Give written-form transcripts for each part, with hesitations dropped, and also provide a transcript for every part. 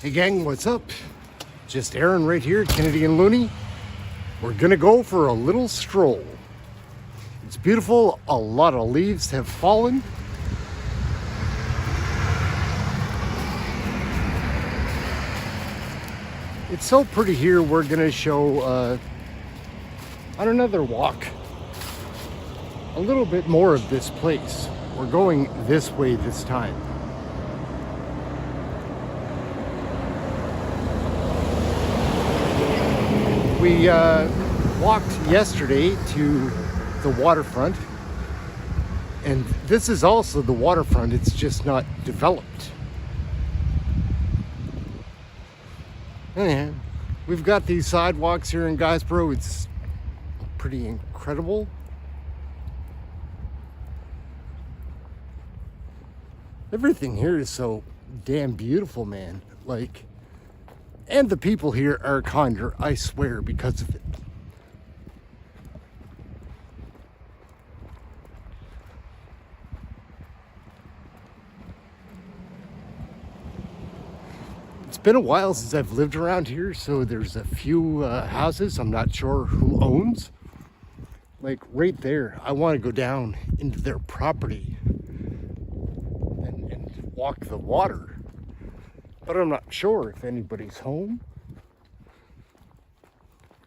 Hey gang, what's up? Just Ehren right here, Kennedy and Looney. We're gonna go for a little stroll. It's beautiful, a lot of leaves have fallen. It's so pretty here, we're gonna show on another walk a little bit more of this place. We're going this way this time. We walked yesterday to the waterfront, and this is also the waterfront, it's just not developed. Anyhow, we've got these sidewalks here in Gilbo, it's pretty incredible. Everything here is so damn beautiful, man. Like, and the people here are kinder, I swear, because of it. It's been a while since I've lived around here, so there's a few houses I'm not sure who owns. Like right there, I want to go down into their property and walk the water. But I'm not sure if anybody's home.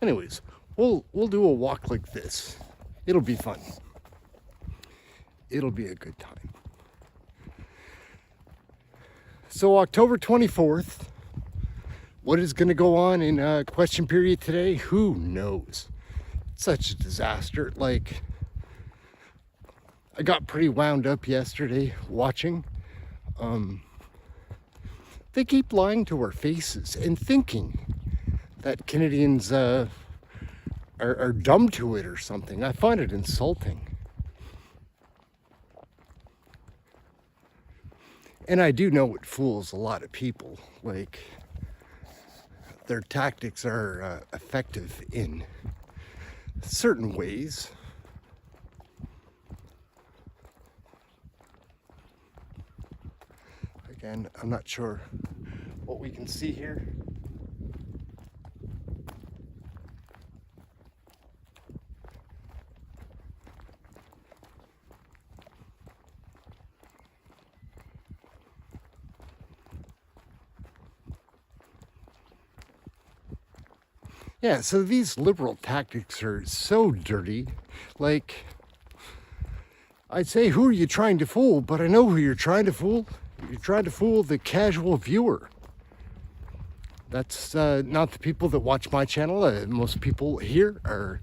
Anyways, we'll do a walk like this. It'll be fun. It'll be a good time. So October 24th, what is going to go on in question period today? Who knows? It's such a disaster. Like, I got pretty wound up yesterday watching. They keep lying to our faces and thinking that Canadians are dumb to it or something. I find it insulting. And I do know it fools a lot of people. Like, their tactics are effective in certain ways. Again, I'm not sure what we can see here. Yeah, so these liberal tactics are so dirty. Like, I'd say, who are you trying to fool? But I know who you're trying to fool. You're trying to fool the casual viewer. That's not the people that watch my channel. Most people here are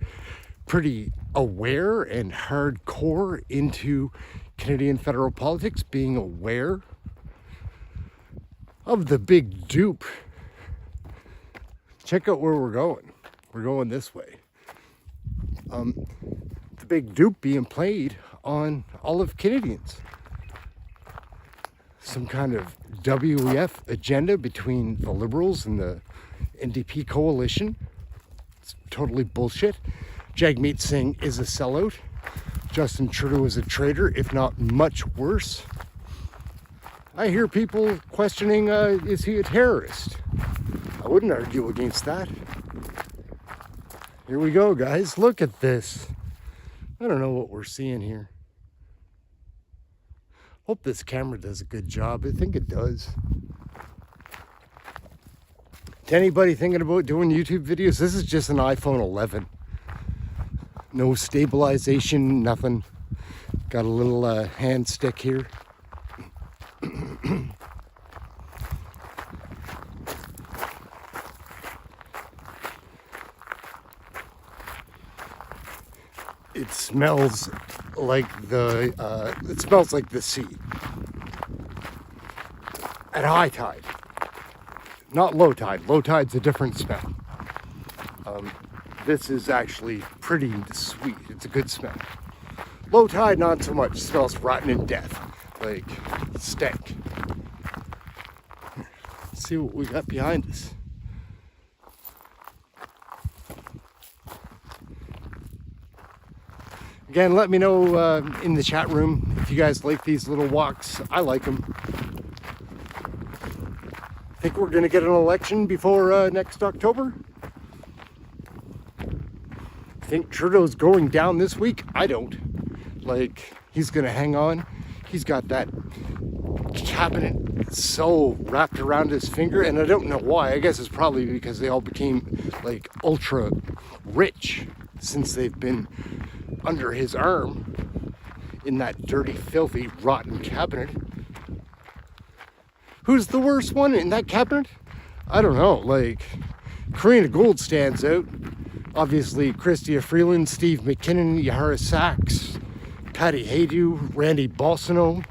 pretty aware and hardcore into Canadian federal politics, being aware of the big dupe. Check out where we're going. We're going this way. The big dupe being played on all of Canadians. Some kind of WEF agenda between the Liberals and the NDP coalition. It's totally bullshit. JAGMEET Singh is a sellout. Justin Trudeau is a traitor, if not much worse. I hear people questioning, is he a terrorist? I wouldn't argue against that. Here we go, guys. Look at this. I don't know what we're seeing here. Hope this camera does a good job. I think it does. To anybody thinking about doing YouTube videos, this is just an iPhone 11. No stabilization, nothing. Got a little hand stick here. It smells like the sea at high tide, not low tide. Low tide's a different smell. This is actually pretty sweet. It's a good smell. Low tide, not so much. It smells rotten and death, like stank. Let's see what we got behind us. Again, let me know in the chat room if you guys like these little walks. I like them. Think we're going to get an election before next October? Think Trudeau's going down this week? I don't. Like, he's going to hang on. He's got that cabinet so wrapped around his finger, and I don't know why. I guess it's probably because they all became like ultra rich since they've been under his arm in that dirty, filthy, rotten cabinet. Who's the worst one in that cabinet? I don't know. Like, Karina Gould stands out. Obviously, Chrystia Freeland, Steve McKinnon, Yahara Sachs, Patty Haydu, Randy Balsano,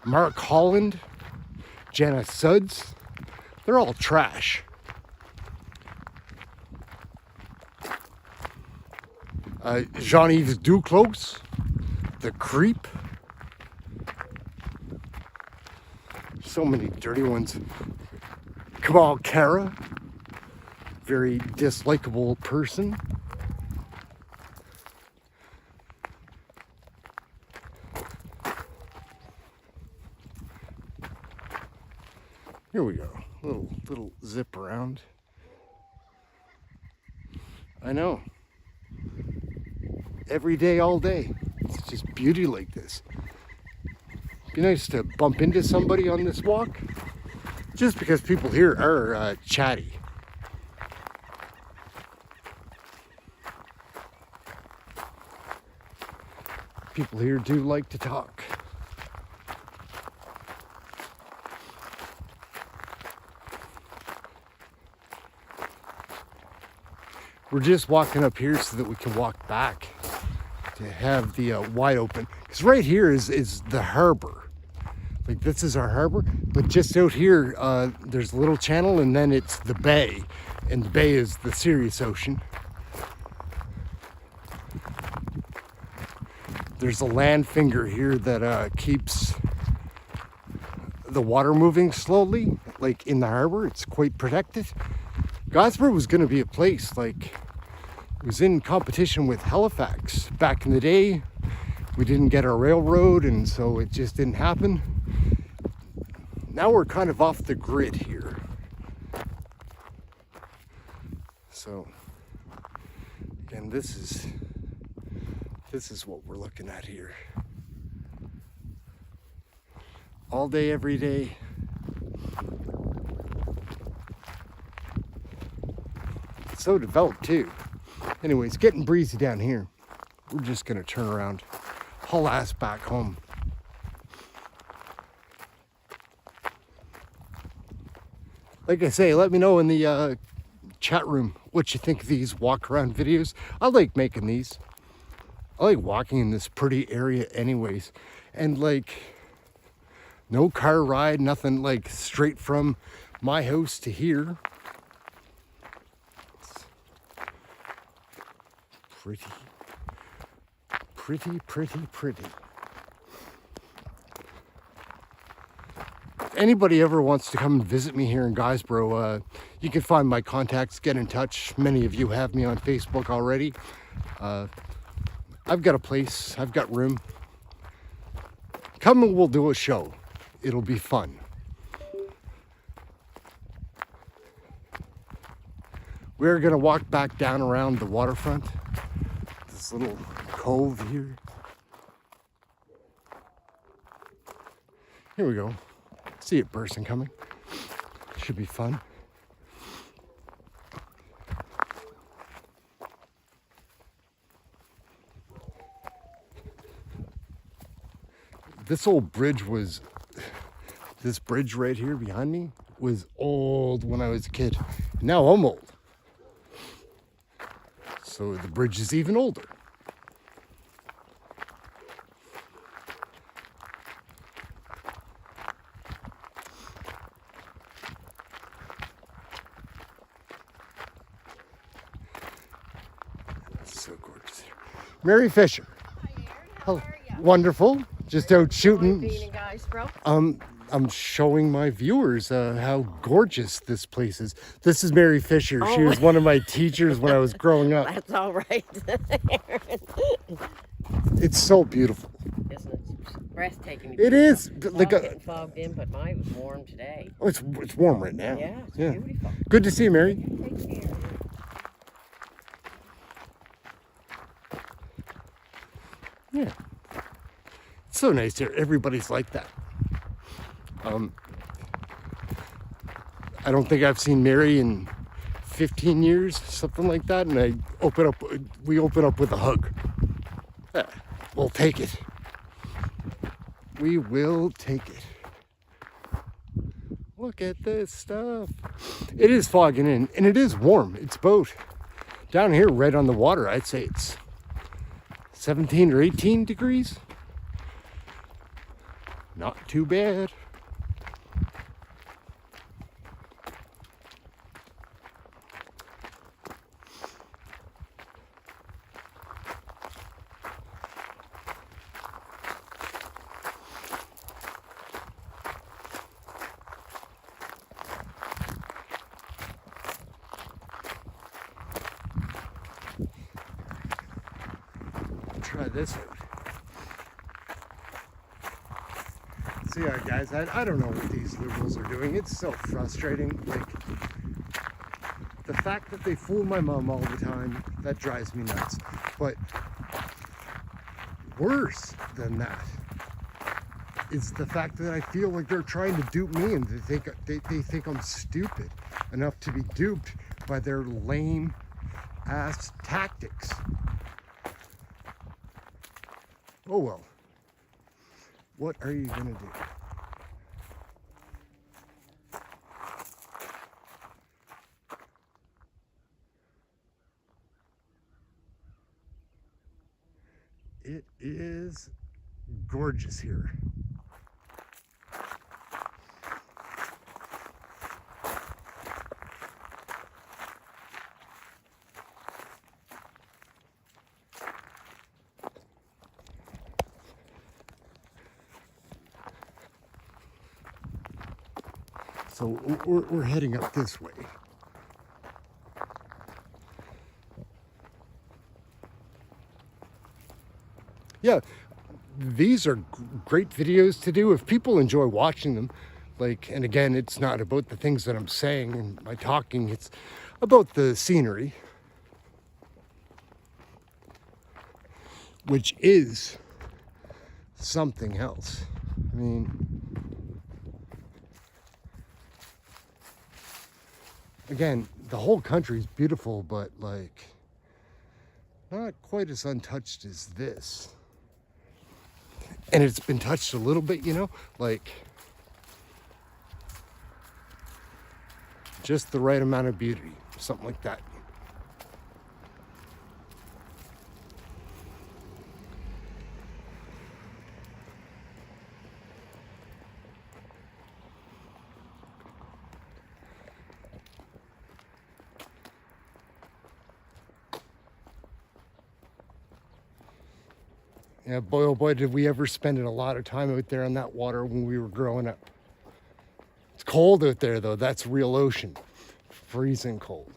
Mark Holland, Jenna Suds. They're all trash. Jean-Yves Duclos, the creep. So many dirty ones. Kamal Kara, very dislikable person. Here we go. Little zip around. I know. Every day, all day. It's just beauty like this. Be nice to bump into somebody on this walk. Just because people here are chatty. People here do like to talk. We're just walking up here so that we can walk back to have the wide open. Because right here is the harbor. Like, this is our harbor, but just out here, there's a little channel, and then it's the bay, and the bay is the serious ocean. There's a land finger here that keeps the water moving slowly, like in the harbor. It's quite protected. Gosford was going to be a place, like, it was in competition with Halifax back in the day. We didn't get our railroad, and so it just didn't happen. Now we're kind of off the grid here. So, again, this is what we're looking at here. All day, every day. It's so developed too. Anyway, it's getting breezy down here. We're just gonna turn around, haul ass back home. Like I say, let me know in the chat room what you think of these walk around videos. I like making these. I like walking in this pretty area anyways. And like, no car ride, nothing, like straight from my house to here. It's pretty. If anybody ever wants to come and visit me here in Guysborough, you can find my contacts, get in touch. Many of you have me on Facebook already. I've got a place, I've got room. Come and we'll do a show. It'll be fun. We're gonna walk back down around the waterfront. This little cove here. Here we go. See a person coming. Should be fun. This old bridge was, this bridge right here behind me was old when I was a kid. Now I'm old. So the bridge is even older. So gorgeous here. Mary Fisher. Hi, Erin. How are you? Wonderful. Just out shooting. Being in Guysborough. I'm showing my viewers how gorgeous this place is. This is Mary Fisher. She was one of my teachers when I was growing up. That's all right. It's so beautiful. Isn't it? breathtaking. It is like getting fogged in, but mine was warm today. Oh, it's warm right now. Yeah, it's beautiful. Good to see you, Mary. Take care. Yeah. It's so nice here. Everybody's like that. I don't think I've seen Mary in 15 years, something like that, and we open up with a hug. Yeah, we'll take it. We will take it. Look at this stuff. It is fogging in, and it is warm. It's about down here right on the water. I'd say it's 17 or 18 degrees. Not too bad. Try this out. So yeah, guys, I don't know what these liberals are doing. It's so frustrating. Like, the fact that they fool my mom all the time, that drives me nuts. But worse than that is the fact that I feel like they're trying to dupe me, and they think I'm stupid enough to be duped by their lame ass tactics. Oh well. What are you gonna do? It is gorgeous here. So we're heading up this way. Yeah, these are great videos to do if people enjoy watching them. Like, and again, it's not about the things that I'm saying and my talking, it's about the scenery, which is something else. I mean, again, the whole country's beautiful, but like not quite as untouched as this. And it's been touched a little bit, you know, like just the right amount of beauty, something like that. Yeah, boy, oh boy, did we ever spend a lot of time out there on that water when we were growing up. It's cold out there, though. That's real ocean. Freezing cold.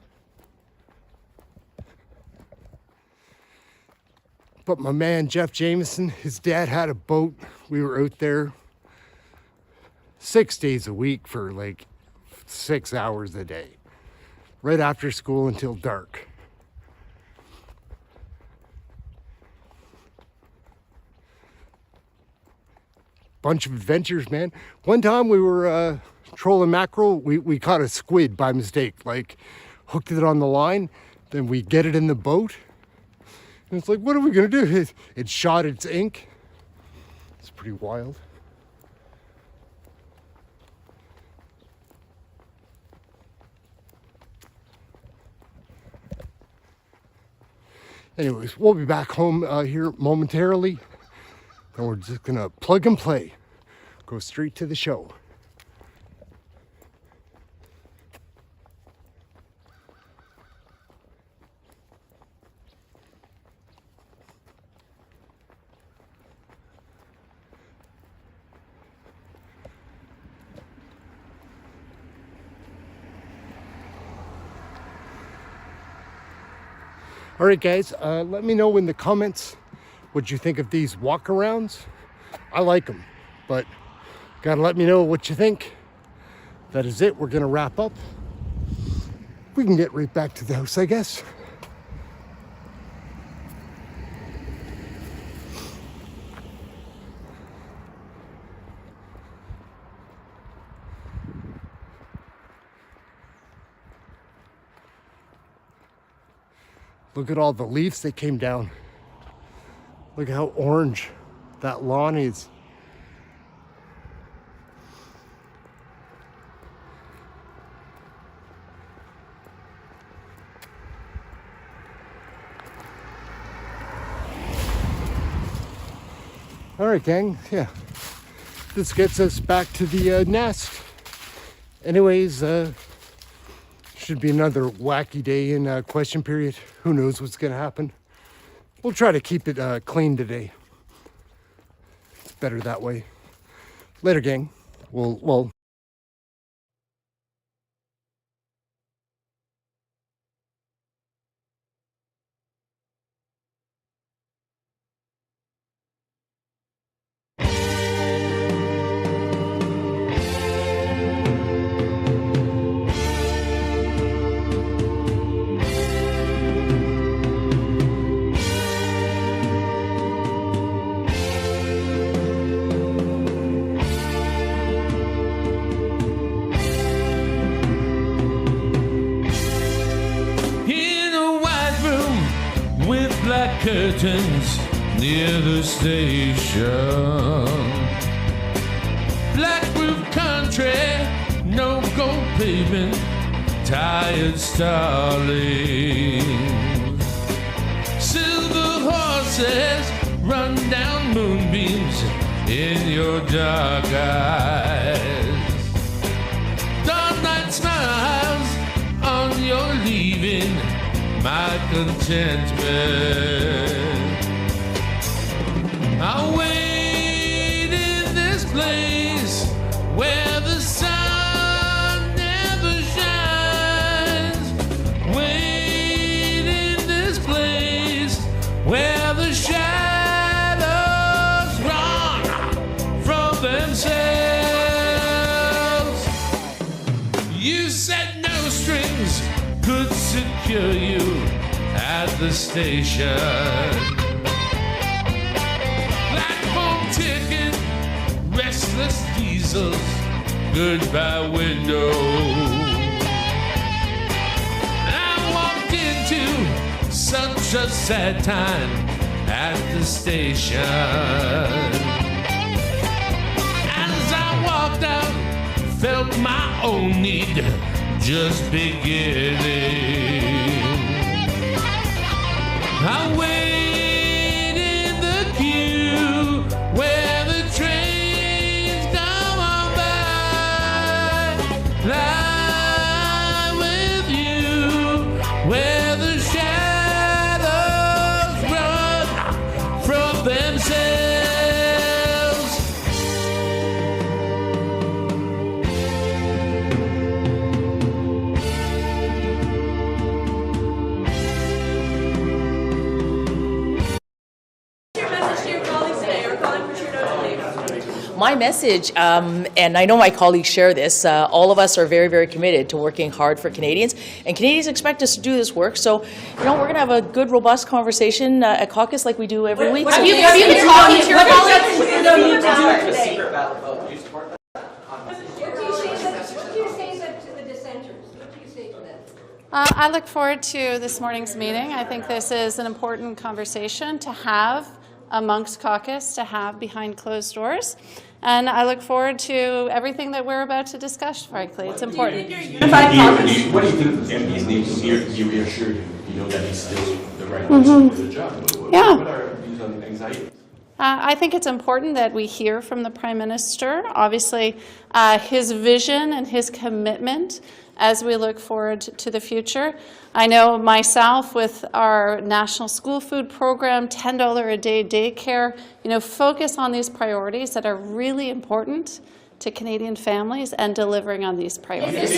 But my man, Jeff Jameson, his dad had a boat. We were out there 6 days a week for like 6 hours a day. Right after school until dark. Bunch of adventures, man. One time we were trolling mackerel. We caught a squid by mistake. Like, hooked it on the line. Then we get it in the boat. And it's like, what are we gonna do? It shot its ink. It's pretty wild. Anyways, we'll be back home here momentarily. And we're just gonna plug and play. Go straight to the show. All right, guys, let me know in the comments what you think of these walk-arounds. I like them, but gotta let me know what you think. That is it. We're gonna wrap up. We can get right back to the house, I guess. Look at all the leaves that came down. Look at how orange that lawn is. All right, gang. Yeah, this gets us back to the nest. Anyways, should be another wacky day in question period. Who knows what's gonna happen? We'll try to keep it clean today. It's better that way. Later, gang. Well. Black curtains near the station. Black roof country, no gold pavement, tired starlings. Silver horses run down moonbeams in your dark eyes. Dawn night smiles on your leaving, my contentment. I'll wait in this place where the sun never shines. Wait in this place where the shadows run from themselves. You said no strings could secure you at the station. Platform ticket, restless diesels, goodbye window. I walked into such a sad time at the station. As I walked out, felt my own need just beginning. I wait in the queue where the trains come on by. Lie with you where the shadows run from themselves. My message, and I know my colleagues share this, all of us are very, very committed to working hard for Canadians, and Canadians expect us to do this work. So, you know, we're going to have a good, robust conversation at Caucus like we do every week. Have you been talking to your colleagues? What do you say to the dissenters? What do you say to them? I look forward to this morning's meeting. I think this is an important conversation to have amongst caucus, to have behind closed doors. And I look forward to everything that we're about to discuss, frankly. It's important. What do you think the MPs need to be reassured? You know that he's still the right person for the job. Yeah. What are views on anxiety? I think it's important that we hear from the Prime Minister, obviously, his vision and his commitment as we look forward to the future. I know myself with our national school food program, $10 a day daycare, you know, focus on these priorities that are really important to Canadian families and delivering on these priorities.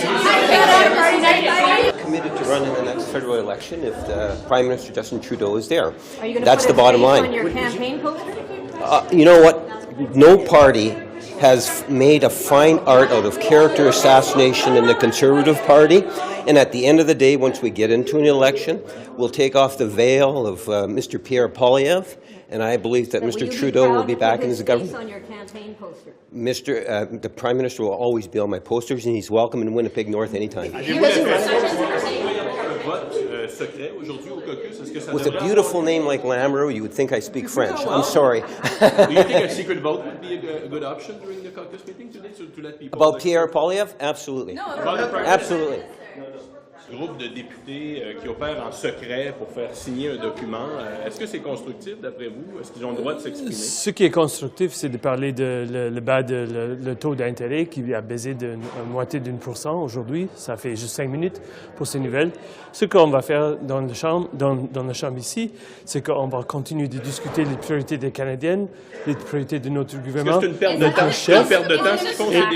Committed to run in the next federal election if the Prime Minister Justin Trudeau is there. Are you going to That's put the bottom line. on your campaign poster? You know what? no party has made a fine art out of character assassination in the Conservative Party. And at the end of the day, once we get into an election, we'll take off the veil of Mr. Pierre Poilievre, and I believe that Mr. Trudeau will be back in his government. On your campaign poster. The Prime Minister will always be on my posters, and he's welcome in Winnipeg North anytime. With a beautiful name like Lamoureux, you would think I speak French. I'm sorry. Do you think a secret vote would be a good option during the caucus meeting today to let people... About Pierre Poilievre? Absolutely. Absolutely. Groupe de députés qui opèrent en secret pour faire signer un document. Est-ce que c'est constructif d'après vous? Est-ce qu'ils ont le droit de s'exprimer? Ce qui est constructif, c'est de parler de le taux d'intérêt qui a baissé de moitié d'1% aujourd'hui. Ça fait juste 5 minutes pour ces nouvelles. Ce qu'on va faire dans la chambre ici, c'est qu'on va continuer de discuter les priorités des Canadiennes, les priorités de notre gouvernement, notre chef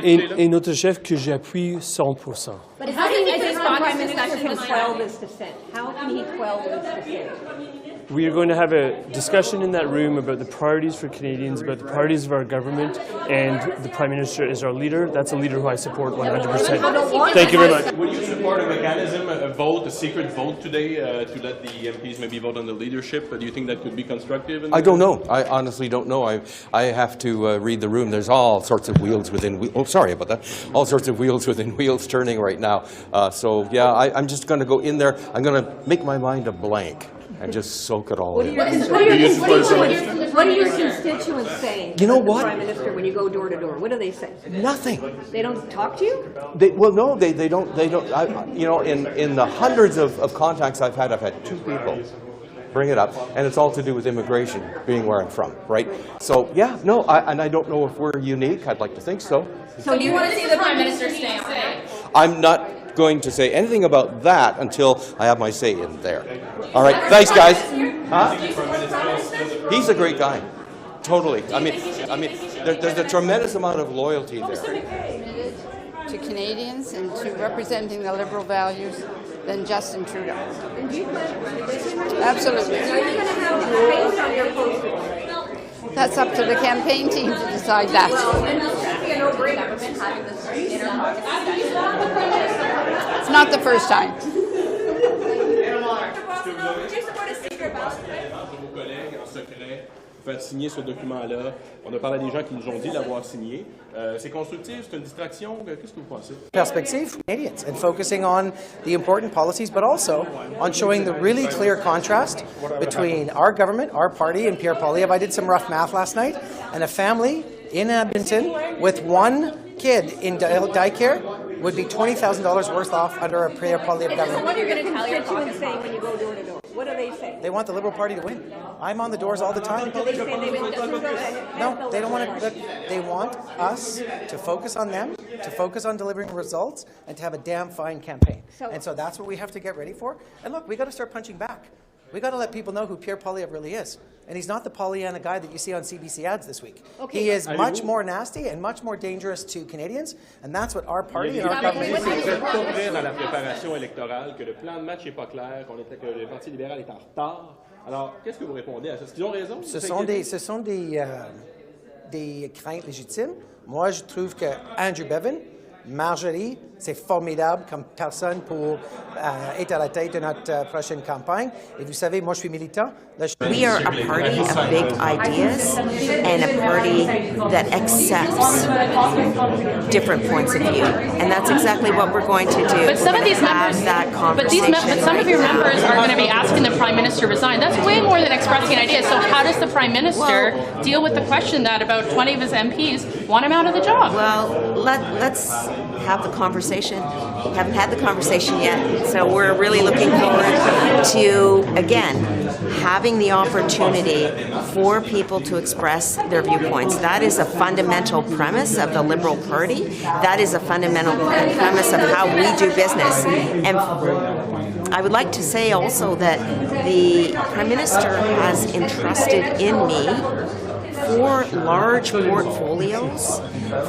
et notre chef que j'appuie 100%. But how can the Prime Minister quell this dissent? How can he quell this dissent? We are going to have a discussion in that room about the priorities for Canadians, about the priorities of our government, and the Prime Minister is our leader. That's a leader who I support 100%. Thank you very much. Would you support a mechanism, a secret vote today to let the MPs maybe vote on the leadership? Do you think that could be constructive? I don't know. I honestly don't know. I have to read the room. There's all sorts of wheels within wheels. Oh, sorry about that. All sorts of wheels within wheels turning right now. So, yeah, I'm just going to go in there. I'm going to make my mind a blank and just soak it all in. What are your constituents saying? You know what? The Prime Minister, when you go door to door, what do they say? Nothing. They don't talk to you? They don't. You know, in the hundreds of contacts I've had 2 people bring it up, and it's all to do with immigration, being where I'm from, right? So, yeah, no, and I don't know if we're unique. I'd like to think so. So do you want to see the Prime Minister stay on? I'm not going to say anything about that until I have my say in there. All right, thanks, guys. Huh? He's a great guy, totally. I mean, there's a tremendous amount of loyalty there. To Canadians and to representing the Liberal values than Justin Trudeau. Absolutely. Are you going to have the face on your poster? That's up to the campaign team to decide that. It's not the first time. Faire signer ce document-là. On a parlé à des gens qui nous ont dit l'avoir signé. C'est constructif, c'est une distraction. Qu'est-ce que vous pensez? Perspective for Canadians and focusing on the important policies, but also on showing the really clear contrast between our government, our party, and Pierre Poilievre. I did some rough math last night, and a family in Edmonton with 1 kid in daycare would be $20,000 worth off under a Pierre Poilievre government. What are you going to tell your constituents saying when you go door to door? What do they say? They want the Liberal Party to win. I'm on the doors all the time. Do they say they want No, they don't want to. They want us to focus on them, to focus on delivering results, and to have a damn fine campaign. And so that's what we have to get ready for. And look, we got to start punching back. We got to let people know who Pierre Poilievre really is. And he's not the Pollyanna guy that you see on CBC ads this week. Okay. He is much more nasty and much more dangerous to Canadians, and that's what our party and our government is. Vous êtes compris dans la préparation électorale que le plan de match n'est pas clair, que le Parti libéral est en retard. Alors, qu'est-ce que vous répondez à ça? Est-ce qu'ils ont raison? Ce sont des craintes légitimes. Moi, je trouve que Andrew Bevin, Marjorie, c'est formidable comme personne pour être à la tête de notre prochaine campagne. Et vous savez, moi, je suis militant. We are a party of big ideas and a party that accepts different points of view, and that's exactly what we're going to do. But some of these members, but some of your members are going to be asking the Prime Minister to resign. That's way more than expressing ideas. So how does the Prime Minister deal with the question that about 20 of his MPs want him out of the job? Well, let's have the conversation. We haven't had the conversation yet, so we're really looking forward to, again, having the opportunity for people to express their viewpoints. That is a fundamental premise of the Liberal Party. That is a fundamental premise of how we do business. And I would like to say also that the Prime Minister has entrusted in me 4 large portfolios,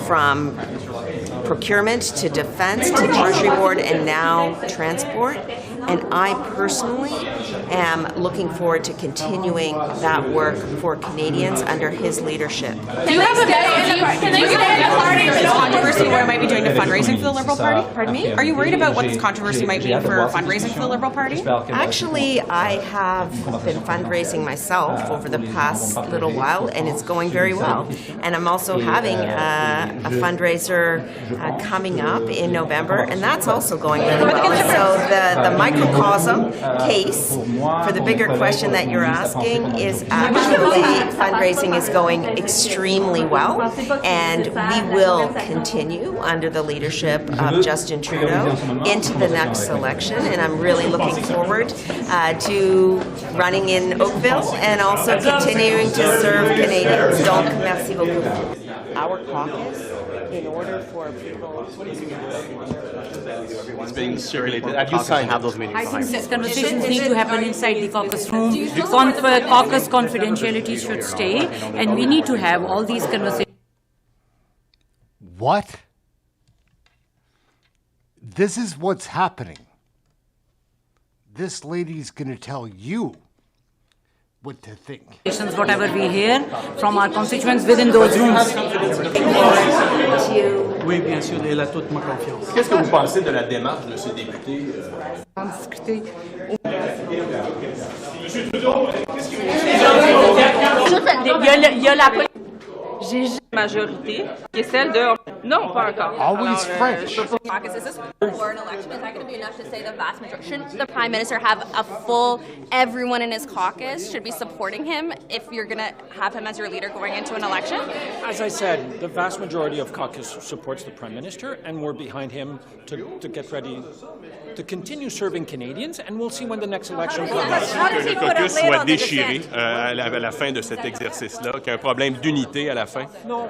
from procurement to defense to Treasury Board and now transport. And I personally am looking forward to continuing that work for Canadians under his leadership. Do you have a controversy where I might be doing the fundraising for the Liberal Party? Pardon me? Are you worried about what this controversy might mean for fundraising for the Liberal Party? Actually, I have been fundraising myself over the past little while, and it's going very well. And I'm also having a fundraiser coming up in November, and that's also going really well. And so the microcosm case for the bigger question that you're asking is actually fundraising is going extremely well, and we will continue under the leadership of Justin Trudeau into the next election, and I'm really looking forward to running in Oakville and also continuing to serve Canadians. Donc, merci beaucoup. Our caucus, in order for people... It's being circulated. Have you signed? Have those meetings behind you? Conversations need to happen inside the caucus room. Caucus confidentiality should stay, and we need to have all these conversations. What? This is what's happening. This lady's going to tell you what to think. Whatever we hear from our constituents within those rooms. Oui, bien sûr, elle a toute ma confiance. Qu'est-ce que vous pensez de la démarche de ces députés? Il y a la majorité qui est celle de... Non, pas encore. Always French. Caucus, is this for an election? Is that going to be enough to say the vast majority? Shouldn't the Prime Minister have a full, everyone in his caucus should be supporting him if you're going to have him as your leader going into an election? As I said, the vast majority of caucus supports the Prime Minister, and we're behind him to get ready to continue serving Canadians, and we'll see when the next election comes. Que le caucus soit déchiré à la fin de cet exercice-là, qu'il y a un problème d'unité à la fin? Non,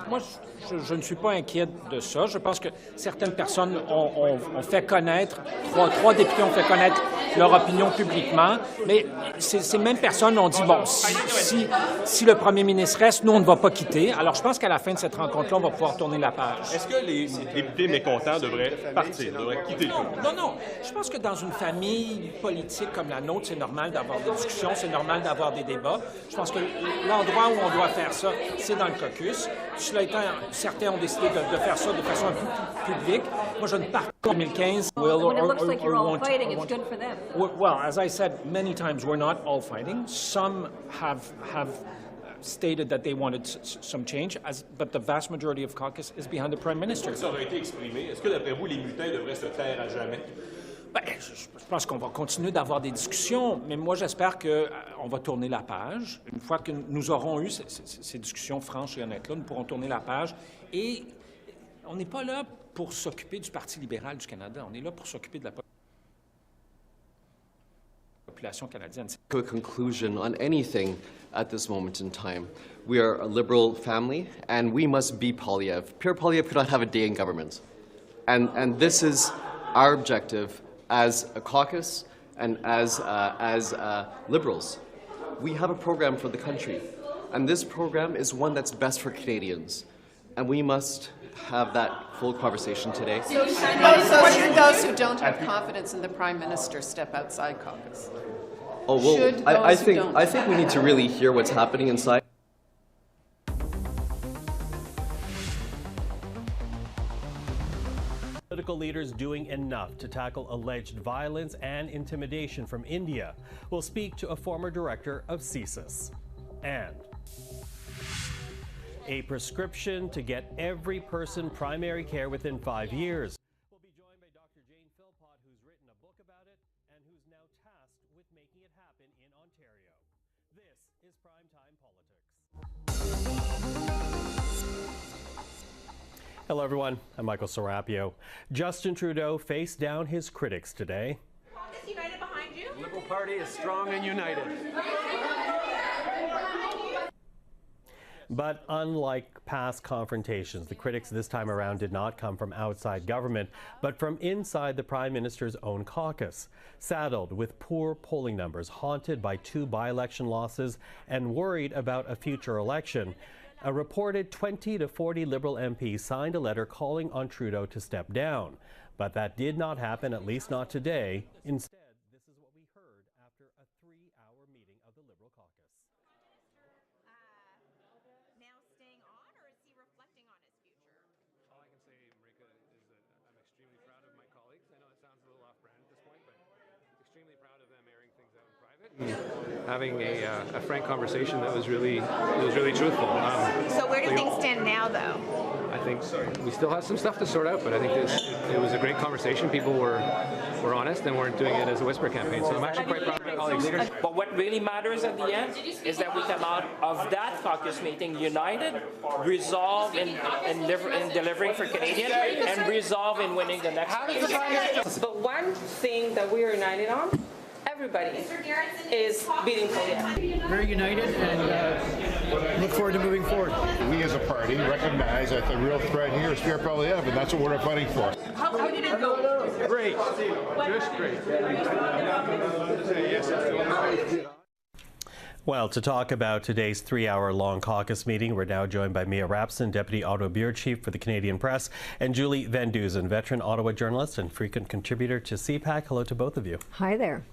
moi, je ne suis pas inquiet de ça. Je pense que certaines personnes ont fait connaître, trois députés ont fait connaître leur opinion publiquement, mais ces mêmes personnes ont dit, bon, si le premier ministre reste, nous, on ne va pas quitter. Alors, je pense qu'à la fin de cette rencontre-là, on va pouvoir tourner la page. Est-ce que les députés mécontents devraient partir, devraient quitter le caucus? Non, non. Je pense que dans une famille politique comme la nôtre, c'est normal d'avoir des discussions, c'est normal d'avoir des débats. Je pense que l'endroit où on doit faire ça, c'est dans le caucus. Cela étant, certains ont décidé de faire ça de façon un peu plus publique. Moi, je ne pars pas en 2015. When it looks like you're all fighting, it's good for them. Well, as I said many times, we're not all fighting. Some have stated that they wanted some change, but the vast majority of caucus is behind the Prime Minister. Ça aurait été exprimé. Est-ce que, d'après vous, les mutins devraient se taire à jamais? Ben, je pense qu'on va continuer d'avoir des discussions, mais moi, j'espère qu'on va tourner la page. Une fois que nous aurons eu ces discussions franches et honnêtes-là, nous pourrons tourner la page. Et on n'est pas là pour s'occuper du Parti libéral du Canada. On est là pour s'occuper de la population canadienne. A conclusion on anything at this moment in time. We are a Liberal family, and we must be Poilievre. Pierre Poilievre could not have a day in government. And this is our objective as a caucus and as Liberals. We have a program for the country, and this program is one that's best for Canadians. And we must have that full conversation today. So should those who don't have confidence in the Prime Minister step outside caucus? Oh, well, I think we need to really hear what's happening inside. Political leaders doing enough to tackle alleged violence and intimidation from India. We'll speak to a former director of CSIS. And a prescription to get every person primary care within 5 years. We'll be joined by Dr. Jane Philpott, who's written a book about it and who's now tasked with making it happen in Ontario. This is Primetime Politics. Hello, everyone. I'm Michael Serapio. Justin Trudeau faced down his critics today. Is United behind you? The Liberal Party is strong and united. But unlike past confrontations, the critics this time around did not come from outside government, but from inside the Prime Minister's own caucus. Saddled with poor polling numbers, haunted by 2 by-election losses, and worried about a future election, a reported 20 to 40 Liberal MPs signed a letter calling on Trudeau to step down. But that did not happen, at least not today. Instead, this is what we heard after a 3-hour meeting of the Liberal caucus. Now staying on, or is he reflecting on his future? All I can say, Marika, is that I'm extremely proud of my colleagues. I know it sounds a little off-brand at this point, but extremely proud of them airing things out in private. Having a frank conversation that was really truthful. So where do things stand now, though? I think we still have some stuff to sort out, but I think it was a great conversation. People were honest and weren't doing it as a whisper campaign. So I'm actually quite proud of my colleagues. But what really matters at the end is that we come out of that caucus meeting united, resolved in delivering for Canadians, and resolved in winning the next election. But one thing that we are united on, everybody, is beating Poliev. Very united and look forward to moving forward. We as a party recognize that the real threat here is Pierre Poilievre, and that's what we're fighting for. How did it go? Great. Just great. Well, to talk about today's 3-hour-long caucus meeting, we're now joined by Mia Rapson, Deputy Ottawa Bureau Chief for the Canadian Press, and Julie Van Dusen, veteran Ottawa journalist and frequent contributor to CPAC. Hello to both of you. Hi there.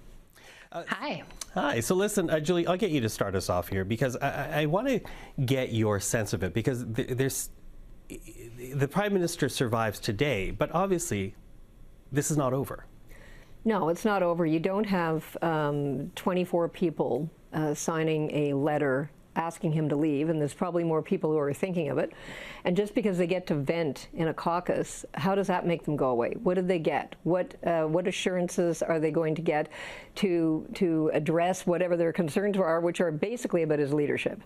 Hi. Hi. So listen, Julie, I'll get you to start us off here because I want to get your sense of it, because the Prime Minister survives today, but obviously this is not over. No, it's not over. You don't have 24 people signing a letter asking him to leave, and there's probably more people who are thinking of it. And just because they get to vent in a caucus, how does that make them go away? What did they get? What assurances are they going to get to address whatever their concerns are, which are basically about his leadership?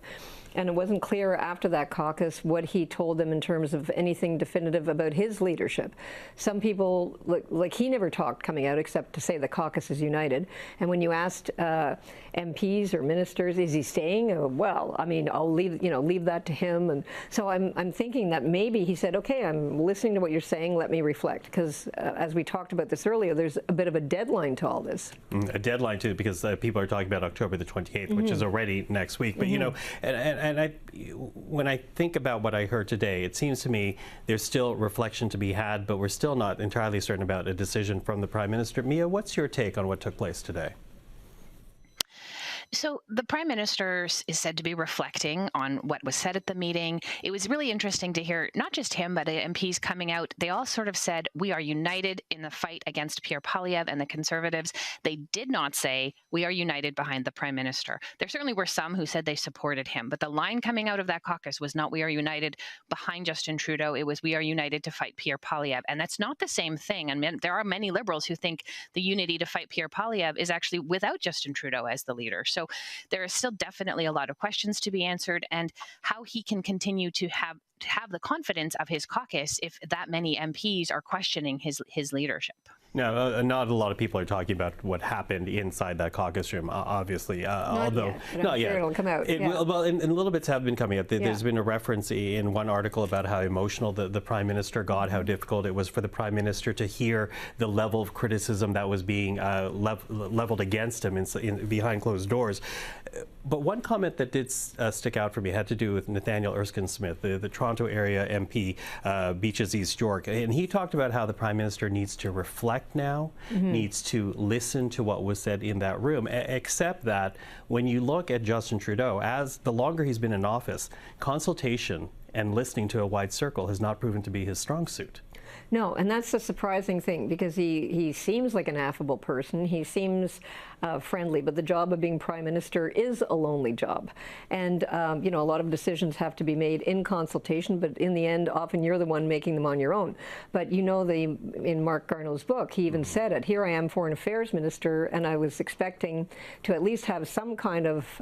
And it wasn't clear after that caucus what he told them in terms of anything definitive about his leadership. Some people, like he never talked coming out except to say the caucus is united. And when you asked MPs or ministers, is he staying? Well, I mean, I'll leave that to him. And so I'm thinking that maybe he said, okay, I'm listening to what you're saying, let me reflect. Because as we talked about this earlier, there's a bit of a deadline to all this. A deadline too, because people are talking about October the 28th, which is already next week. But you know, when I think about what I heard today, it seems to me there's still reflection to be had, but we're still not entirely certain about a decision from the Prime Minister. Mia, what's your take on what took place today? So the Prime Minister is said to be reflecting on what was said at the meeting. It was really interesting to hear not just him, but MPs coming out. They all sort of said, we are united in the fight against Pierre Poilievre and the Conservatives. They did not say, we are united behind the Prime Minister. There certainly were some who said they supported him, but the line coming out of that caucus was not, we are united behind Justin Trudeau. It was, we are united to fight Pierre Poilievre. And that's not the same thing. And there are many Liberals who think the unity to fight Pierre Poilievre is actually without Justin Trudeau as the leader. So there is still definitely a lot of questions to be answered, and how he can continue to have the confidence of his caucus if that many MPs are questioning his leadership. No, not a lot of people are talking about what happened inside that caucus room, obviously. Although not yet. It'll come out. Well, and little bits have been coming out. There's been a reference in one article about how emotional the Prime Minister got, how difficult it was for the Prime Minister to hear the level of criticism that was being leveled against him behind closed doors. But one comment that did stick out for me had to do with Nathaniel Erskine-Smith, the Toronto area MP, Beaches East York. And he talked about how the Prime Minister needs to reflect now, needs to listen to what was said in that room, except that when you look at Justin Trudeau, as the longer he's been in office, consultation and listening to a wide circle has not proven to be his strong suit. No, and that's the surprising thing, because he seems like an affable person. He seems friendly, but the job of being Prime Minister is a lonely job. And, you know, a lot of decisions have to be made in consultation, but in the end, often you're the one making them on your own. But you know, in Mark Garneau's book, he even said it, here I am, Foreign Affairs Minister, and I was expecting to at least have some kind of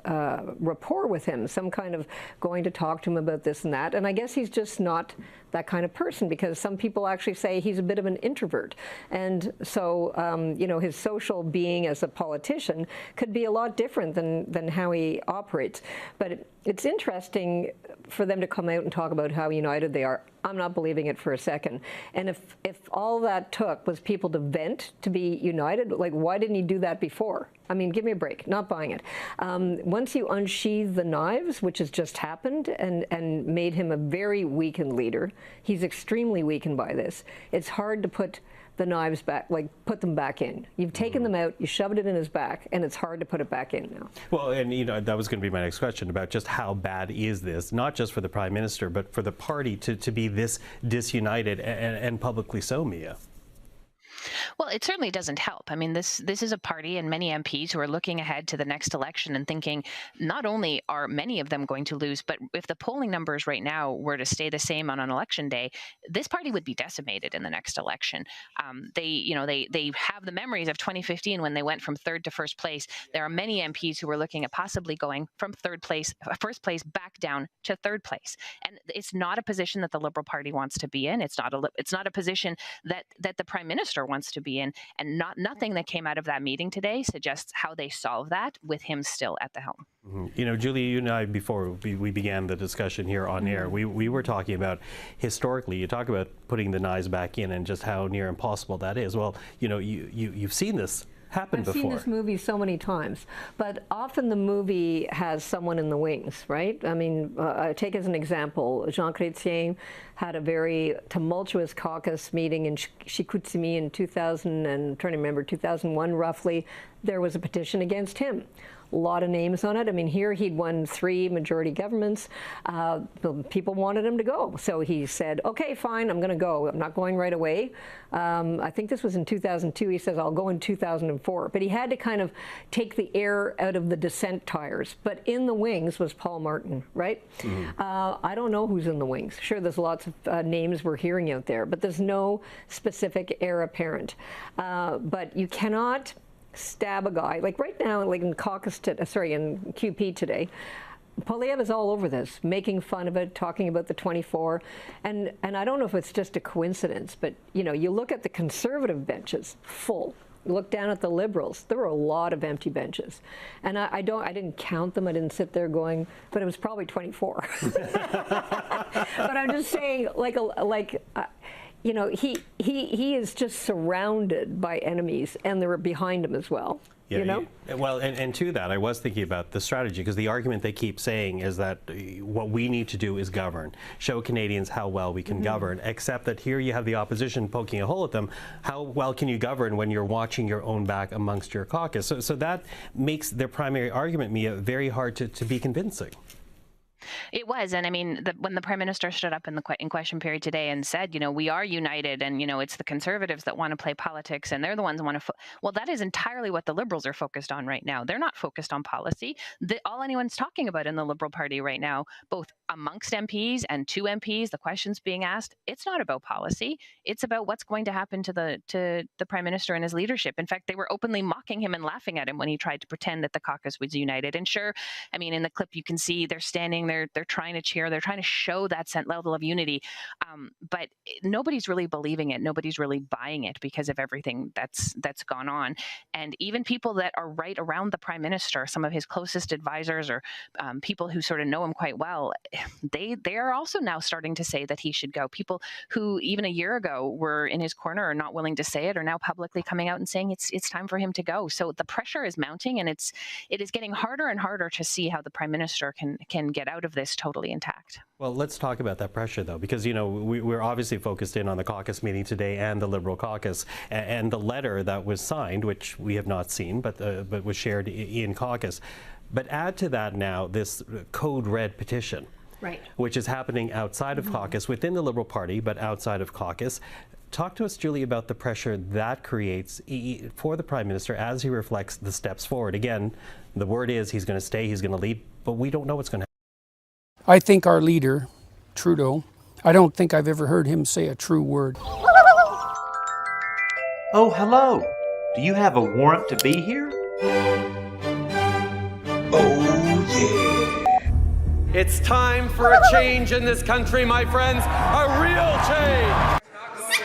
rapport with him, some kind of going to talk to him about this and that. And I guess he's just not that kind of person, because some people actually say he's a bit of an introvert. And so, you know, his social being as a politician could be a lot different than how he operates. But it's interesting for them to come out and talk about how united they are, I'm not believing it for a second. And if all that took was people to vent to be united, like, why didn't he do that before? I mean, give me a break. Not buying it. Once you unsheathe the knives, which has just happened, and made him a very weakened leader, he's extremely weakened by this. It's hard to put the knives back, like put them back in. You've taken them out, you shoved it in his back, and it's hard to put it back in now. Well, and you know, that was going to be my next question about just how bad is this, not just for the Prime Minister, but for the party to be this disunited and publicly so, Mia. Well, it certainly doesn't help. I mean, this is a party and many MPs who are looking ahead to the next election and thinking not only are many of them going to lose, but if the polling numbers right now were to stay the same on an election day, this party would be decimated in the next election. They have the memories of 2015 when they went from third to first place. There are many MPs who are looking at possibly going from first place back down to third place. And it's not a position that the Liberal Party wants to be in. It's not a position that the Prime Minister wants to be in, and nothing that came out of that meeting today suggests how they solve that with him still at the helm. Mm-hmm. You know, Julie, you and I, before we began the discussion here on air, we were talking about historically, you talk about putting the knives back in and just how near impossible that is. Well, you know, you've seen this happen before. I've seen this movie so many times, but often the movie has someone in the wings, right? I mean, take as an example, Jean Chrétien had a very tumultuous caucus meeting in Chicoutimi in 2000, and I'm trying to remember, 2001 roughly. There was a petition against him. A lot of names on it. I mean, here he'd won 3 majority governments. People wanted him to go. So he said, okay, fine, I'm going to go. I'm not going right away. I think this was in 2002. He says, I'll go in 2004. But he had to kind of take the air out of the dissent tires. But in the wings was Paul Martin, right? I don't know who's in the wings. Sure, there's lots of names we're hearing out there, but there's no specific heir apparent. But you cannot stab a guy like right now, like in Caucus, in QP today. Poilievre is all over this, making fun of it, talking about the 24, and I don't know if it's just a coincidence, but you know, you look at the Conservative benches full. You look down at the Liberals, there were a lot of empty benches, and I didn't count them. I didn't sit there going, but it was probably 24. But I'm just saying, you know, he is just surrounded by enemies, and they're behind him as well. Yeah, you know? Well, and to that, I was thinking about the strategy, because the argument they keep saying is that what we need to do is govern, show Canadians how well we can govern, except that here you have the opposition poking a hole at them. How well can you govern when you're watching your own back amongst your caucus? So that makes their primary argument, Mia, very hard to be convincing. It was, and I mean, when the Prime Minister stood up in the question period today and said, you know, we are united, and you know, it's the Conservatives that want to play politics, and they're the ones who want to. Well, that is entirely what the Liberals are focused on right now. They're not focused on policy. All anyone's talking about in the Liberal Party right now, both amongst MPs and to MPs, the questions being asked, it's not about policy. It's about what's going to happen to the Prime Minister and his leadership. In fact, they were openly mocking him and laughing at him when he tried to pretend that the caucus was united. And sure, I mean, in the clip you can see they're standing. They're trying to cheer. They're trying to show that level of unity, but nobody's really believing it. Nobody's really buying it because of everything that's gone on. And even people that are right around the Prime Minister, some of his closest advisors or people who sort of know him quite well, they are also now starting to say that he should go. People who even a year ago were in his corner or not willing to say it are now publicly coming out and saying it's time for him to go. So the pressure is mounting, and it is getting harder and harder to see how the Prime Minister can get out of this totally intact. Well, let's talk about that pressure, though, because, you know, we're obviously focused in on the caucus meeting today and the Liberal caucus and the letter that was signed, which we have not seen, but was shared in caucus. But add to that now this Code Red petition, right, which is happening outside of caucus, within the Liberal Party, but outside of caucus. Talk to us, Julie, about the pressure that creates for the Prime Minister as he reflects the steps forward. Again, the word is he's going to stay, he's going to lead, but we don't know what's going to happen. I think our leader, Trudeau, I don't think I've ever heard him say a true word. Oh, hello. Do you have a warrant to be here? Oh, yeah. It's time for a change in this country, my friends. A real change.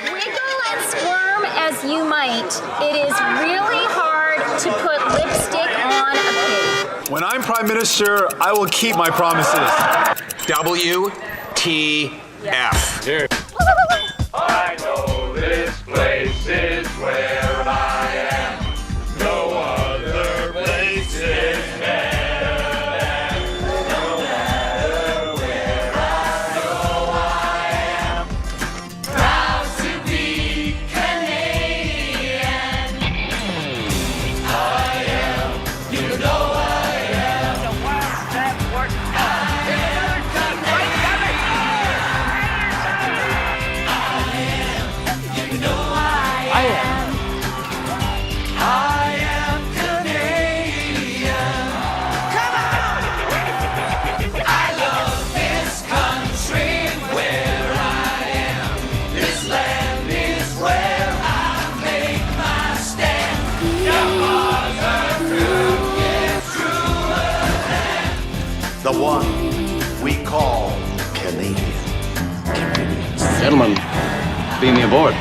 Wiggle and squirm as you might, it is really hard to put lipstick on a pig. When I'm Prime Minister, I will keep my promises. WTF. Here. I know this place is where I am. No other place is better. No matter where I go, I am proud to be Canadian. I am, you know I am. The world that works The one we call Canadian. Gentlemen, beam me aboard.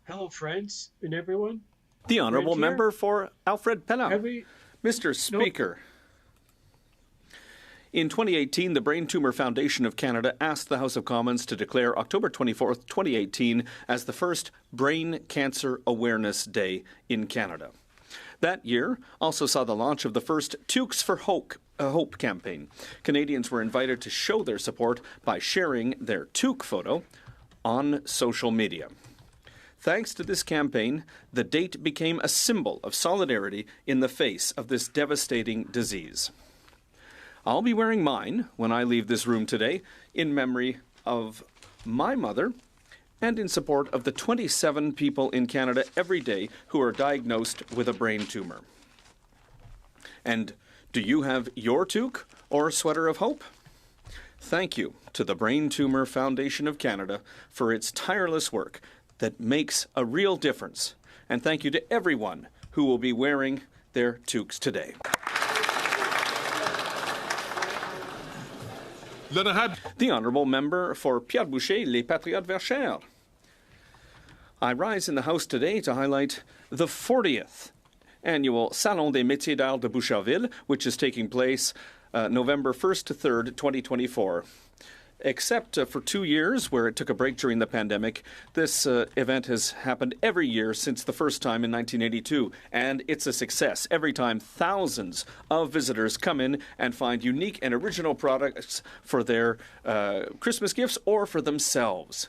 Hello, friends and everyone. The Honourable Right here. Member for Alfred Pennock. Have we- Mr. Speaker, in 2018, the Brain Tumour Foundation of Canada asked the House of Commons to declare October 24th, 2018 as the first Brain Cancer Awareness Day in Canada. That year also saw the launch of the first Toques for Hope campaign. Canadians were invited to show their support by sharing their toque photo on social media. Thanks to this campaign, the date became a symbol of solidarity in the face of this devastating disease. I'll be wearing mine when I leave this room today in memory of my mother and in support of the 27 people in Canada every day who are diagnosed with a brain tumor. And do you have your toque or sweater of hope? Thank you to the Brain Tumour Foundation of Canada for its tireless work that makes a real difference. And thank you to everyone who will be wearing their toques today. The Honourable Member for Pierre Boucher, Les Patriotes Verchères. I rise in the House today to highlight the 40th annual Salon des Métiers d'Art de Boucherville, which is taking place November 1st to 3rd, 2024. Except for 2 years where it took a break during the pandemic, this event has happened every year since the first time in 1982, and it's a success. Every time, thousands of visitors come in and find unique and original products for their Christmas gifts or for themselves.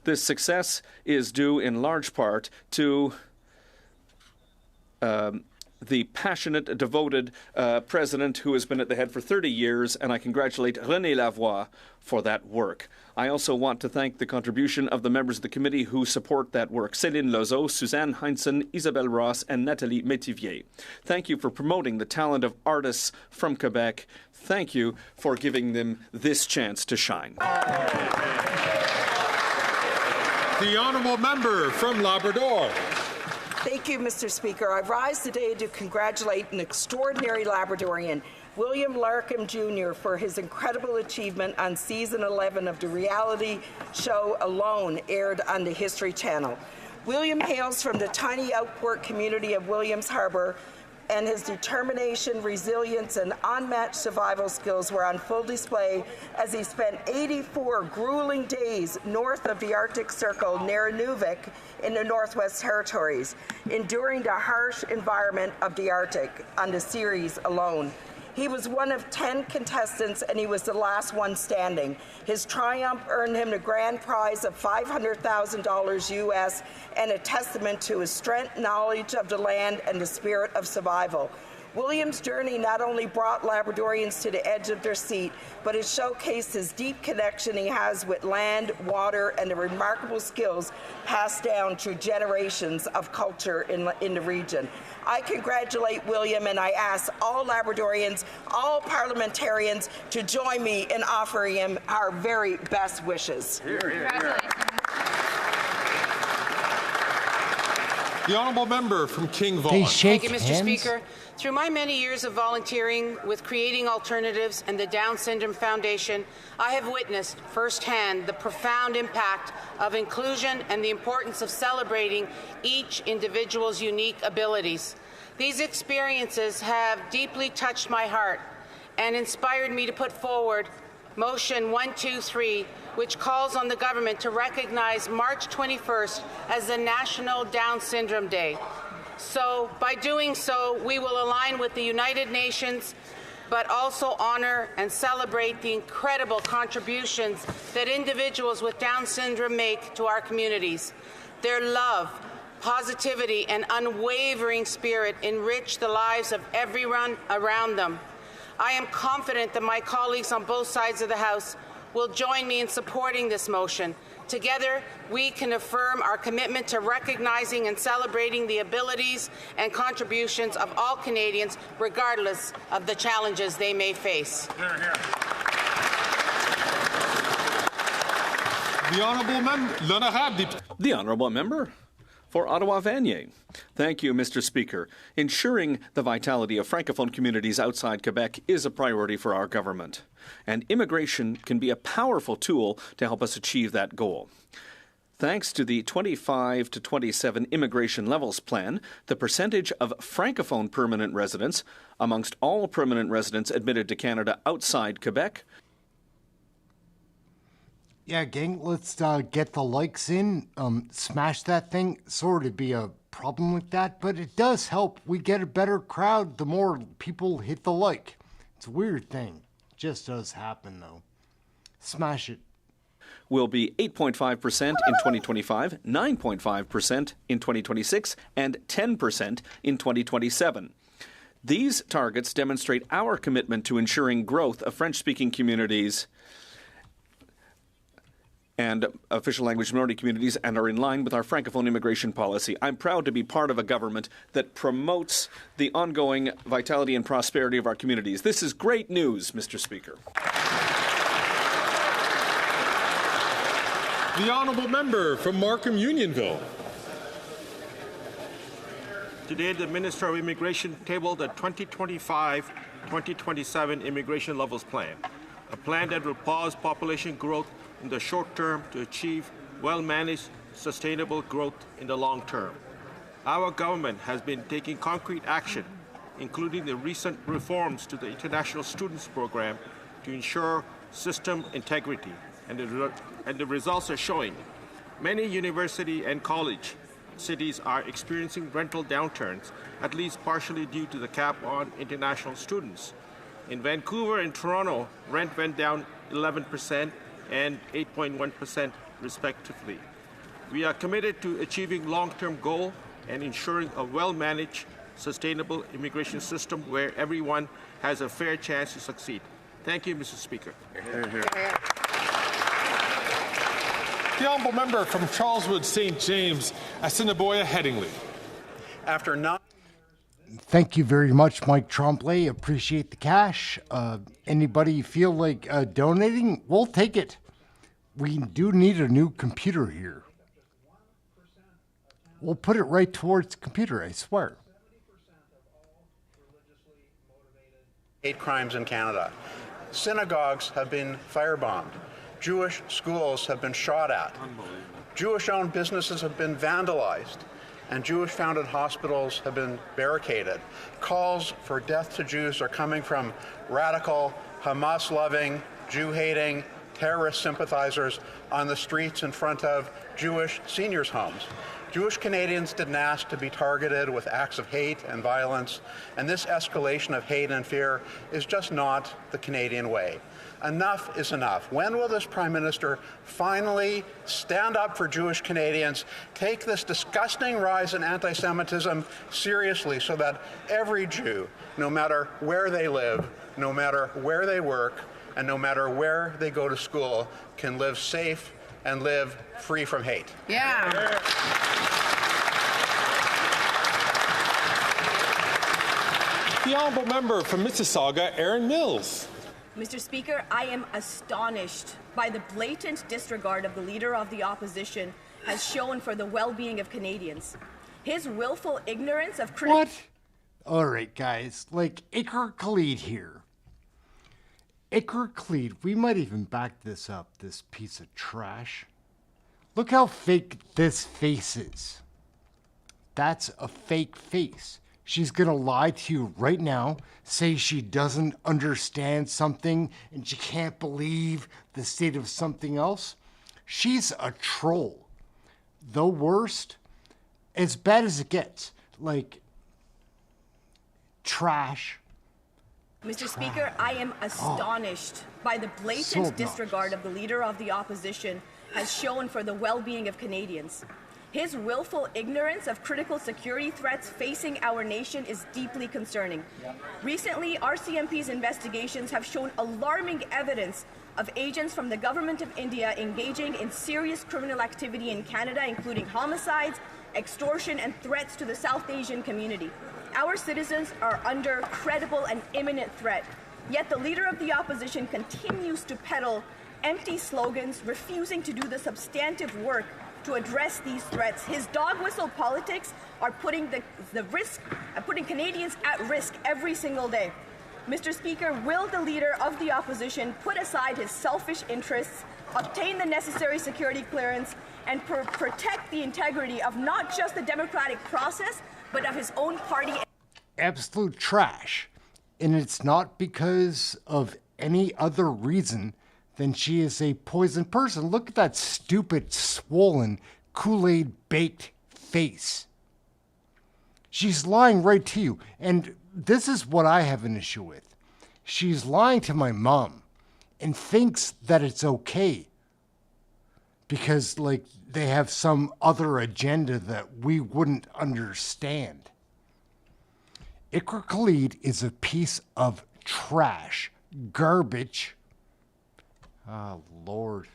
This success is due in large part to the passionate, devoted president who has been at the head for 30 years, and I congratulate René Lavoie for that work. I also want to thank the contribution of the members of the committee who support that work: Céline Lozeau, Suzanne Heinzen, Isabelle Ross, and Nathalie Métivier. Thank you for promoting the talent of artists from Quebec. Thank you for giving them this chance to shine. The Honourable Member from Labrador. Thank you, Mr. Speaker. I rise today to congratulate an extraordinary Labradorian, William Larkham Jr., for his incredible achievement on Season 11 of the reality show Alone, aired on the History Channel. William hails from the tiny outport community of Williams Harbour, and his determination, resilience, and unmatched survival skills were on full display as he spent 84 grueling days north of the Arctic Circle near Nunavut in the Northwest Territories, enduring the harsh environment of the Arctic on the series Alone. He was one of 10 contestants, and he was the last one standing. His triumph earned him the grand prize of $500,000 US and a testament to his strength, knowledge of the land, and the spirit of survival. William's journey not only brought Labradorians to the edge of their seat, but it showcased his deep connection he has with land, water, and the remarkable skills passed down through generations of culture in the region. I congratulate William, and I ask all Labradorians, all parliamentarians to join me in offering him our very best wishes. The honourable member from King Vaughan. Thank you, Mr. Speaker. Through my many years of volunteering with Creating Alternatives and the Down Syndrome Foundation, I have witnessed firsthand the profound impact of inclusion and the importance of celebrating each individual's unique abilities. These experiences have deeply touched my heart and inspired me to put forward Motion 123, which calls on the government to recognize March 21st as the National Down Syndrome Day. So, by doing so, we will align with the United Nations, but also honor and celebrate the incredible contributions that individuals with Down syndrome make to our communities. Their love, positivity, and unwavering spirit enrich the lives of everyone around them. I am confident that my colleagues on both sides of the House will join me in supporting this motion. Together, we can affirm our commitment to recognizing and celebrating the abilities and contributions of all Canadians, regardless of the challenges they may face. The honourable member for Ottawa-Vanier. Thank you, Mr. Speaker. Ensuring the vitality of Francophone communities outside Quebec is a priority for our government, and immigration can be a powerful tool to help us achieve that goal. Thanks to the 25 to 27 Immigration Levels Plan, the percentage of Francophone permanent residents amongst all permanent residents admitted to Canada outside Quebec. Yeah, gang, let's get the likes in, smash that thing. Sorry to be a problem with that, but it does help. We get a better crowd the more people hit the like. It's a weird thing. It just does happen, though. Smash it. Will be 8.5% in 2025, 9.5% in 2026, and 10% in 2027. These targets demonstrate our commitment to ensuring growth of French-speaking communities and official language minority communities, and are in line with our Francophone immigration policy. I'm proud to be part of a government that promotes the ongoing vitality and prosperity of our communities. This is great news, Mr. Speaker. The honourable member from Markham Unionville. Today, the Minister of Immigration tabled the 2025-2027 Immigration Levels Plan, a plan that will pause population growth in the short term to achieve well-managed, sustainable growth in the long term. Our government has been taking concrete action, including the recent reforms to the International Students Program, to ensure system integrity, and the results are showing. Many university and college cities are experiencing rental downturns, at least partially due to the cap on international students. In Vancouver and Toronto, rent went down 11% and 8.1% respectively. We are committed to achieving long-term goal and ensuring a well-managed, sustainable immigration system where everyone has a fair chance to succeed. Thank you, Mr. Speaker. The honourable member from Charleswood St. James, Assiniboia Headingley. After not. Thank you very much, Mike Tremblay. Appreciate the cash. Anybody feel like donating? We'll take it. We do need a new computer here. We'll put it right towards the computer, I swear. Hate crimes in Canada. Synagogues have been firebombed. Jewish schools have been shot at. Jewish-owned businesses have been vandalized. And Jewish-founded hospitals have been barricaded. Calls for death to Jews are coming from radical, Hamas-loving, Jew-hating, terrorist sympathizers on the streets in front of Jewish seniors' homes. Jewish Canadians didn't ask to be targeted with acts of hate and violence, and this escalation of hate and fear is just not the Canadian way. Enough is enough. When will this Prime Minister finally stand up for Jewish Canadians, take this disgusting rise in anti-Semitism seriously so that every Jew, no matter where they live, no matter where they work, and no matter where they go to school, can live safe and live free from hate? Yeah. The honourable member from Mississauga, Ehren Mills. Mr. Speaker, I am astonished by the blatant disregard of the Leader of the Opposition has shown for the well-being of Canadians. His willful ignorance of... What? All right, guys. Like, Iker Khalid here. Iker Khalid, we might even back this up, this piece of trash. Look how fake this face is. That's a fake face. She's gonna lie to you right now, say she doesn't understand something and she can't believe the state of something else. She's a troll. The worst, as bad as it gets. Like, trash. Mr. Speaker, I am astonished by the blatant disregard of the Leader of the Opposition has shown for the well-being of Canadians. His willful ignorance of critical security threats facing our nation is deeply concerning. Recently, RCMP's investigations have shown alarming evidence of agents from the Government of India engaging in serious criminal activity in Canada, including homicides, extortion, and threats to the South Asian community. Our citizens are under credible and imminent threat, yet the Leader of the Opposition continues to peddle empty slogans, refusing to do the substantive work to address these threats. His dog whistle politics are putting putting Canadians at risk every single day. Mr. Speaker, will the Leader of the Opposition put aside his selfish interests, obtain the necessary security clearance, and protect the integrity of not just the democratic process, but of his own party? Absolute trash. And it's not because of any other reason than she is a poisoned person. Look at that stupid, swollen, Kool-Aid baked face. She's lying right to you. And this is what I have an issue with. She's lying to my mom and thinks that it's okay because, like, they have some other agenda that we wouldn't understand. Iker Khalid is a piece of trash, garbage. Oh, Lord.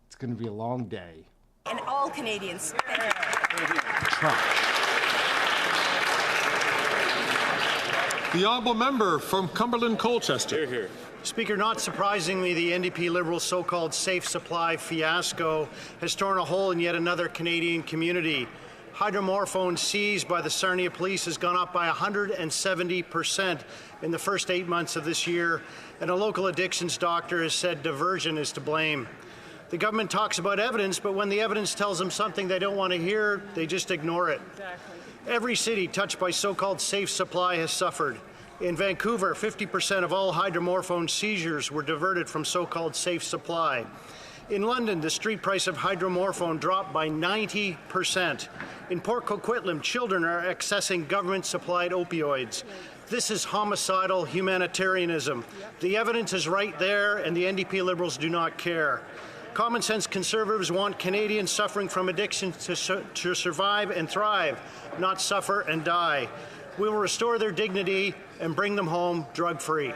It's going to be a long day. And all Canadians. Trash. The honourable member from Cumberland Colchester. Here. Speaker, not surprisingly, the NDP Liberals' so-called safe supply fiasco has torn a hole in yet another Canadian community. Hydromorphone seized by the Sarnia police has gone up by 170% in the first 8 months of this year, and a local addictions doctor has said diversion is to blame. The government talks about evidence, but when the evidence tells them something they don't want to hear, they just ignore it. Exactly. Every city touched by so-called safe supply has suffered. In Vancouver, 50% of all hydromorphone seizures were diverted from so-called safe supply. In London, the street price of hydromorphone dropped by 90%. In Port Coquitlam, children are accessing government-supplied opioids. This is homicidal humanitarianism. The evidence is right there, and the NDP Liberals do not care. Common sense Conservatives want Canadians suffering from addiction to survive and thrive, not suffer and die. We will restore their dignity and bring them home drug-free.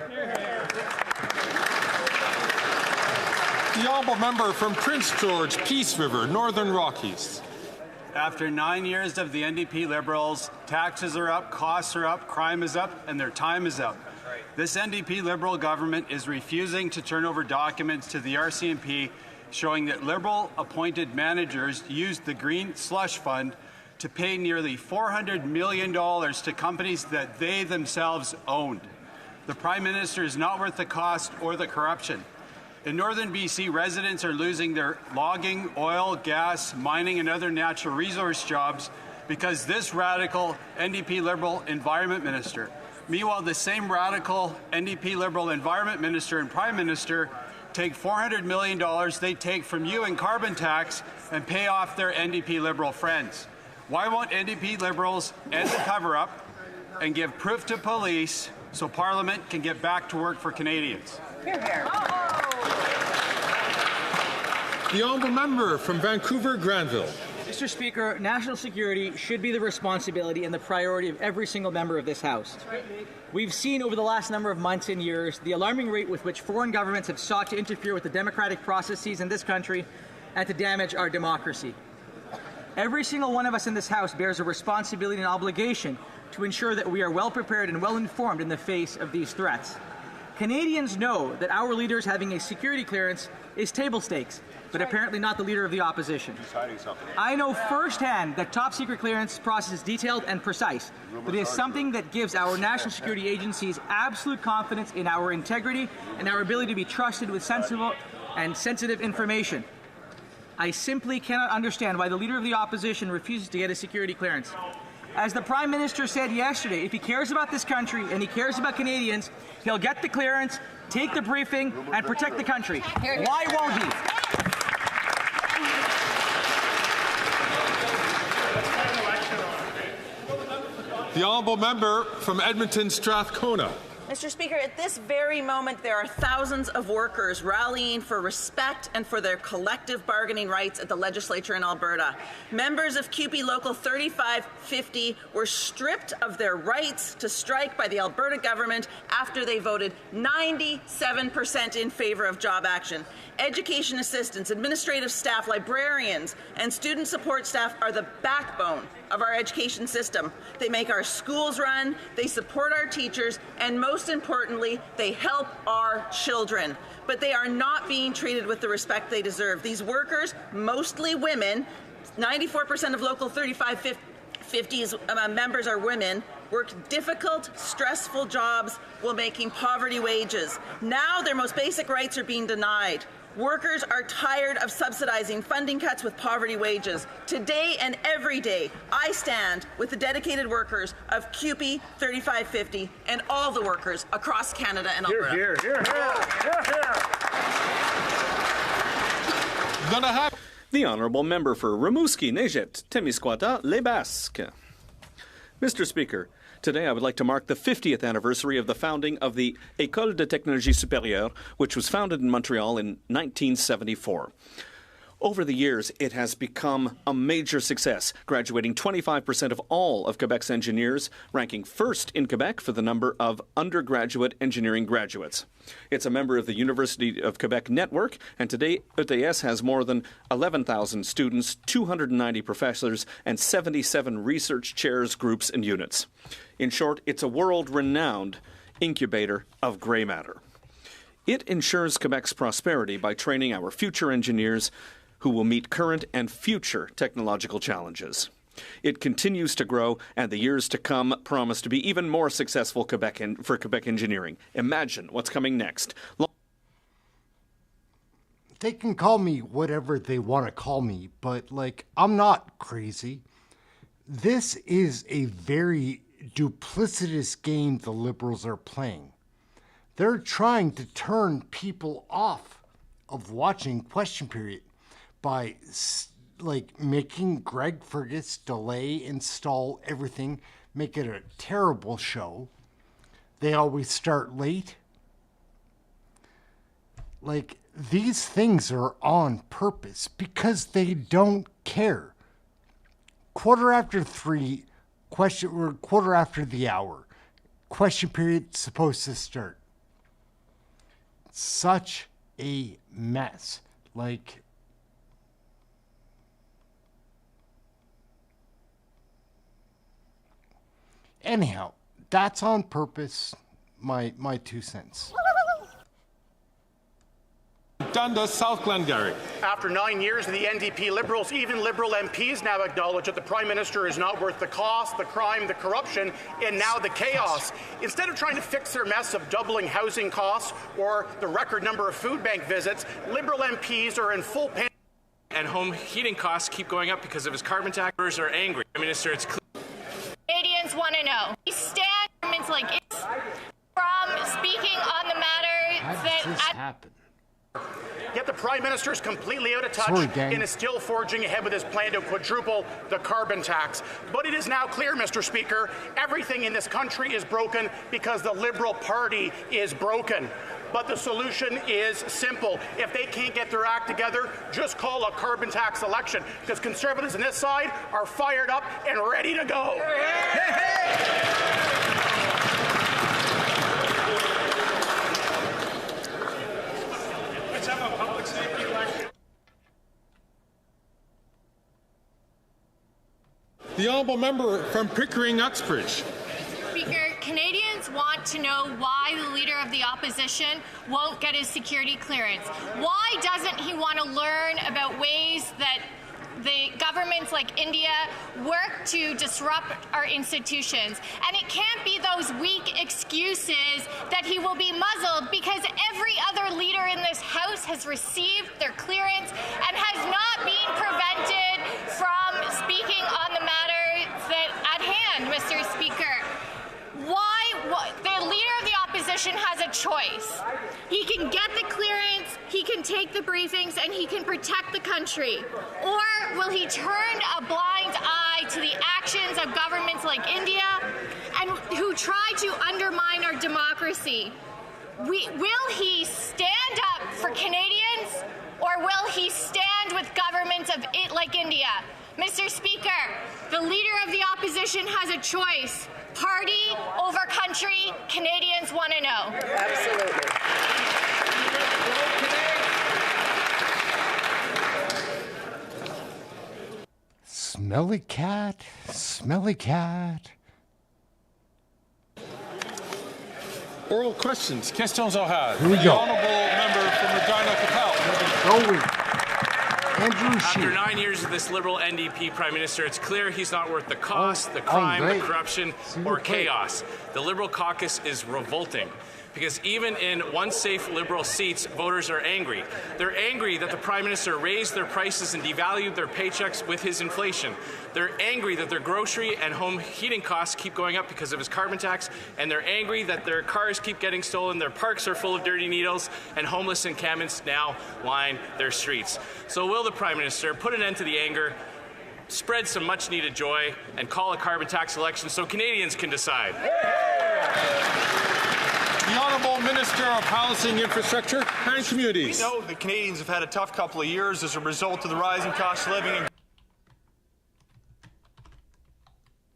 The honourable member from Prince George, Peace River, Northern Rockies. After 9 years of the NDP Liberals, taxes are up, costs are up, crime is up, and their time is up. This NDP Liberal government is refusing to turn over documents to the RCMP showing that Liberal-appointed managers used the Green Slush Fund to pay nearly $400 million to companies that they themselves owned. The Prime Minister is not worth the cost or the corruption. In northern BC, residents are losing their logging, oil, gas, mining, and other natural resource jobs because this radical NDP Liberal Environment Minister. Meanwhile, the same radical NDP Liberal Environment Minister and Prime Minister take $400 million they take from you in carbon tax and pay off their NDP Liberal friends? Why won't NDP Liberals end the cover-up and give proof to police so Parliament can get back to work for Canadians? Hear, hear. The honourable member from Vancouver Granville. Mr. Speaker, national security should be the responsibility and the priority of every single member of this House. We've seen over the last number of months and years the alarming rate with which foreign governments have sought to interfere with the democratic processes in this country and to damage our democracy. Every single one of us in this House bears a responsibility and obligation to ensure that we are well prepared and well informed in the face of these threats. Canadians know that our leaders having a security clearance is table stakes, but apparently not the leader of the opposition. He's hiding something. I know firsthand that top secret clearance process is detailed and precise, but it is something that gives our national security agencies absolute confidence in our integrity and our ability to be trusted with sensible and sensitive information. I simply cannot understand why the leader of the opposition refuses to get a security clearance. As the Prime Minister said yesterday, if he cares about this country and he cares about Canadians, he'll get the clearance, take the briefing, and protect the country. Why won't he? The honourable member from Edmonton Strathcona. Mr. Speaker, at this very moment, there are thousands of workers rallying for respect and for their collective bargaining rights at the legislature in Alberta. Members of CUPE Local 3550 were stripped of their rights to strike by the Alberta government after they voted 97% in favour of job action. Education assistants, administrative staff, librarians, and student support staff are the backbone of our education system. They make our schools run, they support our teachers, and most importantly, they help our children. But they are not being treated with the respect they deserve. These workers, mostly women, 94% of Local 3550's members are women, work difficult, stressful jobs while making poverty wages. Now their most basic rights are being denied. Workers are tired of subsidizing funding cuts with poverty wages. Today and every day, I stand with the dedicated workers of CUPE 3550 and all the workers across Canada and Alberta. Hear, hear, hear, hear, hear. The honourable member for Rimouski, Nejet, Témiscouata, Les Basques. Mr. Speaker, today I would like to mark the 50th anniversary of the founding of the École de Technologie Supérieure, which was founded in Montreal in 1974. Over the years, it has become a major success, graduating 25% of all of Quebec's engineers, ranking first in Quebec for the number of undergraduate engineering graduates. It's a member of the University of Quebec network, and today ETS has more than 11,000 students, 290 professors, and 77 research chairs, groups, and units. In short, it's a world-renowned incubator of grey matter. It ensures Quebec's prosperity by training our future engineers who will meet current and future technological challenges. It continues to grow, and the years to come promise to be even more successful for Quebec engineering. Imagine what's coming next. They can call me whatever they want to call me, but, I'm not crazy. This is a very duplicitous game the Liberals are playing. They're trying to turn people off of watching Question Period by making Greg Fergus delay, install everything, make it a terrible show. They always start late. These things are on purpose because they don't care. 3:15, quarter after the hour. Question Period supposed to start. Such a mess. Anyhow, that's on purpose, my 2 cents. Dundas, South Glengarry. After 9 years of the NDP Liberals, even Liberal MPs now acknowledge that the Prime Minister is not worth the cost, the crime, the corruption, and now the chaos. Instead of trying to fix their mess of doubling housing costs or the record number of food bank visits, Liberal MPs are in full panic. And home heating costs keep going up because of his carbon tax. Are angry. Prime Minister, it's clear. Canadians want to know. We stand governments like it's from speaking on the matter How does this happen? the Prime Minister is completely out of touch and is still forging ahead with his plan to quadruple the carbon tax. But it is now clear, Mr. Speaker, everything in this country is broken because the Liberal Party is broken. But the solution is simple. If they can't get their act together, just call a carbon tax election, because Conservatives on this side are fired up and ready to go. Let's have a public safety election. The honourable member from Pickering Uxbridge. Speaker, Canadians want to know why the Leader of the Opposition won't get his security clearance. Why doesn't he want to learn about ways that the governments like India work to disrupt our institutions? And it can't be those weak excuses that he will be muzzled, because every other leader in this House has received their clearance and has not been prevented from speaking on the matters that at hand, Mr. Speaker. The Leader of the Opposition has a choice. He can get the clearance, he can take the briefings, and he can protect the country. Or will he turn a blind eye to the actions of governments like India and who try to undermine our democracy? Will he stand up for Canadians, or will he stand with governments of it like India? Mr. Speaker, the Leader of the Opposition has a choice. Party over country, Canadians want to know. Absolutely. Smelly cat, smelly cat. Oral questions. Questions orales. Here we The go. honourable member from Regina Capel. After 9 years of this Liberal NDP Prime Minister, it's clear he's not worth the cost, the crime, the corruption, or chaos. The Liberal caucus is revolting, because even in one safe Liberal seats, voters are angry. They're angry that the Prime Minister raised their prices and devalued their paychecks with his inflation. They're angry that their grocery and home heating costs keep going up because of his carbon tax, and they're angry that their cars keep getting stolen, their parks are full of dirty needles, and homeless encampments now line their streets. So will the Prime Minister put an end to the anger, spread some much-needed joy, and call a carbon tax election so Canadians can decide? The Honourable Minister of Housing, Infrastructure and Communities. We know that Canadians have had a tough couple of years as a result of the rising cost of living and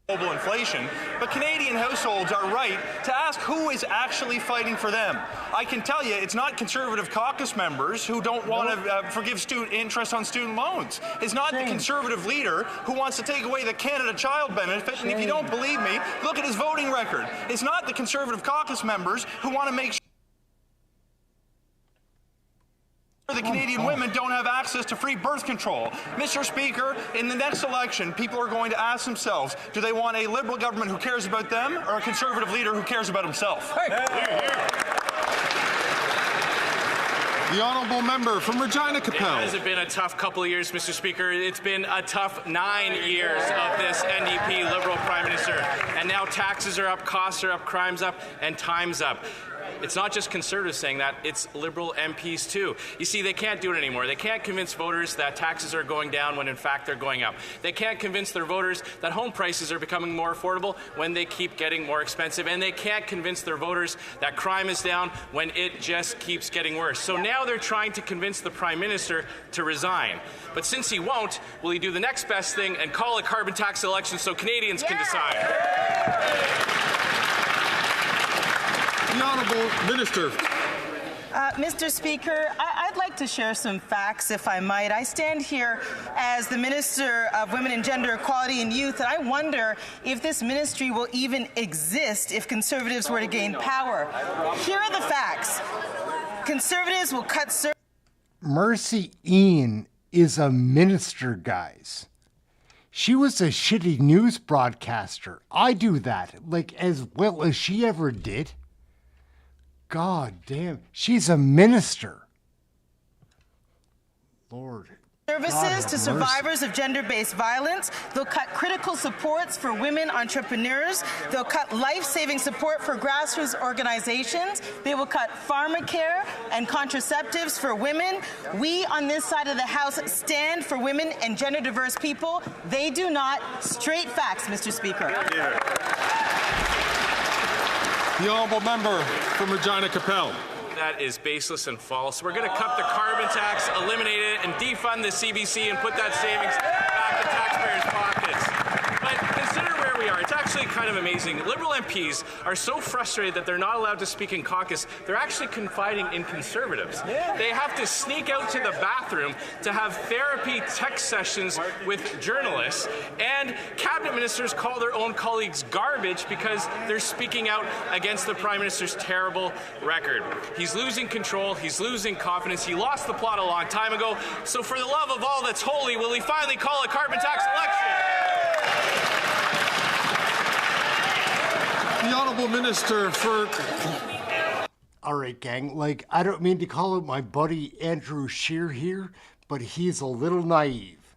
global inflation, but Canadian households are right to ask who is actually fighting for them. I can tell you it's not Conservative caucus members who don't want to forgive interest on student loans. It's not the Conservative leader who wants to take away the Canada Child Benefit, and if you don't believe me, look at his voting record. It's not the Conservative caucus members who want to make sure the Canadian women don't have access to free birth control. Mr. Speaker, in the next election, people are going to ask themselves, do they want a Liberal government who cares about them, or a Conservative leader who cares about himself? The honourable member from Regina Capel. It hasn't been a tough couple of years, Mr. Speaker. It's been a tough 9 years of this NDP Liberal Prime Minister. And now taxes are up, costs are up, crime's up, and time's up. It's not just Conservatives saying that, it's Liberal MPs too. You see, they can't do it anymore. They can't convince voters that taxes are going down when in fact they're going up. They can't convince their voters that home prices are becoming more affordable when they keep getting more expensive. And they can't convince their voters that crime is down when it just keeps getting worse. So now they're trying to convince the Prime Minister to resign. But since he won't, will he do the next best thing and call a carbon tax election so Canadians can decide? The Honourable Minister. Mr. Speaker, I'd like to share some facts, if I might. I stand here as the Minister of Women and Gender Equality and Youth, and I wonder if this ministry will even exist if Conservatives were to gain power. Here are the facts. Conservatives will cut... Mercy Ian is a minister, guys. She was a shitty news broadcaster. I do that, like, as well as she ever did. God damn, she's a minister. Lord. services to survivors of gender-based violence. They'll cut critical supports for women entrepreneurs. They'll cut life-saving support for grassroots organizations. They will cut pharmacare and contraceptives for women. We on this side of the House stand for women and gender-diverse people. They do not. Straight facts, Mr. Speaker. The honourable member from Regina Capel. That is baseless and false. We're going to cut the carbon tax, eliminate it, and defund the CBC and put that savings back in taxpayers' pockets. But consider where we are. It's actually kind of amazing. Liberal MPs are so frustrated that they're not allowed to speak in caucus, they're actually confiding in Conservatives. They have to sneak out to the bathroom to have therapy text sessions with journalists, and cabinet ministers call their own colleagues garbage because they're speaking out against the Prime Minister's terrible record. He's losing control, he's losing confidence, he lost the plot a long time ago, so for the love of all that's holy, will he finally call a carbon tax election? The honourable minister for... All right, gang, like, I don't mean to call out my buddy Andrew Scheer here, but he's a little naive.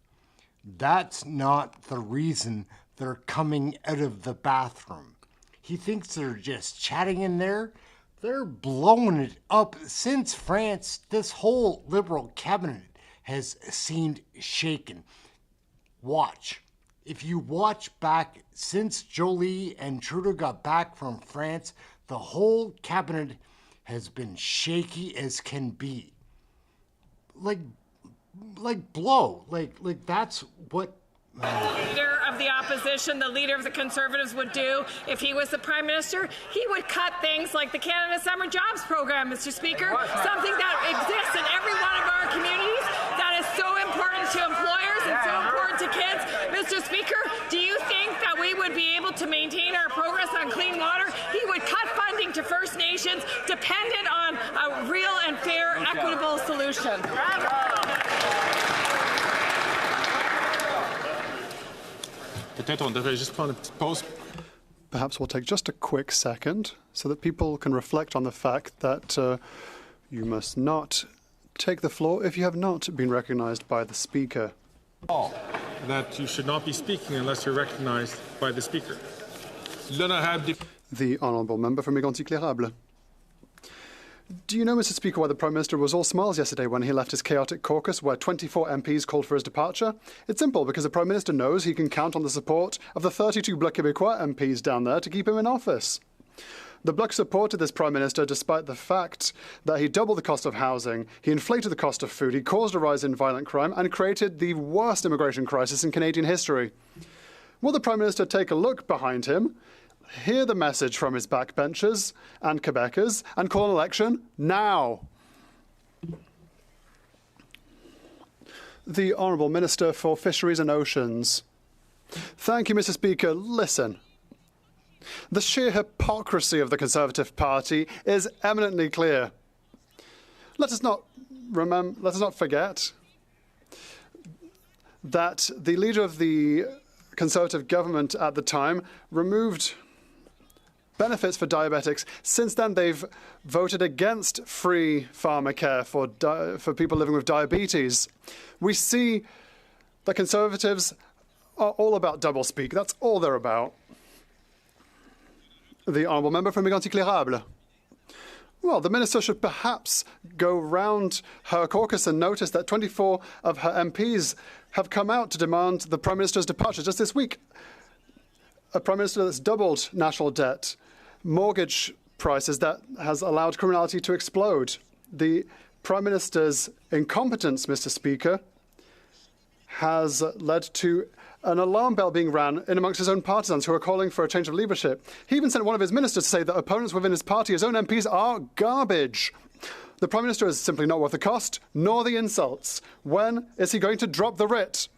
That's not the reason they're coming out of the bathroom. He thinks they're just chatting in there. They're blowing it up. Since France, this whole Liberal cabinet has seemed shaken. Watch. If you watch back since Joly and Trudeau got back from France, the whole cabinet has been shaky as can be. Like blow. Like that's what the leader of the opposition, the leader of the Conservatives would do if he was the Prime Minister. He would cut things like the Canada Summer Jobs Program, Mr. Speaker, something that exists in every one of our communities that is so important to employers and so important to kids. Mr. Speaker, do you think that we would be able to maintain our progress on clean water? He would cut funding to First Nations dependent on a real and fair, equitable solution. Perhaps we'll take just a quick second so that people can reflect on the fact that you must not take the floor if you have not been recognized by the Speaker. That you should not be speaking unless you're recognized by the Speaker. The honourable member from Mégantic-L'Érable. Do you know, Mr. Speaker, why the Prime Minister was all smiles yesterday when he left his chaotic caucus where 24 MPs called for his departure? It's simple, because the Prime Minister knows he can count on the support of the 32 Bloc Québécois MPs down there to keep him in office. The Bloc supported this Prime Minister despite the fact that he doubled the cost of housing, he inflated the cost of food, he caused a rise in violent crime and created the worst immigration crisis in Canadian history. Will the Prime Minister take a look behind him, hear the message from his backbenchers and Quebecers, and call an election now? The Honourable Minister for Fisheries and Oceans. Thank you, Mr. Speaker. Listen. The sheer hypocrisy of the Conservative Party is eminently clear. Let us not forget that the leader of the Conservative government at the time removed benefits for diabetics. Since then, they've voted against free pharmacare for people living with diabetes. We see the Conservatives are all about doublespeak. That's all they're about. The honourable member from Mégantic-L'Érable. Well, the minister should perhaps go round her caucus and notice that 24 of her MPs have come out to demand the Prime Minister's departure just this week. A Prime Minister that's doubled national debt, mortgage prices that has allowed criminality to explode. The Prime Minister's incompetence, Mr. Speaker, has led to an alarm bell being rang in amongst his own partisans who are calling for a change of leadership. He even sent one of his ministers to say that opponents within his party, his own MPs, are garbage. The Prime Minister is simply not worth the cost, nor the insults. When is he going to drop the writ?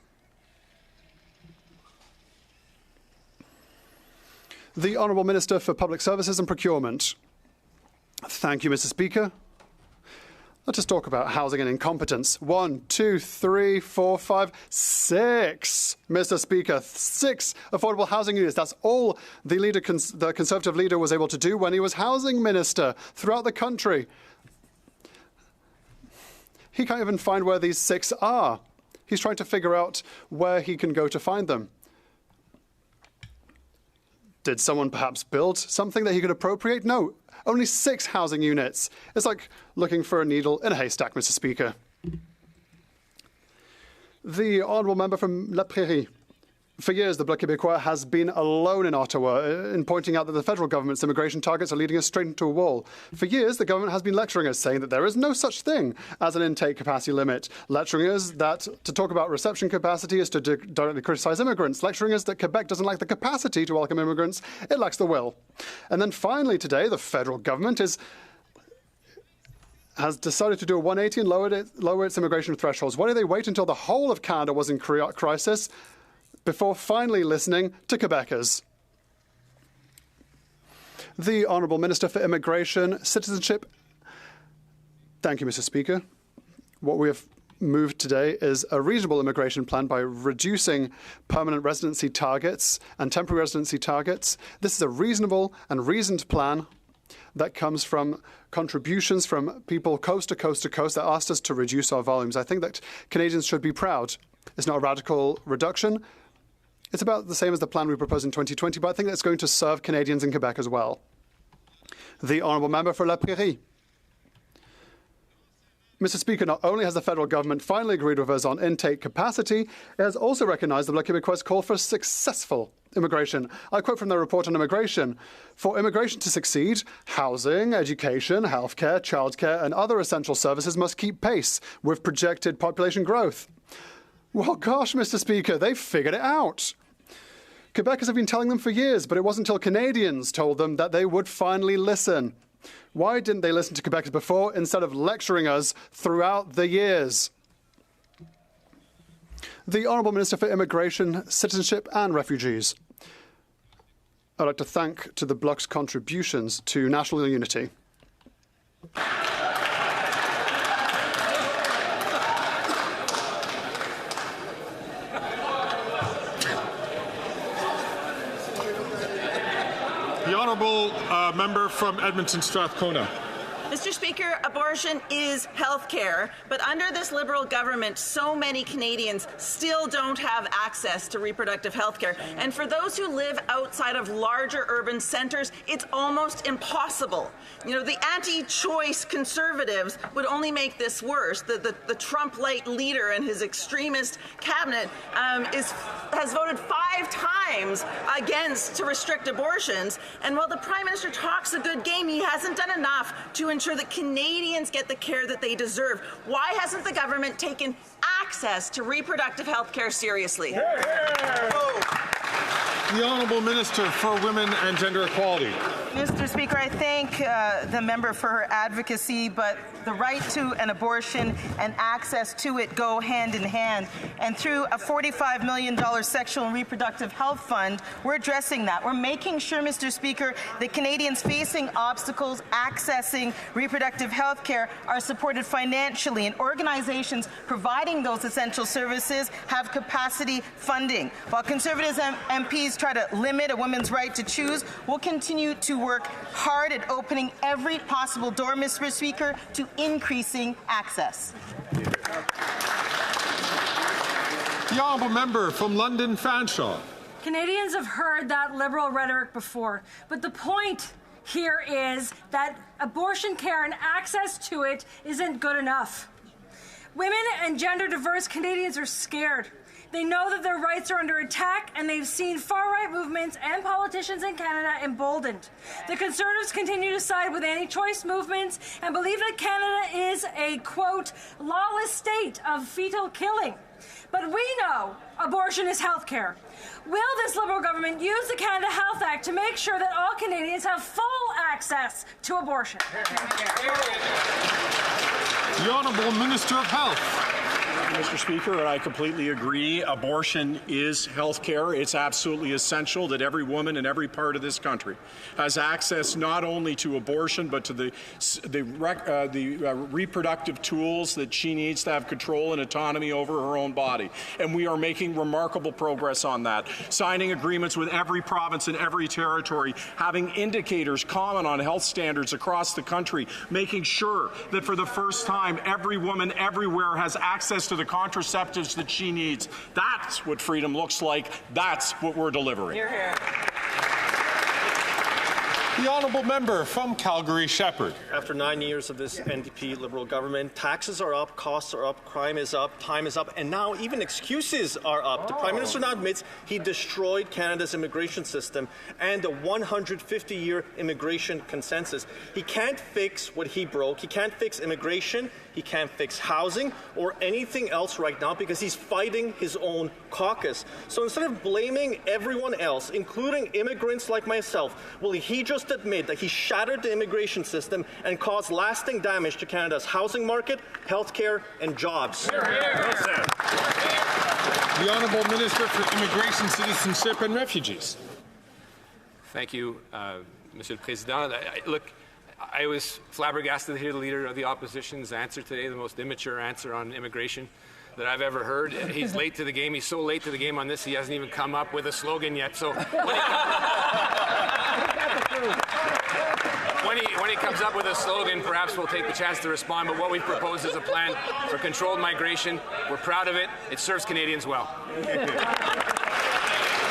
The Honourable Minister for Public Services and Procurement. Thank you, Mr. Speaker. Let us talk about housing and incompetence. 1, 2, 3, 4, 5, 6, Mr. Speaker. 6 affordable housing units. That's all the Conservative leader was able to do when he was housing minister throughout the country. He can't even find where these 6 are. He's trying to figure out where he can go to find them. Did someone perhaps build something that he could appropriate? No, only 6 housing units. It's like looking for a needle in a haystack, Mr. Speaker. The honourable member from La Prairie. For years, the Bloc Québécois has been alone in Ottawa in pointing out that the federal government's immigration targets are leading us straight into a wall. For years, the government has been lecturing us, saying that there is no such thing as an intake capacity limit, lecturing us that to talk about reception capacity is to directly criticise immigrants, lecturing us that Quebec doesn't lack the capacity to welcome immigrants, it lacks the will. And then finally today, the federal government has decided to do a 180 and lower its immigration thresholds. Why did they wait until the whole of Canada was in crisis before finally listening to Quebecers? The Honourable Minister for Immigration, Citizenship. Thank you, Mr. Speaker. What we have moved today is a reasonable immigration plan by reducing permanent residency targets and temporary residency targets. This is a reasonable and reasoned plan that comes from contributions from people coast to coast to coast that asked us to reduce our volumes. I think that Canadians should be proud. It's not a radical reduction. It's about the same as the plan we proposed in 2020, but I think that's going to serve Canadians in Quebec as well. The honourable member for La Prairie. Mr. Speaker, not only has the federal government finally agreed with us on intake capacity, it has also recognised the Bloc Québécois' call for successful immigration. I quote from their report on immigration. For immigration to succeed, housing, education, healthcare, childcare and other essential services must keep pace with projected population growth. Well, gosh, Mr. Speaker, they've figured it out. Quebecers have been telling them for years, but it wasn't until Canadians told them that they would finally listen. Why didn't they listen to Quebecers before instead of lecturing us throughout the years? The Honourable Minister for Immigration, Citizenship and Refugees. I'd like to thank to the Bloc's contributions to national unity. The Honourable Member from Edmonton Strathcona. Mr. Speaker, abortion is health care, but under this Liberal government, so many Canadians still don't have access to reproductive health care. And for those who live outside of larger urban centres, it's almost impossible. You know, the anti-choice Conservatives would only make this worse. The Trump-light leader and his extremist cabinet has voted 5 times against to restrict abortions. And while the Prime Minister talks a good game, he hasn't done enough to ensure that Canadians get the care that they deserve. Why hasn't the government taken access to reproductive health care seriously? The Honourable Minister for Women and Gender Equality. Mr. Speaker, I thank the member for her advocacy, but the right to an abortion and access to it go hand in hand. And through a $45 million sexual and reproductive health fund, we're addressing that. We're making sure, Mr. Speaker, that Canadians facing obstacles accessing reproductive health care are supported financially, and organizations providing those essential services have capacity funding. While Conservatives MPs try to limit a woman's right to choose, we'll continue to work hard at opening every possible door, Mr. Speaker, to increasing access. The Honourable Member from London Fanshawe. Canadians have heard that Liberal rhetoric before, but the point here is that abortion care and access to it isn't good enough. Women and gender-diverse Canadians are scared. They know that their rights are under attack, and they've seen far-right movements and politicians in Canada emboldened. The Conservatives continue to side with anti-choice movements and believe that Canada is a, quote, lawless state of fetal killing. But we know abortion is health care. Will this Liberal government use the Canada Health Act to make sure that all Canadians have full access to abortion? The Honourable Minister of Health. Mr. Speaker, and I completely agree. Abortion is health care. It's absolutely essential that every woman in every part of this country has access not only to abortion, but to the reproductive tools that she needs to have control and autonomy over her own body. And we are making remarkable progress on that. Signing agreements with every province and every territory, having indicators common on health standards across the country, making sure that for the first time every woman everywhere has access to the contraceptives that she needs. That's what freedom looks like. That's what we're delivering. Hear, hear. The honourable member from Calgary Shepherd. After 9 years of this NDP Liberal government, taxes are up, costs are up, crime is up, time is up, and now even excuses are up. The Prime Minister now admits he destroyed Canada's immigration system and the 150-year immigration consensus. He can't fix what he broke. He can't fix immigration. He can't fix housing or anything else right now because he's fighting his own caucus. So instead of blaming everyone else, including immigrants like myself, will he just admit that he shattered the immigration system and caused lasting damage to Canada's housing market, healthcare, and jobs? The Honourable Minister for Immigration, Citizenship and Refugees. Thank you, Monsieur le Président. Look, I was flabbergasted to hear the Leader of the Opposition's answer today, the most immature answer on immigration that I've ever heard. He's late to the game. He's so late to the game on this, he hasn't even come up with a slogan yet. So when he comes up with a slogan, perhaps we'll take the chance to respond. But what we've proposed is a plan for controlled migration. We're proud of it. It serves Canadians well.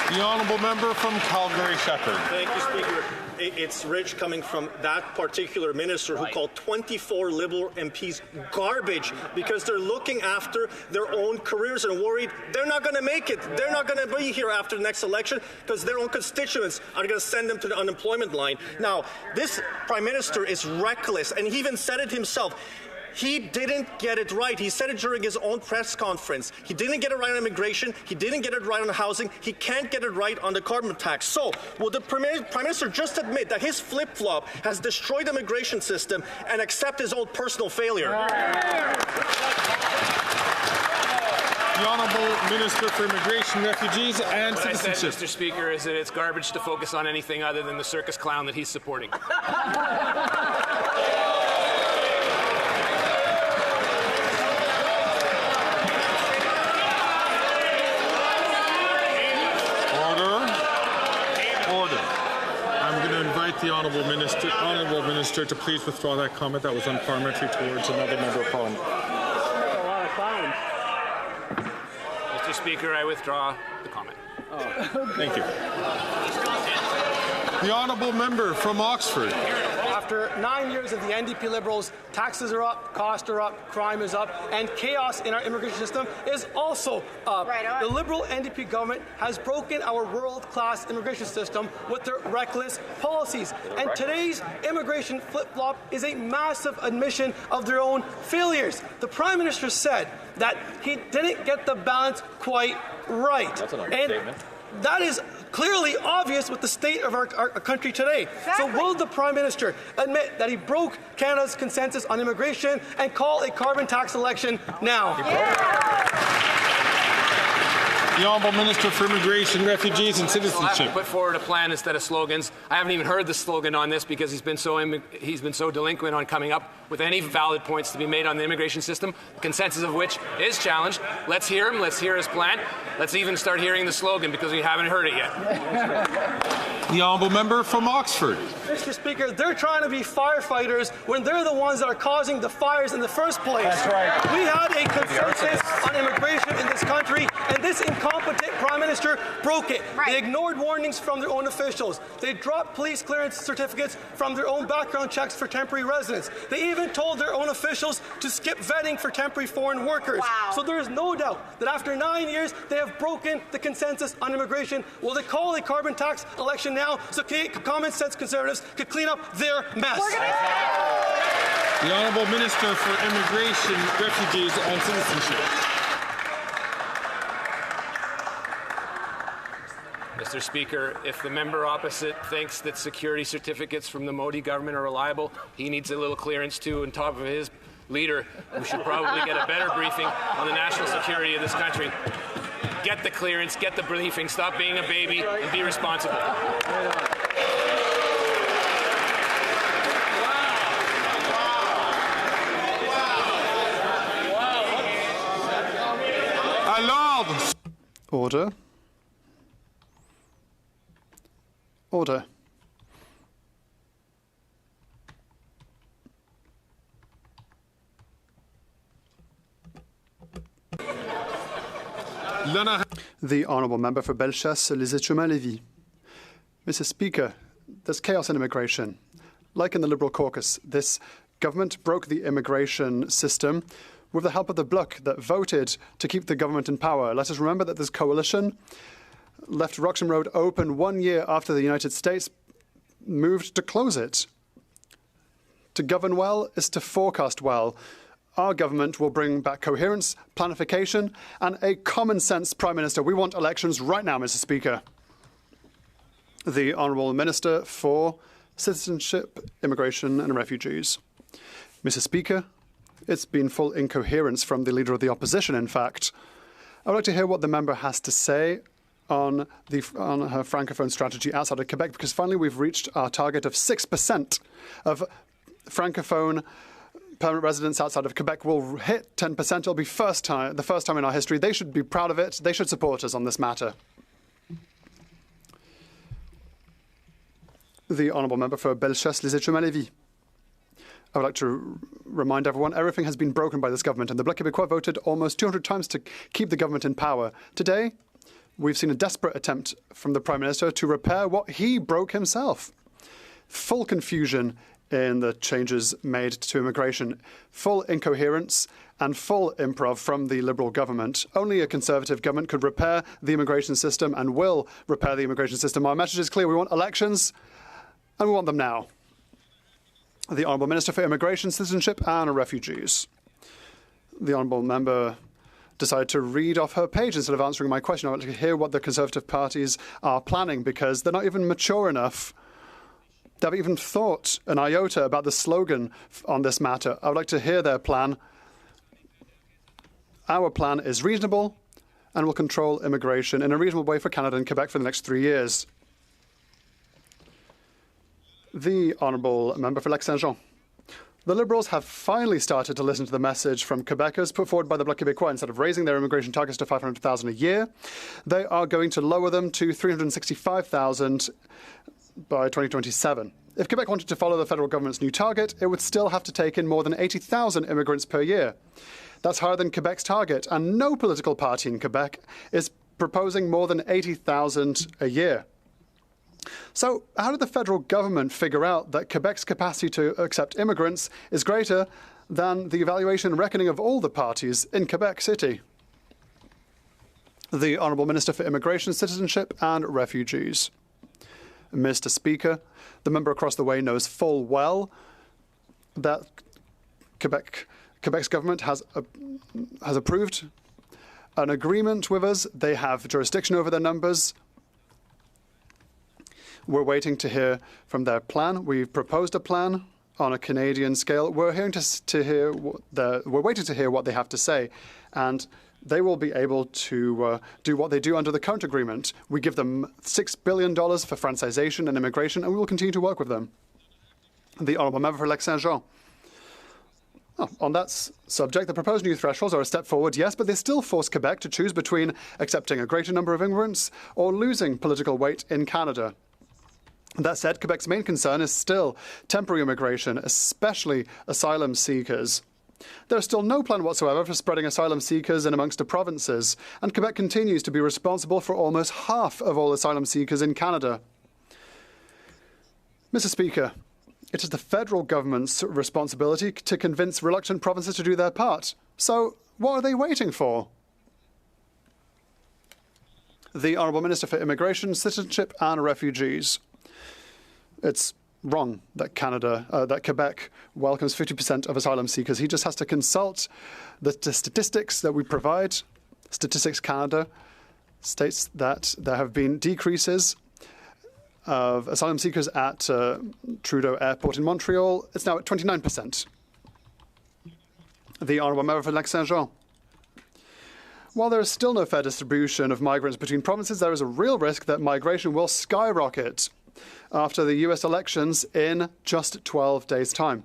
The honourable member from Calgary Shepherd. Thank you, Speaker. It's rich coming from that particular minister who called 24 Liberal MPs garbage because they're looking after their own careers and worried they're not going to make it. They're not going to be here after the next election because their own constituents are going to send them to the unemployment line. Now, this Prime Minister is reckless, and he even said it himself. He didn't get it right. He said it during his own press conference. He didn't get it right on immigration. He didn't get it right on housing. He can't get it right on the carbon tax. So, will the Prime Minister just admit that his flip-flop has destroyed the immigration system and accept his own personal failure? The Honourable Minister for Immigration, Refugees and Citizenship. What I said, Mr. Speaker, is that it's garbage to focus on anything other than the circus clown that he's supporting. The Honourable Minister to please withdraw that comment. That was unparliamentary towards another member of Parliament. Mr. Speaker, I withdraw the comment. Thank you. The Honourable Member from Oxford. After 9 years of the NDP Liberals, taxes are up, costs are up, crime is up, and chaos in our immigration system is also up. The Liberal NDP government has broken our world-class immigration system with their reckless policies. And today's immigration flip-flop is a massive admission of their own failures. The Prime Minister said that he didn't get the balance quite right. That's an understatement. That is clearly obvious with the state of our country today. Exactly. So will the Prime Minister admit that he broke Canada's consensus on immigration and call a carbon tax election now? The Honourable Minister for Immigration, Refugees and Citizenship. I'll have to put forward a plan instead of slogans. I haven't even heard the slogan on this because he's been so delinquent on coming up with any valid points to be made on the immigration system, the consensus of which is challenged. Let's hear him. Let's hear his plan. Let's even start hearing the slogan because we haven't heard it yet. The Honourable Member from Oxford. Mr. Speaker, they're trying to be firefighters when they're the ones that are causing the fires in the first place. That's right. We had a consensus on immigration in this country, and this incompetent Prime Minister broke it. Right. They ignored warnings from their own officials. They dropped police clearance certificates from their own background checks for temporary residents. They even told their own officials to skip vetting for temporary foreign workers. Wow. So there is no doubt that after 9 years, they have broken the consensus on immigration. Will they call a carbon tax election now so common sense Conservatives could clean up their mess? The Honourable Minister for Immigration, Refugees and Citizenship. Mr. Speaker, if the member opposite thinks that security certificates from the Modi government are reliable, he needs a little clearance too on top of his leader, who should probably get a better briefing on the national security of this country. Get the clearance, get the briefing, stop being a baby, and be responsible. Order. Order. The Honourable Member for Bellechasse-les-Échemins-Lévis. Mr. Speaker, there's chaos in immigration. Like in the Liberal Caucus, this government broke the immigration system with the help of the Bloc that voted to keep the government in power. Let us remember that this coalition left Roxham Road open 1 year after the United States moved to close it. To govern well is to forecast well. Our government will bring back coherence, planification, and a common-sense Prime Minister. We want elections right now, Mr. Speaker. The Honourable Minister for Citizenship, Immigration and Refugees. Mr. Speaker, it's been full incoherence from the Leader of the Opposition, in fact. I would like to hear what the member has to say on her Francophone strategy outside of Quebec, because finally we've reached our target of 6% of Francophone permanent residents outside of Quebec will hit 10%. It'll be the first time in our history. They should be proud of it. They should support us on this matter. The Honourable Member for Bellechasse-les-Échemins-Lévis. I would like to remind everyone, everything has been broken by this government, and the Bloc Québécois voted almost 200 times to keep the government in power. Today, we've seen a desperate attempt from the Prime Minister to repair what he broke himself. Full confusion in the changes made to immigration, full incoherence and full improv from the Liberal government. Only a Conservative government could repair the immigration system and will repair the immigration system. Our message is clear. We want elections, and we want them now. The Honourable Minister for Immigration, Citizenship and Refugees. The Honourable Member decided to read off her page instead of answering my question. I want to hear what the Conservative parties are planning, because they're not even mature enough. They haven't even thought an iota about the slogan on this matter. I would like to hear their plan. Our plan is reasonable and will control immigration in a reasonable way for Canada and Quebec for the next 3 years. The Honourable Member for Lac-Saint-Jean. The Liberals have finally started to listen to the message from Quebecers put forward by the Bloc Québécois. Instead of raising their immigration targets to 500,000 a year, they are going to lower them to 365,000 by 2027. If Quebec wanted to follow the federal government's new target, it would still have to take in more than 80,000 immigrants per year. That's higher than Quebec's target, and no political party in Quebec is proposing more than 80,000 a year. So how did the federal government figure out that Quebec's capacity to accept immigrants is greater than the evaluation and reckoning of all the parties in Quebec City? The Honourable Minister for Immigration, Citizenship and Refugees. Mr. Speaker, the member across the way knows full well that Quebec's government has approved an agreement with us. They have jurisdiction over their numbers. We're waiting to hear from their plan. We've proposed a plan on a Canadian scale. We're waiting to hear what they have to say, and they will be able to do what they do under the current agreement. We give them $6 billion for francisation and immigration, and we will continue to work with them. The Honourable Member for Lac-Saint-Jean. On that subject, the proposed new thresholds are a step forward, yes, but they still force Quebec to choose between accepting a greater number of immigrants or losing political weight in Canada. That said, Quebec's main concern is still temporary immigration, especially asylum seekers. There is still no plan whatsoever for spreading asylum seekers in amongst the provinces, and Quebec continues to be responsible for almost half of all asylum seekers in Canada. Mr. Speaker, it is the federal government's responsibility to convince reluctant provinces to do their part. So what are they waiting for? The Honourable Minister for Immigration, Citizenship and Refugees. It's wrong that Quebec welcomes 50% of asylum seekers. He just has to consult the statistics that we provide. Statistics Canada states that there have been decreases of asylum seekers at TRUDEAU Airport in Montreal. It's now at 29%. The Honourable Member for Lac-Saint-Jean. While there is still no fair distribution of migrants between provinces, there is a real risk that migration will skyrocket after the US elections in just 12 days' time.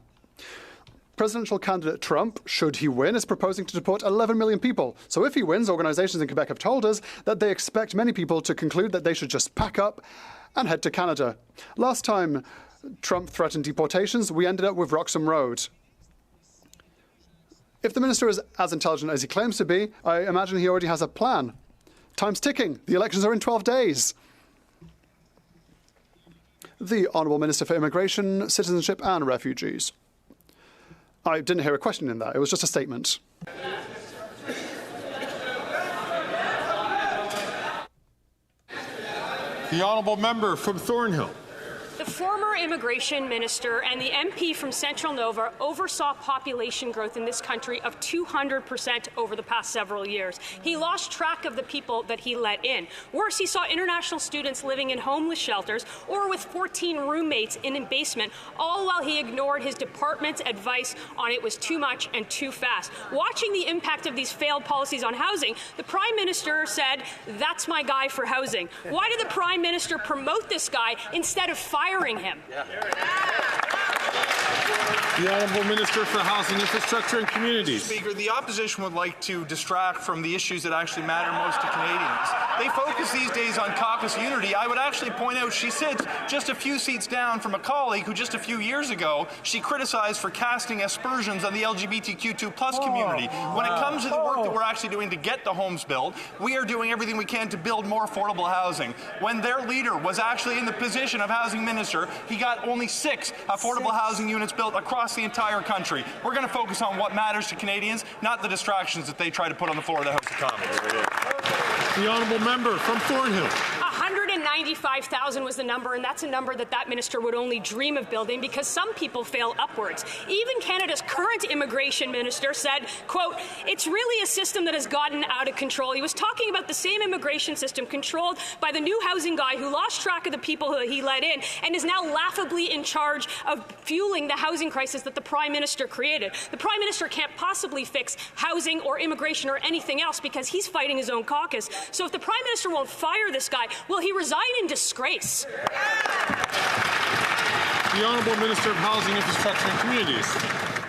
Presidential candidate Trump, should he win, is proposing to deport 11 million people. So if he wins, organisations in Quebec have told us that they expect many people to conclude that they should just pack up and head to Canada. Last time Trump threatened deportations, we ended up with Roxham Road. If the minister is as intelligent as he claims to be, I imagine he already has a plan. Time's ticking. The elections are in 12 days. The Honourable Minister for Immigration, Citizenship and Refugees. I didn't hear a question in that. It was just a statement. The Honourable Member from Thornhill. The former immigration minister and the MP from Central Nova oversaw population growth in this country of 200% over the past several years. He lost track of the people that he let in. Worse, he saw international students living in homeless shelters or with 14 roommates in a basement, all while he ignored his department's advice on it was too much and too fast. Watching the impact of these failed policies on housing, the Prime Minister said, "That's my guy for housing." Why did the Prime Minister promote this guy instead of firing him? The Honourable Minister for Housing, Infrastructure and Communities. Speaker, the opposition would like to distract from the issues that actually matter most to Canadians. They focus these days on caucus unity. I would actually point out she sits just a few seats down from a colleague who just a few years ago she criticized for casting aspersions on the LGBTQ2+ community. When it comes to the work that we're actually doing to get the homes built, we are doing everything we can to build more affordable housing. When their leader was actually in the position of housing minister, he got only 6 affordable housing units built across the entire country. We're going to focus on what matters to Canadians, not the distractions that they try to put on the floor of the House of Commons. The Honourable Member from Thornhill. 195,000 was the number, and that's a number that minister would only dream of building because some people fail upwards. Even Canada's current immigration minister said, quote, "It's really a system that has gotten out of control." He was talking about the same immigration system controlled by the new housing guy who lost track of the people who he let in and is now laughably in charge of fueling the housing crisis that the Prime Minister created. The Prime Minister can't possibly fix housing or immigration or anything else because he's fighting his own caucus. So if the Prime Minister won't fire this guy, will he resign in disgrace? The Honourable Minister of Housing, Infrastructure and Communities.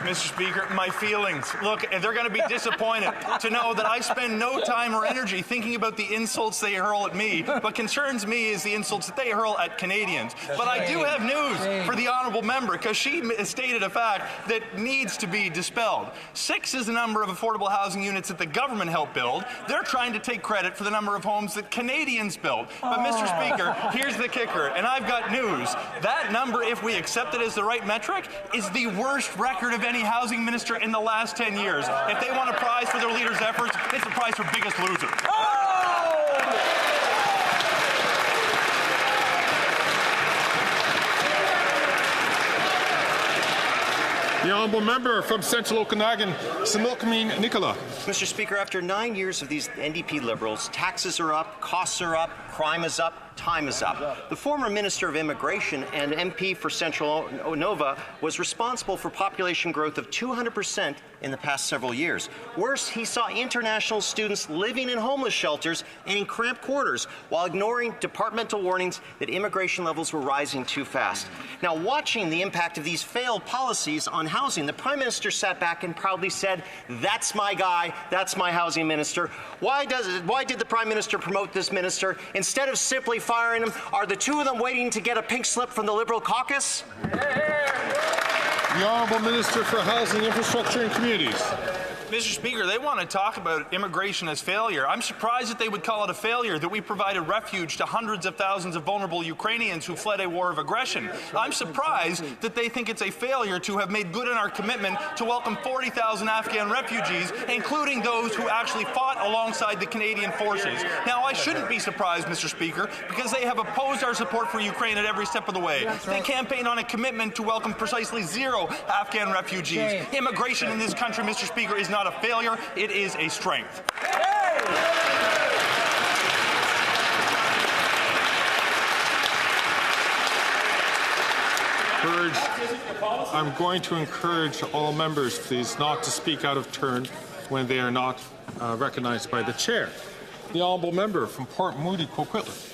Mr. Speaker, my feelings. Look, they're going to be disappointed to know that I spend no time or energy thinking about the insults they hurl at me. What concerns me is the insults that they hurl at Canadians. But I do have news for the honourable member because she stated a fact that needs to be dispelled. 6 is the number of affordable housing units that the government helped build. They're trying to take credit for the number of homes that Canadians built. But Mr. Speaker, here's the kicker, and I've got news. That number, if we accept it as the right metric, is the worst record of any housing minister in the last 10 years. If they want a prize for their leader's efforts, it's the prize for biggest loser. The Honourable Member from Central Okanagan, Similkameen Nicola. Mr. Speaker, after 9 years of these NDP Liberals, taxes are up, costs are up, crime is up, time is up. The former Minister of Immigration and MP for Central Nova was responsible for population growth of 200% in the past several years. Worse, he saw international students living in homeless shelters and in cramped quarters while ignoring departmental warnings that immigration levels were rising too fast. Now, watching the impact of these failed policies on housing, the Prime Minister sat back and proudly said, "That's my guy, that's my housing minister." Why did the Prime Minister promote this minister? Instead of simply firing him, are the two of them waiting to get a pink slip from the Liberal caucus? The Honourable Minister for Housing, Infrastructure and Communities. Mr. Speaker, they want to talk about immigration as failure. I'm surprised that they would call it a failure that we provided refuge to hundreds of thousands of vulnerable Ukrainians who fled a war of aggression. I'm surprised that they think it's a failure to have made good on our commitment to welcome 40,000 Afghan refugees, including those who actually fought alongside the Canadian forces. Now, I shouldn't be surprised, Mr. Speaker, because they have opposed our support for Ukraine at every step of the way. They campaign on a commitment to welcome precisely 0 Afghan refugees. Immigration in this country, Mr. Speaker, is not a failure, it is a strength. I'm going to encourage all members, please, not to speak out of turn when they are not recognized by the chair. The Honourable Member from Port Moody, Coquitlam.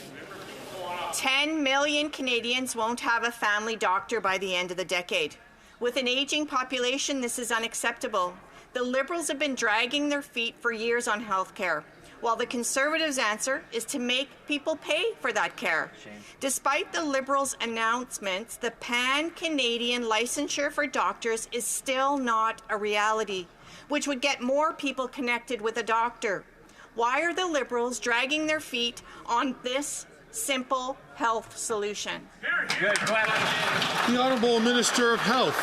10 million Canadians won't have a family doctor by the end of the decade. With an aging population, this is unacceptable. The Liberals have been dragging their feet for years on health care, while the Conservatives' answer is to make people pay for that care. Despite the Liberals' announcements, the pan-Canadian licensure for doctors is still not a reality, which would get more people connected with a doctor. Why are the Liberals dragging their feet on this simple health solution? The Honourable Minister of Health.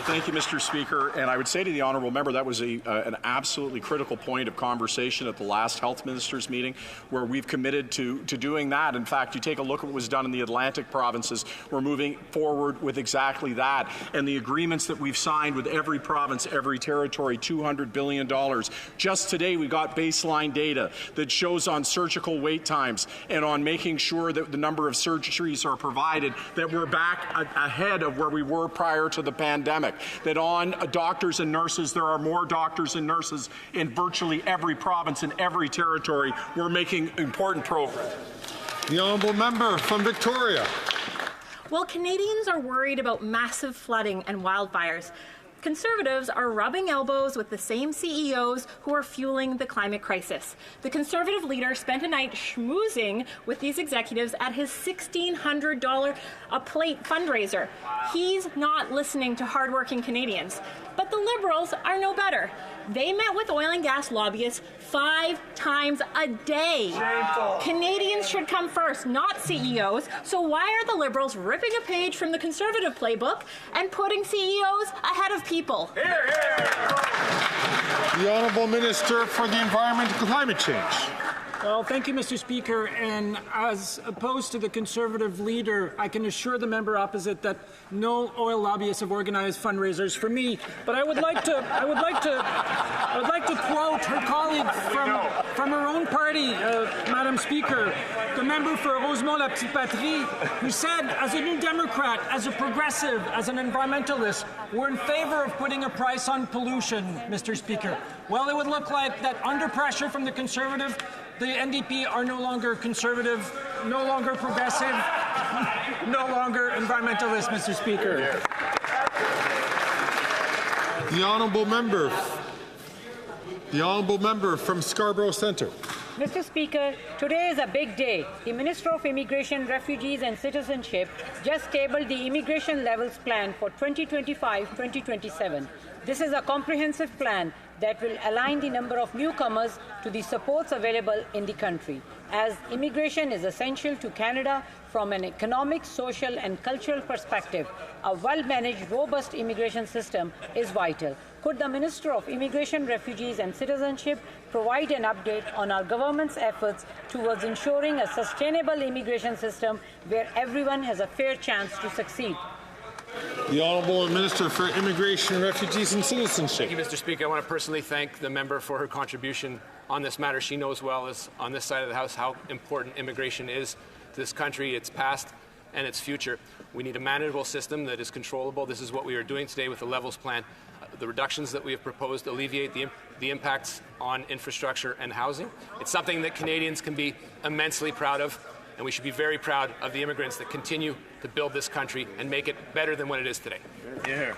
Thank you, Mr. Speaker. And I would say to the honourable member that was an absolutely critical point of conversation at the last health ministers meeting, where we've committed to doing that. In fact, you take a look at what was done in the Atlantic provinces. We're moving forward with exactly that. And the agreements that we've signed with every province, every territory, $200 billion. Just today, we got baseline data that shows on surgical wait times and on making sure that the number of surgeries are provided, that we're back ahead of where we were prior to the pandemic. That on doctors and nurses, there are more doctors and nurses in virtually every province and every territory. We're making important progress. The honourable member from Victoria. While Canadians are worried about massive flooding and wildfires, Conservatives are rubbing elbows with the same CEOs who are fueling the climate crisis. The Conservative leader spent a night schmoozing with these executives at his $1,600 a plate fundraiser. He's not listening to hardworking Canadians. But the Liberals are no better. They met with oil and gas lobbyists 5 times a day. Shameful. Canadians should come first, not CEOs. So why are the Liberals ripping a page from the Conservative playbook and putting CEOs ahead of people? Hear, hear. The Honourable Minister for the Environment and Climate Change. Well, thank you, Mr. Speaker. And as opposed to the Conservative leader, I can assure the member opposite that no oil lobbyists have organized fundraisers for me. But I would like to quote her colleague from her own party, Madam Speaker, the member for Rosemont-la Petite Patrie, who said, as a New Democrat, as a progressive, as an environmentalist, we're in favor of putting a price on pollution, Mr. Speaker. Well, it would look like that under pressure from the Conservative, the NDP are no longer conservative, no longer progressive, no longer environmentalist, Mr. Speaker. The honourable member from Scarborough Centre. Mr. Speaker, today is a big day. The Minister of Immigration, Refugees and Citizenship just tabled the immigration levels plan for 2025-2027. This is a comprehensive plan that will align the number of newcomers to the supports available in the country, as immigration is essential to Canada from an economic, social and cultural perspective. A well-managed, robust immigration system is vital. Could the Minister of Immigration, Refugees and Citizenship provide an update on our government's efforts towards ensuring a sustainable immigration system where everyone has a fair chance to succeed? The Honourable Minister for Immigration, Refugees and Citizenship. Thank you, Mr. Speaker. I want to personally thank the member for her contribution on this matter. She knows well as on this side of the House how important immigration is to this country, its past and its future. We need a manageable system that is controllable. This is what we are doing today with the levels plan. The reductions that we have proposed alleviate the impacts on infrastructure and housing. It's something that Canadians can be immensely proud of, and we should be very proud of the immigrants that continue to build this country and make it better than what it is today. Yeah.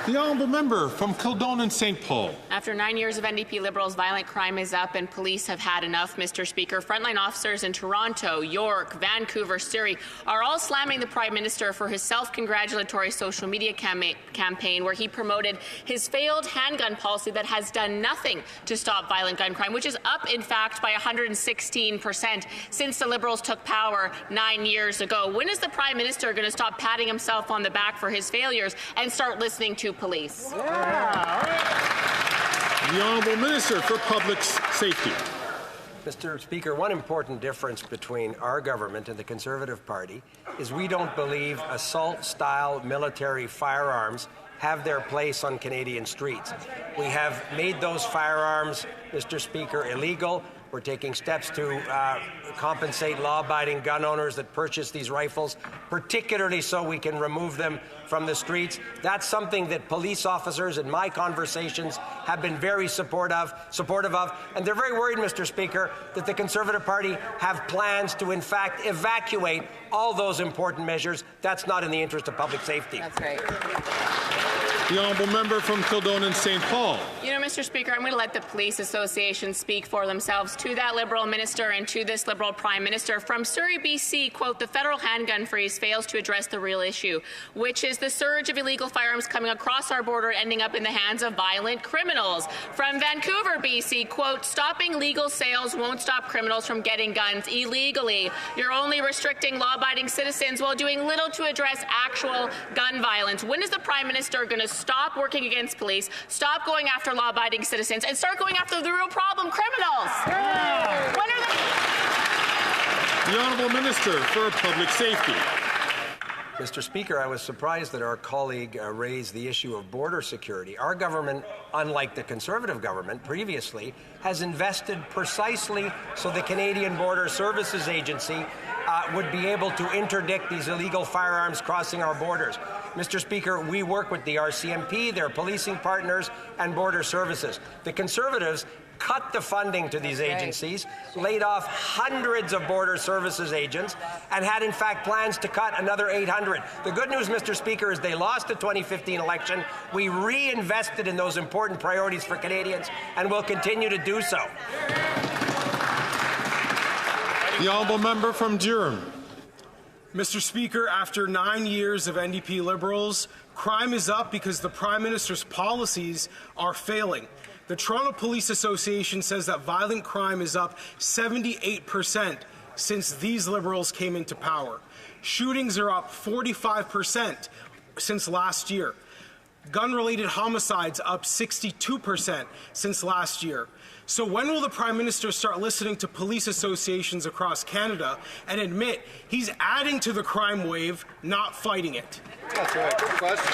The honourable member from Kildone and St. Paul. After 9 years of NDP Liberals, violent crime is up and police have had enough, Mr. Speaker. Frontline officers in Toronto, York, Vancouver, Surrey are all slamming the Prime Minister for his self-congratulatory social media campaign where he promoted his failed handgun policy that has done nothing to stop violent gun crime, which is up, in fact, by 116% since the Liberals took power 9 years ago. When is the Prime Minister going to stop patting himself on the back for his failures and start listening to police? The Honourable Minister for Public Safety. Mr. Speaker, one important difference between our government and the Conservative Party is we don't believe assault-style military firearms have their place on Canadian streets. We have made those firearms, Mr. Speaker, illegal. We're taking steps to compensate law-abiding gun owners that purchase these rifles, particularly so we can remove them from the streets. That's something that police officers in my conversations have been very supportive of, and they're very worried, Mr. Speaker, that the Conservative Party have plans to, in fact, evacuate all those important measures. That's not in the interest of public safety. That's right. The honourable member from Kildonan St. Paul. You know, Mr. Speaker, I'm going to let the police association speak for themselves. To that Liberal minister and to this Liberal Prime Minister from Surrey, BC, quote, the federal handgun freeze fails to address the real issue, which is the surge of illegal firearms coming across our border, ending up in the hands of violent criminals. From Vancouver, BC, quote, stopping legal sales won't stop criminals from getting guns illegally. You're only restricting law-abiding citizens while doing little to address actual gun violence. When is the Prime Minister going to stop working against police, stop going after law-abiding citizens, and start going after the real problem, criminals? When are The Honourable Minister for Public Safety. Mr. Speaker, I was surprised that our colleague raised the issue of border security. Our government, unlike the Conservative government previously, has invested precisely so the Canadian Border Services Agency would be able to interdict these illegal firearms crossing our borders. Mr. Speaker, we work with the RCMP, their policing partners, and border services. The Conservatives cut the funding to these agencies, laid off hundreds of border services agents, and had in fact plans to cut another 800. The good news, Mr. Speaker, is they lost the 2015 election. We reinvested in those important priorities for Canadians and will continue to do so. The honourable member from Durham. Mr. Speaker, after 9 years of NDP Liberals, crime is up because the Prime Minister's policies are failing. The Toronto Police Association says that violent crime is up 78% since these Liberals came into power. Shootings are up 45% since last year. Gun-related homicides up 62% since last year. So when will the Prime Minister start listening to police associations across Canada and admit he's adding to the crime wave, not fighting it? That's right. Good question.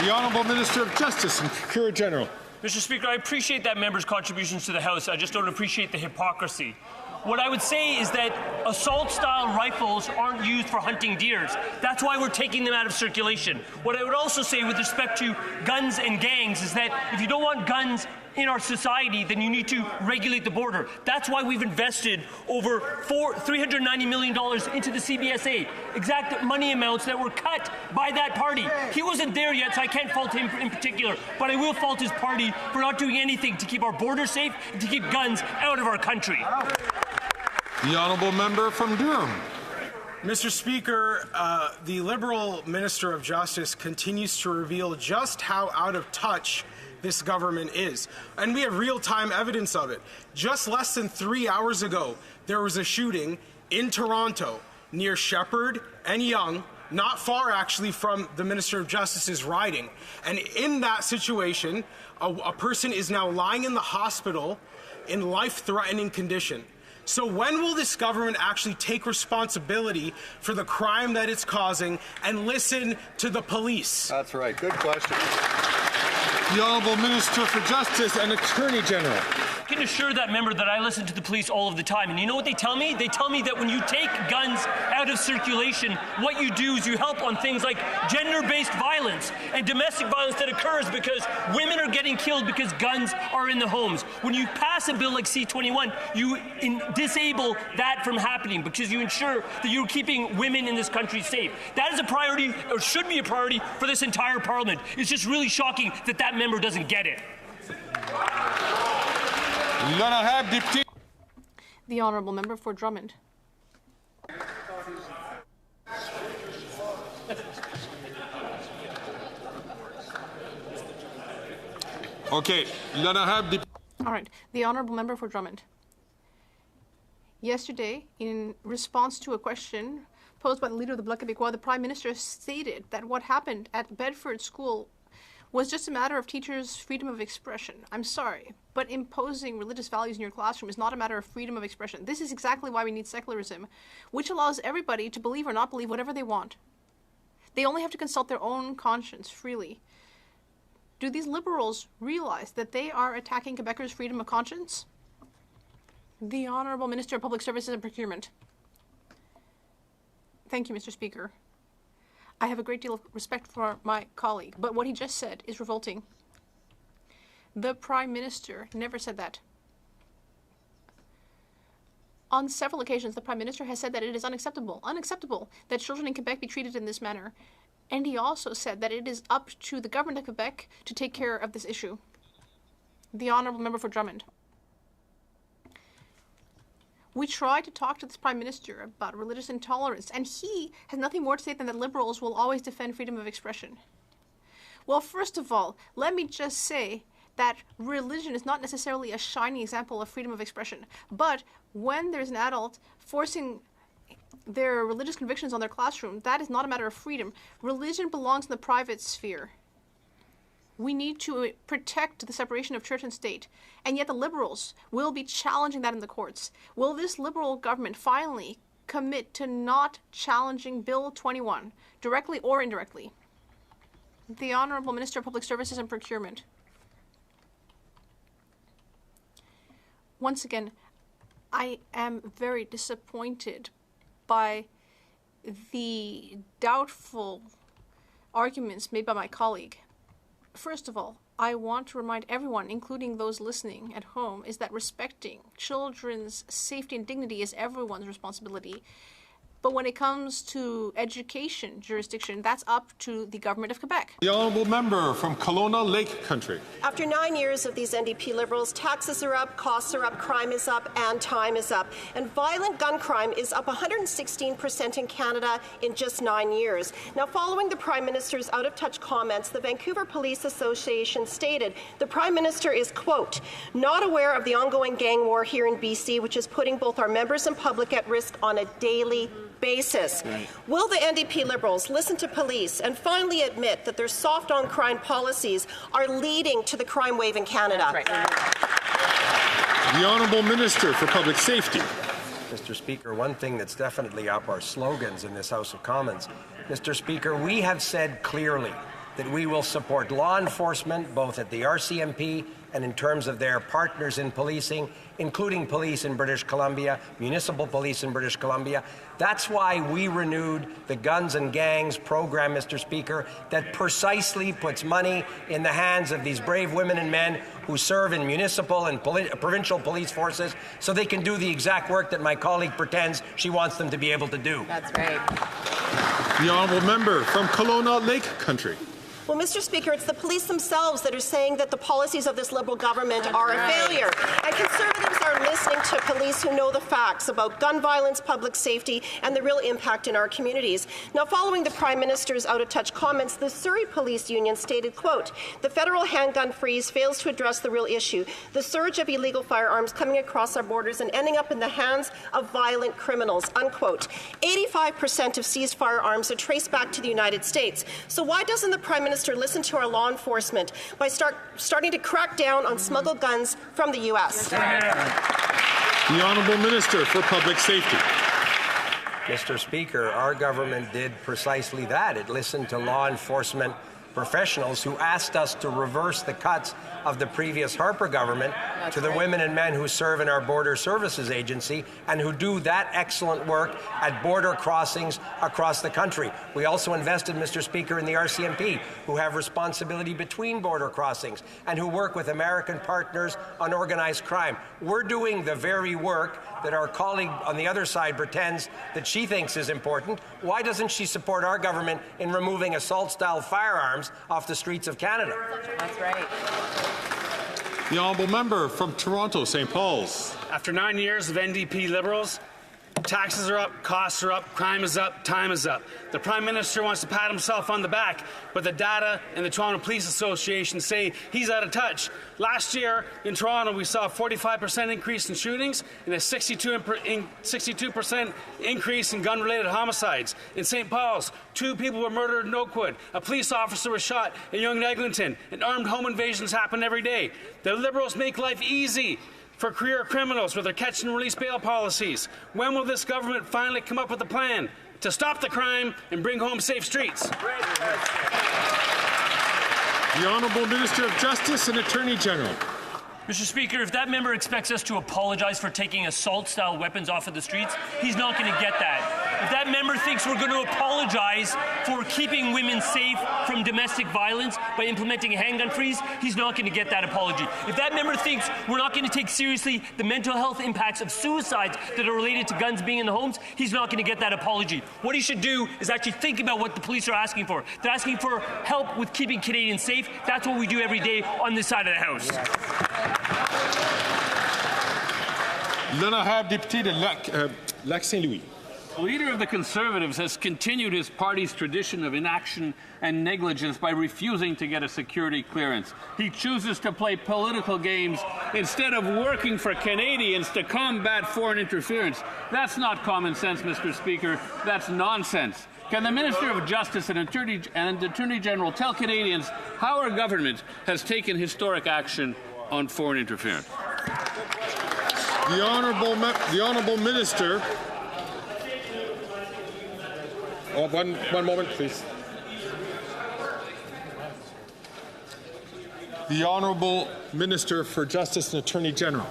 The Honourable Minister of Justice and Procurator General. Mr. Speaker, I appreciate that member's contributions to the House. I just don't appreciate the hypocrisy. What I would say is that assault-style rifles aren't used for hunting deers. That's why we're taking them out of circulation. What I would also say with respect to guns and gangs is that if you don't want guns in our society, then you need to regulate the border. That's why we've invested over $390 million into the CBSA, exact money amounts that were cut by that party. He wasn't there yet, so I can't fault him in particular, but I will fault his party for not doing anything to keep our border safe and to keep guns out of our country. The honourable member from Durham. Mr. Speaker, the Liberal Minister of Justice continues to reveal just how out of touch this government is. And we have real-time evidence of it. Just less than 3 hours ago, there was a shooting in Toronto near Shepherd and Yonge, not far actually from the Minister of Justice's riding. And in that situation, a person is now lying in the hospital in life-threatening condition. So when will this government actually take responsibility for the crime that it's causing and listen to the police? That's right. Good question. The Honourable Minister for Justice and Attorney General. I can assure that member that I listen to the police all of the time. And you know what they tell me? They tell me that when you take guns out of circulation, what you do is you help on things like gender-based violence and domestic violence that occurs because women are getting killed because guns are in the homes. When you pass a bill like C-21, you disable that from happening because you ensure that you're keeping women in this country safe. That is a priority, or should be a priority, for this entire Parliament. It's just really shocking that that member doesn't get it. The honourable member for Drummond. Okay. All right. The honourable member for Drummond. Yesterday, in response to a question posed by the leader of the Bloc Québécois, the Prime Minister stated that what happened at Bedford School was just a matter of teachers' freedom of expression. I'm sorry, but imposing religious values in your classroom is not a matter of freedom of expression. This is exactly why we need secularism, which allows everybody to believe or not believe whatever they want. They only have to consult their own conscience freely. Do these liberals realize that they are attacking Quebecers' freedom of conscience? The Honourable Minister of Public Services and Procurement. Thank you, Mr. Speaker. I have a great deal of respect for my colleague, but what he just said is revolting. The Prime Minister never said that. On several occasions, the Prime Minister has said that it is unacceptable that children in Quebec be treated in this manner. And he also said that it is up to the government of Quebec to take care of this issue. The honourable member for Drummond. We tried to talk to this Prime Minister about religious intolerance, and he has nothing more to say than that Liberals will always defend freedom of expression. Well, first of all, let me just say that religion is not necessarily a shining example of freedom of expression, but when there's an adult forcing their religious convictions on their classroom, that is not a matter of freedom. Religion belongs in the private sphere. We need to protect the separation of church and state, and yet the Liberals will be challenging that in the courts. Will this Liberal government finally commit to not challenging Bill 21, directly or indirectly? The Honourable Minister of Public Services and Procurement. Once again, I am very disappointed by the doubtful arguments made by my colleague. First of all, I want to remind everyone, including those listening at home, is that respecting children's safety and dignity is everyone's responsibility. But when it comes to education jurisdiction, that's up to the government of Quebec. The honourable member from Kelowna Lake Country. After 9 years of these NDP Liberals, taxes are up, costs are up, crime is up, and time is up. And violent gun crime is up 116% in Canada in just 9 years. Now, following the Prime Minister's out-of-touch comments, the Vancouver Police Association stated the Prime Minister is, quote, not aware of the ongoing gang war here in BC, which is putting both our members and public at risk on a daily basis. Right. Will the NDP Liberals listen to police and finally admit that their soft on crime policies are leading to the crime wave in Canada? Right. The Honourable Minister for Public Safety. Mr. Speaker, one thing that's definitely up are slogans in this House of Commons. Mr. Speaker, we have said clearly that we will support law enforcement both at the RCMP and in terms of their partners in policing, including police in British Columbia, municipal police in British Columbia. That's why we renewed the Guns and Gangs program, Mr. Speaker, that precisely puts money in the hands of these brave women and men who serve in municipal and provincial police forces so they can do the exact work that my colleague pretends she wants them to be able to do. That's right. The honourable member from Kelowna Lake Country. Well, Mr. Speaker, it's the police themselves that are saying that the policies of this Liberal government are a failure. And Conservatives are listening to police who know the facts about gun violence, public safety, and the real impact in our communities. Now, following the Prime Minister's out-of-touch comments, the Surrey Police Union stated, quote, the federal handgun freeze fails to address the real issue, the surge of illegal firearms coming across our borders and ending up in the hands of violent criminals, unquote. 85% of seized firearms are traced back to the United States. So why doesn't the Prime Minister listen to our law enforcement by starting to crack down on smuggled guns from the U.S.? The Honourable Minister for Public Safety. Mr. Speaker, our government did precisely that. It listened to law enforcement professionals who asked us to reverse the cuts of the previous Harper government to the women and men who serve in our Border Services Agency and who do that excellent work at border crossings across the country. We also invested, Mr. Speaker, in the RCMP, who have responsibility between border crossings and who work with American partners on organized crime. We're doing the very work that our colleague on the other side pretends that she thinks is important. Why doesn't she support our government in removing assault-style firearms off the streets of Canada? That's right. The honourable member from Toronto, St. Paul's. After 9 years of NDP Liberals, taxes are up, costs are up, crime is up, time is up. The Prime Minister wants to pat himself on the back, but the data in the Toronto Police Association say he's out of touch. Last year in Toronto, we saw a 45% increase in shootings and a 62% increase in gun-related homicides. In St. Paul's, 2 people were murdered in Oakwood. A police officer was shot in Young Eglinton, and armed home invasions happen every day. The Liberals make life easy for career criminals with their catch and release bail policies. When will this government finally come up with a plan to stop the crime and bring home safe streets? The Honourable Minister of Justice and Attorney General. Mr. Speaker, if that member expects us to apologize for taking assault-style weapons off of the streets, he's not going to get that. If that member thinks we're going to apologize for keeping women safe from domestic violence by implementing a handgun freeze, he's not going to get that apology. If that member thinks we're not going to take seriously the mental health impacts of suicides that are related to guns being in the homes, he's not going to get that apology. What he should do is actually think about what the police are asking for. They're asking for help with keeping Canadians safe. That's what we do every day on this side of the House. L'honorable député de Lac-Saint-Louis. The leader of the Conservatives has continued his party's tradition of inaction and negligence by refusing to get a security clearance. He chooses to play political games instead of working for Canadians to combat foreign interference. That's not common sense, Mr. Speaker. That's nonsense. Can the Minister of Justice and Attorney General tell Canadians how our government has taken historic action on foreign interference? The Honourable Minister. Oh, one moment, please. The Honourable Minister for Justice and Attorney General.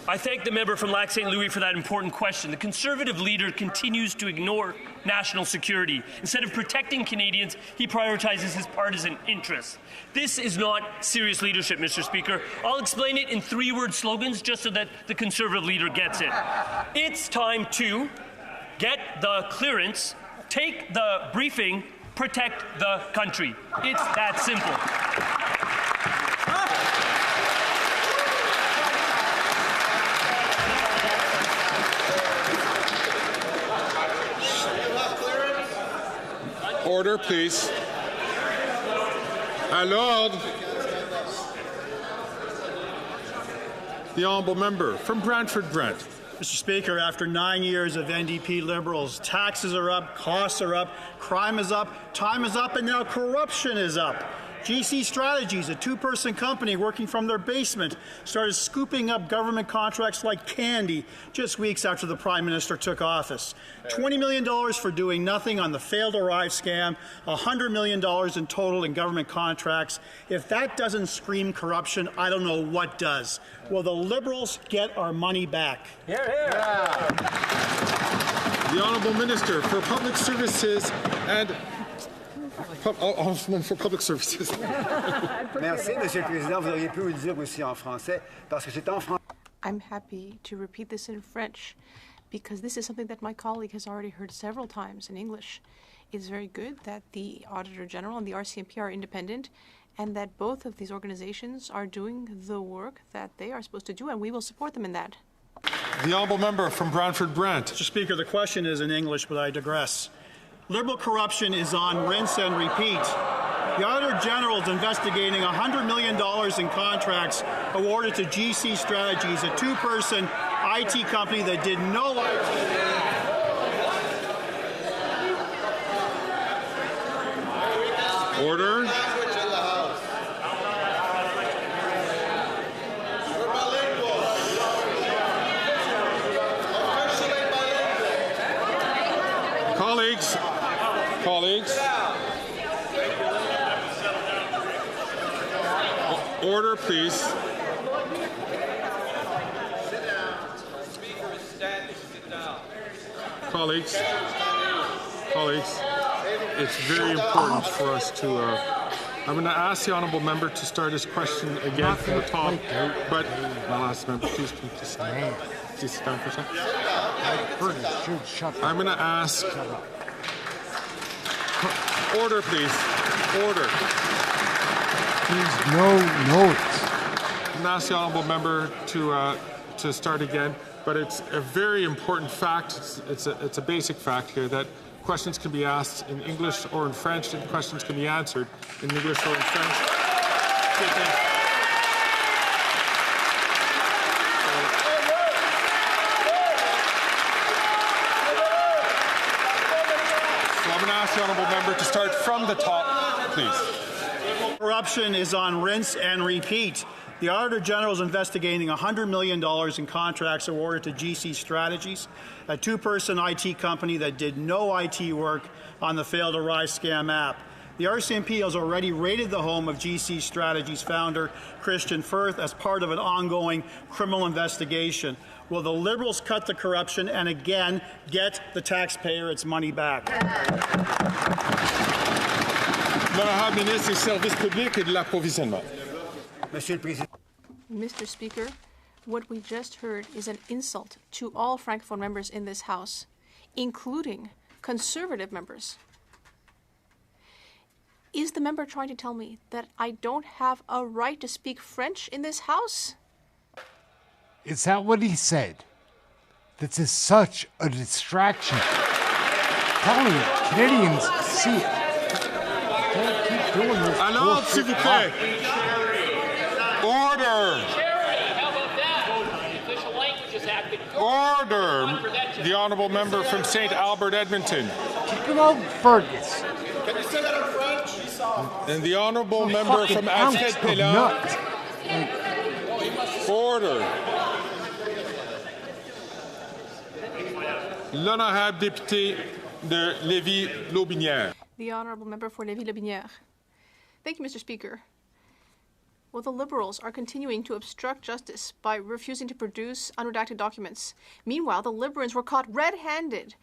I thank the member from Lac-Saint-Louis for that important question. The Conservative leader continues to ignore national security. Instead of protecting Canadians, he prioritizes his partisan interests. This is not serious leadership, Mr. Speaker. I'll explain it in three-word slogans just so that the Conservative leader gets it. It's time to get the clearance, take the briefing, protect the country. It's that simple. Order, please. À l'ordre. The honourable member from Brantford-Brent. Mr. Speaker, after 9 years of NDP Liberals, taxes are up, costs are up, crime is up, time is up, and now corruption is up. GC Strategies, a two-person company working from their basement, started scooping up government contracts like candy just weeks after the Prime Minister took office. $20 million for doing nothing on the failed arrive scam, $100 million in total in government contracts. If that doesn't scream corruption, I don't know what does. Will the Liberals get our money back? Here, here. The Honourable Minister for Public Services and for Public Services. Merci, Monsieur le Président. Vous auriez pu le dire aussi en français, parce que c'est en français. I'm happy to repeat this in French, because this is something that my colleague has already heard several times in English. It's very good that the Auditor General and the RCMP are independent, and that both of these organizations are doing the work that they are supposed to do, and we will support them in that. The honourable member from Brantford-Brent. Mr. Speaker, the question is in English, but I digress. Liberal corruption is on rinse and repeat. The Auditor General is investigating $100 million in contracts awarded to GC Strategies, a two-person IT company that did no Order. Colleagues. Order, please. Colleagues, it's very important for us to. I'm going to ask the honourable member to start his question again from the top. But my last member, please sit down for a second. I'm going to ask. Order, please. Order. Please, no notes. I'm going to ask the honourable member to start again, but it's a very important fact. It's a basic fact here that questions can be asked in English or in French, and questions can be answered in English or in French. The honourable member to start from the top, please. Corruption is on rinse and repeat. The Auditor General is investigating $100 million in contracts awarded to GC Strategies, a two-person IT company that did no IT work on the failed Arrive scam app. The RCMP has already raided the home of GC Strategies founder Christian Firth as part of an ongoing criminal investigation. Will the Liberals cut the corruption and again get the taxpayer its money back? L'honorable ministre des Services publics et de l'approvisionnement. Mr. Speaker, what we just heard is an insult to all Francophone members in this House, including Conservative members. Is the member trying to tell me that I don't have a right to speak French in this House? Is that what he said? This is such a distraction. Telling you, Canadians see it. Can't keep doing this. Alors, s'il vous plaît. Order. Order. The honourable member from St. Albert, Edmonton. Keep him out, Fergus. Can you say that in French? And the honourable member from Alfred Pellan. Order. L'honorable député de Lévis-Lotbinière. The honourable member for Lévis-Lotbinière. Thank you, Mr. Speaker. Well, the Liberals are continuing to obstruct justice by refusing to produce unredacted documents. Meanwhile, the Liberals were caught red-handed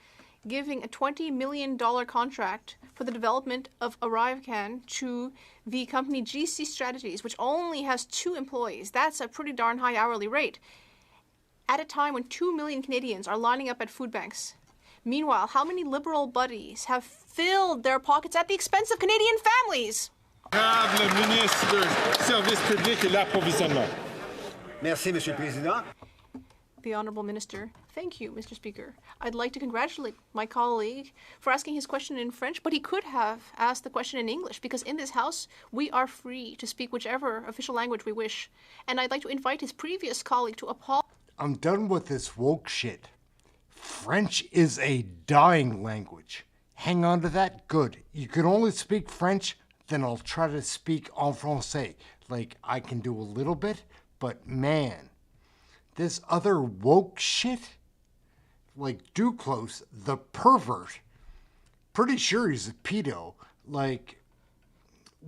giving a $20 million contract for the development of ArriveCAN to the company GC Strategies, which only has 2 employees. That's a pretty darn high hourly rate, at a time when 2 million Canadians are lining up at food banks. Meanwhile, how many Liberal buddies have filled their pockets at the expense of Canadian families? Le ministre du Service public et l'approvisionnement. Merci, Monsieur le Président. The Honourable Minister. Thank you, Mr. Speaker. I'd like to congratulate my colleague for asking his question in French, but he could have asked the question in English, because in this House, we are free to speak whichever official language we wish. And I'd like to invite his previous colleague to apologize. I'm done with this woke shit. French is a dying language. Hang on to that? Good. You can only speak French, then I'll try to speak en français. Like, I can do a little bit, but man, this other woke shit? Like Duclos, the pervert. Pretty sure he's a pedo. Like,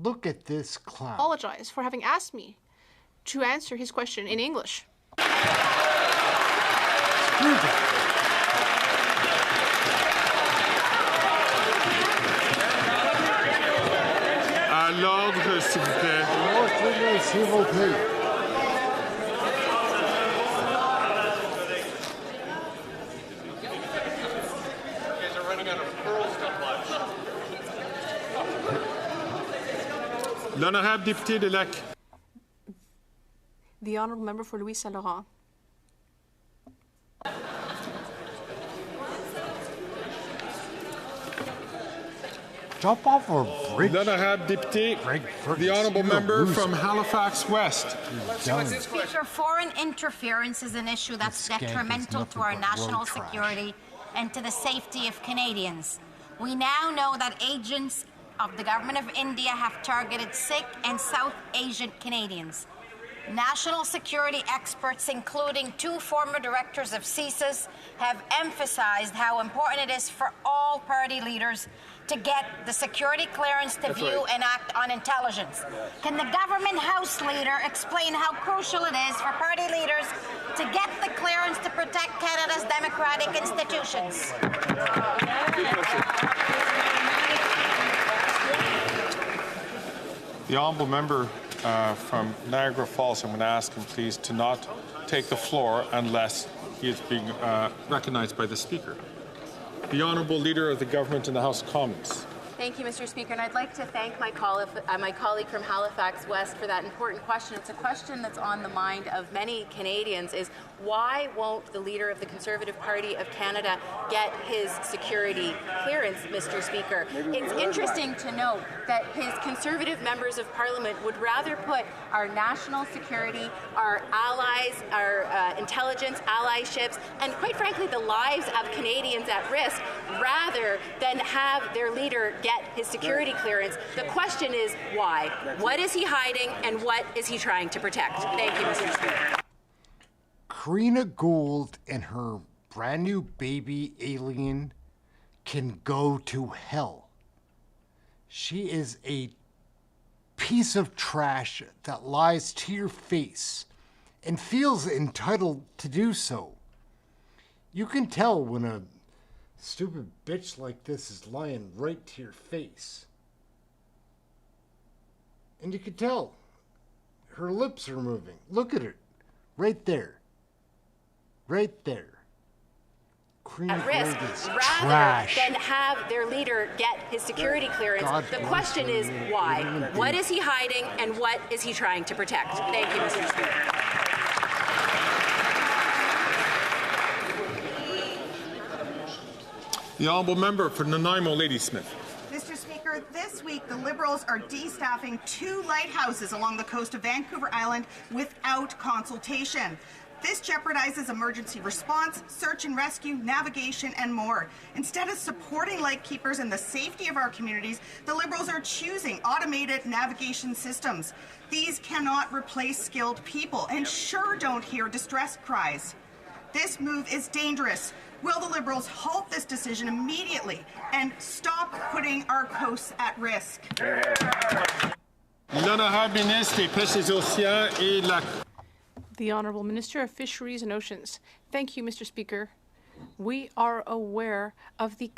look at this clown. Apologize for having asked me to answer his question in English. Screw that. À l'ordre, s'il vous plaît. L'ordre, s'il vous plaît. L'honorable député de Lac. The Honourable Member for Louis Saint-Laurent. Jump off a bridge. L'honorable député, the honourable member from Halifax West. Speaker, foreign interference is an issue that's detrimental to our national security and to the safety of Canadians. We now know that agents of the Government of India have targeted Sikh and South Asian Canadians. National security experts, including 2 former directors of CSIS, have emphasized how important it is for all party leaders to get the security clearance to view and act on intelligence. Can the government House leader explain how crucial it is for party leaders to get the clearance to protect Canada's democratic institutions? The honourable member from Niagara Falls, I'm going to ask him, please, to not take the floor unless he is being recognized by the Speaker. The Honourable Leader of the Government in the House of Commons. Thank you, Mr. Speaker, and I'd like to thank my colleague from Halifax West for that important question. It's a question that's on the mind of many Canadians, is why won't the leader of the Conservative Party of Canada get his security clearance, Mr. Speaker? It's interesting to note that his Conservative members of Parliament would rather put our national security, our allies, our intelligence allieships, and quite frankly the lives of Canadians at risk, rather than have their leader get his security clearance. The question is why? What is he hiding and what is he trying to protect? Thank you, Mr. Speaker. Karina Gould and her brand new baby alien can go to hell. She is a piece of trash that lies to your face and feels entitled to do so. You can tell when a stupid bitch like this is lying right to your face. And you can tell her lips are moving. Look at it. Right there. Right there. At risk rather trash. than have their leader get his security clearance. God The bless question her. is why? What is he hiding and what is he trying to protect? Thank you, Mr. Speaker. The honourable member for Nanaimo, Ladysmith. Mr. Speaker, this week the Liberals are destaffing 2 lighthouses along the coast of Vancouver Island without consultation. This jeopardizes emergency response, search and rescue, navigation, and more. Instead of supporting lightkeepers and the safety of our communities, the Liberals are choosing automated navigation systems. These cannot replace skilled people and sure don't hear distress cries. This move is dangerous. Will the Liberals halt this decision immediately and stop putting our coasts at risk? L'honorable ministre des Pêches des Océans et la... The Honourable Minister of Fisheries and Oceans. Thank you, Mr. Speaker. We are aware of the...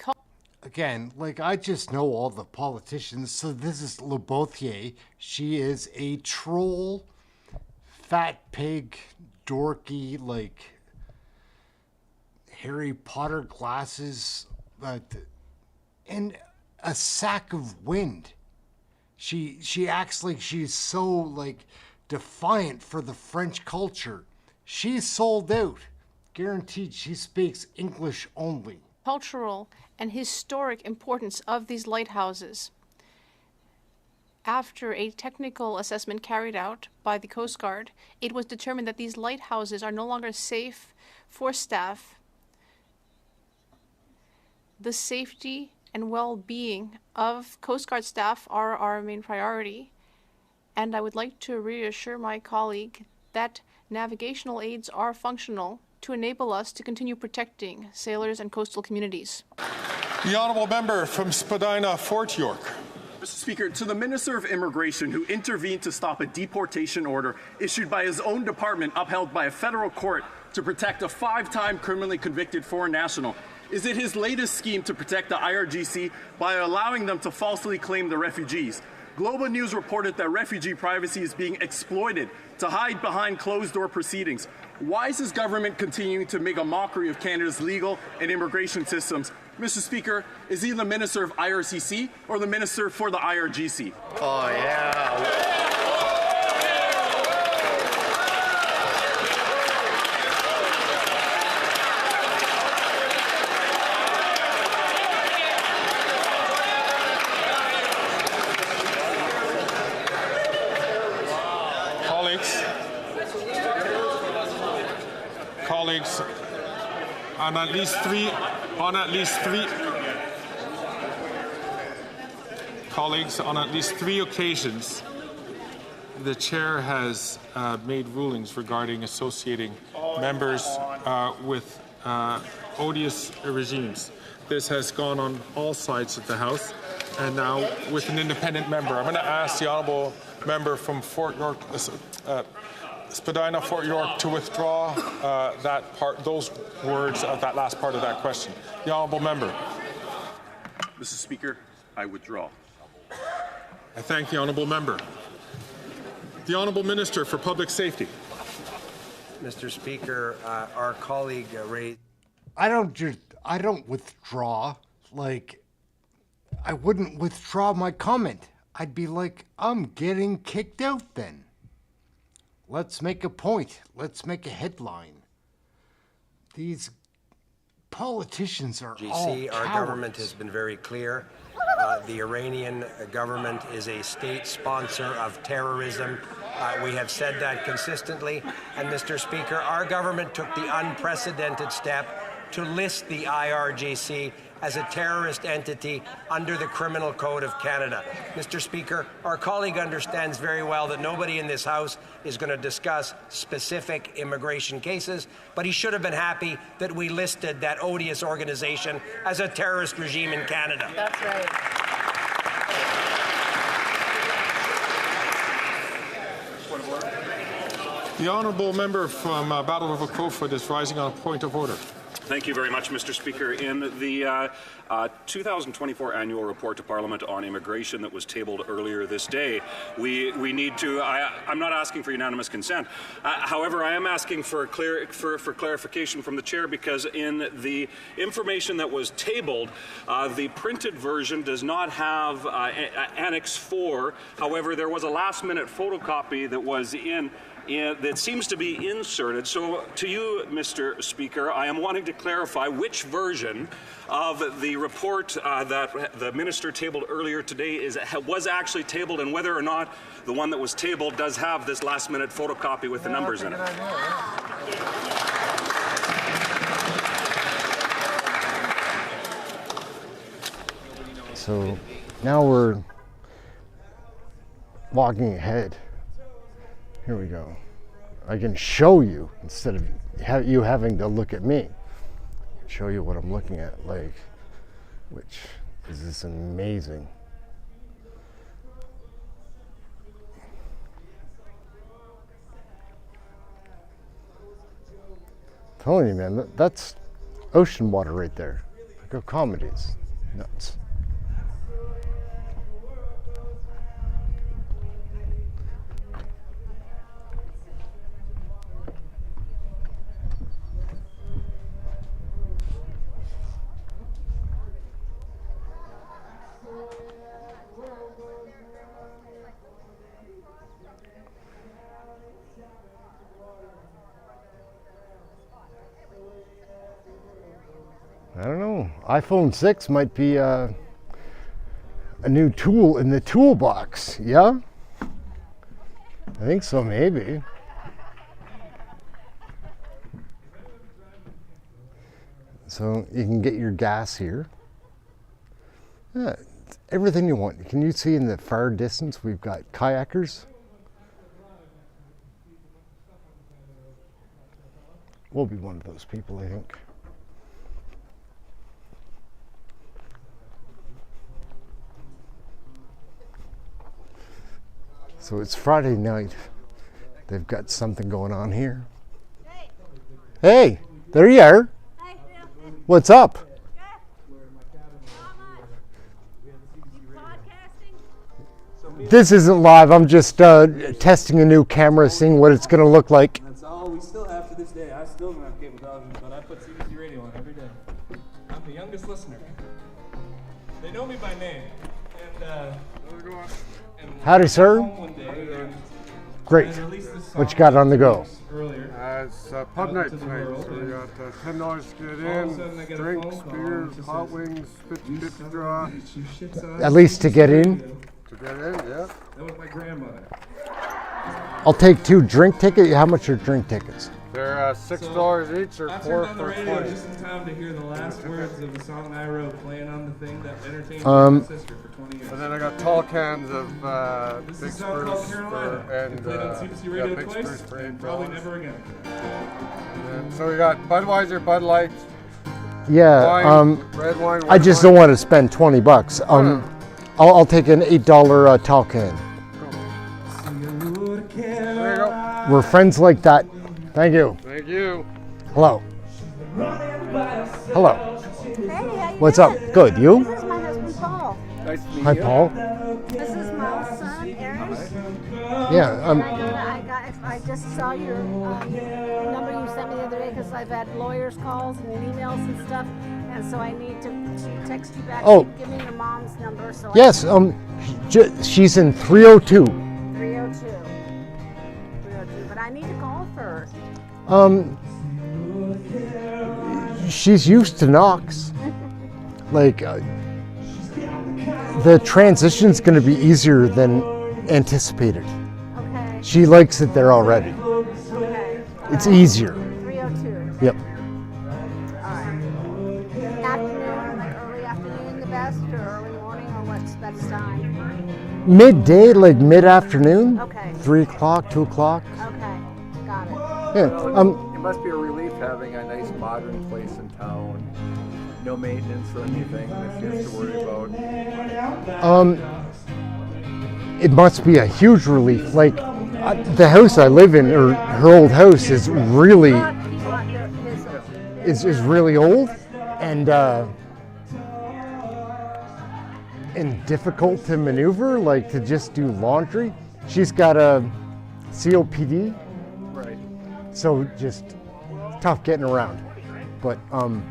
Again, like, I just know all the politicians, so this is Le Bouthier. She is a troll, fat pig, dorky, like, Harry Potter glasses, and a sack of wind. She acts like she's so, like, defiant for the French culture. She's sold out. Guaranteed she speaks English only. Cultural and historic importance of these lighthouses. After a technical assessment carried out by the Coast Guard, it was determined that these lighthouses are no longer safe for staff. The safety and well-being of Coast Guard staff are our main priority. And I would like to reassure my colleague that navigational aids are functional to enable us to continue protecting sailors and coastal communities. The honourable member from Spadina, Fort York. Mr. Speaker, to the Minister of Immigration who intervened to stop a deportation order issued by his own department upheld by a federal court to protect a 5-time criminally convicted foreign national, is it his latest scheme to protect the IRGC by allowing them to falsely claim the refugees? Global News reported that refugee privacy is being exploited to hide behind closed-door proceedings. Why is his government continuing to make a mockery of Canada's legal and immigration systems? Mr. Speaker, is he the Minister of IRCC or the Minister for the IRGC? Oh, yeah. Colleagues, on at least three occasions, the chair has made rulings regarding associating members with odious regimes. This has gone on all sides of the House, and now with an independent member. I'm going to ask the honourable member from Fort York, Spadina, Fort York, to withdraw those words of that last part of that question. The honourable member. Mr. Speaker, I withdraw. I thank the honourable member. The honourable Minister for Public Safety. Mr. Speaker, our colleague raised... I don't withdraw. Like, I wouldn't withdraw my comment. I'd be like, I'm getting kicked out then. Let's make a point. Let's make a headline. These politicians are all cowards. Our government has been very clear. The Iranian government is a state sponsor of terrorism. We have said that consistently. And, Mr. Speaker, our government took the unprecedented step to list the IRGC as a terrorist entity under the Criminal Code of Canada. Mr. Speaker, our colleague understands very well that nobody in this House is going to discuss specific immigration cases, but he should have been happy that we listed that odious organization as a terrorist regime in Canada. That's right. The honourable member from Battle River Crowfoot is rising on a point of order. Thank you very much, Mr. Speaker. In the 2024 annual report to Parliament on immigration that was tabled earlier this day, we need to. I'm not asking for unanimous consent. However, I am asking for clarification from the chair, because in the information that was tabled, the printed version does not have Annex 4. However, there was a last-minute photocopy that was that seems to be inserted. So to you, Mr. Speaker, I am wanting to clarify which version of the report that the minister tabled earlier today was actually tabled, and whether or not the one that was tabled does have this last-minute photocopy with the numbers in it. So now we're walking ahead. Here we go. I can show you instead of you having to look at me. Show you what I'm looking at, like, which is this amazing. I'm telling you, man, that's ocean water right there. Look how calm it is. Nuts. I don't know. iPhone 6 might be a new tool in the toolbox. Yeah? I think so, maybe. So you can get your gas here. Yeah, everything you want. Can you see in the far distance we've got kayakers? We'll be one of those people, I think. So it's Friday night. They've got something going on here. Hey, there you are. What's up? This isn't live. I'm just testing a new camera, seeing what it's going to look like. That's all we still have to this day. I still don't have cable television, but I put CBC radio on every day. I'm the youngest listener. They know me by name. And Howdy, sir. Great. What you got on the go? It's pub night tonight, so we got $10 to get in, drinks, beer, hot wings, 50-50 draw. At least to get in? To get in, yeah. That was my grandmother. I'll take 2 drink tickets. How much are drink tickets? They're $6 each, or I 4 turned on the for radio 20. just in time to hear the last words of the song I wrote playing on the thing that entertained my sister for 20 years. And then I got tall cans of Big Spruce and Big Spruce for $8. Probably never again. And so we got Budweiser, Bud Light. Yeah, wine, red wine, I just don't want to spend $20. I'll take an $8 tall can. There you go. We're friends like that. Thank you. Thank you. Hello. Hello. What's up? Good. You? This is my husband, Paul. Nice to meet Hi, you. Paul. This is my son, Ehren. Yeah. I just saw your number you sent me the other day because I've had lawyers' calls and emails and stuff, and so I need to text you back. Oh. Give me your mom's number. So Yes. She's in 302. 302. But I need to call first. She's used to knocks. Like, the transition's going to be easier than anticipated. Okay. She likes it there already. Okay. It's easier. 302. Yep. All right. Afternoon, like early afternoon, the best, or early morning, or what's best time? Midday, like mid-afternoon. Okay. 3 o'clock, 2 o'clock. Okay. Got it. Yeah. It must be a relief having a nice modern place in town. No maintenance or anything that she has to worry about. It must be a huge relief. Like, The house I live in, or her old house, is really is really old and difficult to maneuver, like to just do laundry. She's got a COPD, Right. so just tough getting around. But and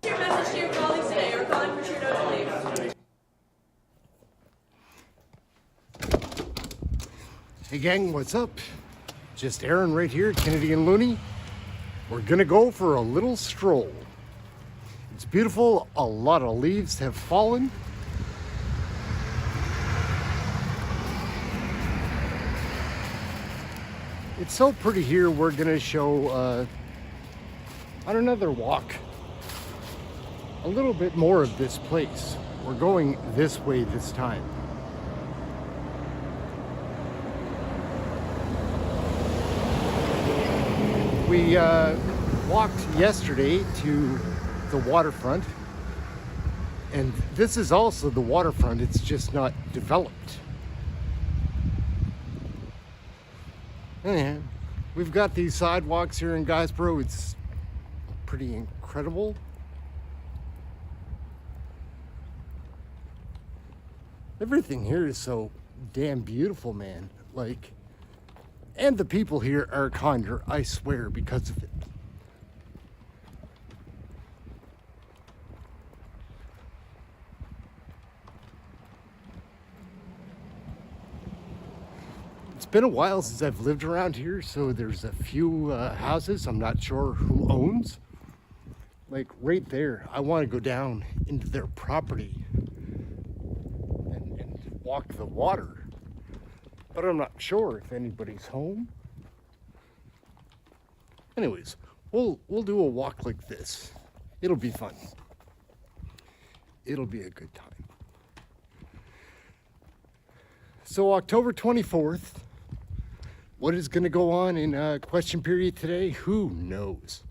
Your message to your colleagues today. You're calling for Trudeau to leave. hey gang, what's up? Just Ehren right here, Canadian Looney. We're gonna go for a little stroll. It's beautiful, a lot of leaves have fallen. It's so pretty here, we're gonna show on another walk a little bit more of this place. We're going this way this time. We walked yesterday to the waterfront, and this is also the waterfront, it's just not developed. Anyhow, we've got these sidewalks here in Guysborough, it's pretty incredible. Everything here is so damn beautiful, man. Like, and the people here are kinder, I swear, because of it. It's been a while since I've lived around here, so there's a few houses I'm not sure who owns. Like right there, I want to go down into their property and walk the water, but I'm not sure if anybody's home. Anyways, we'll do a walk like this. It'll be fun. It'll be a good time. So October 24th, what is going to go on in question period today? Who knows?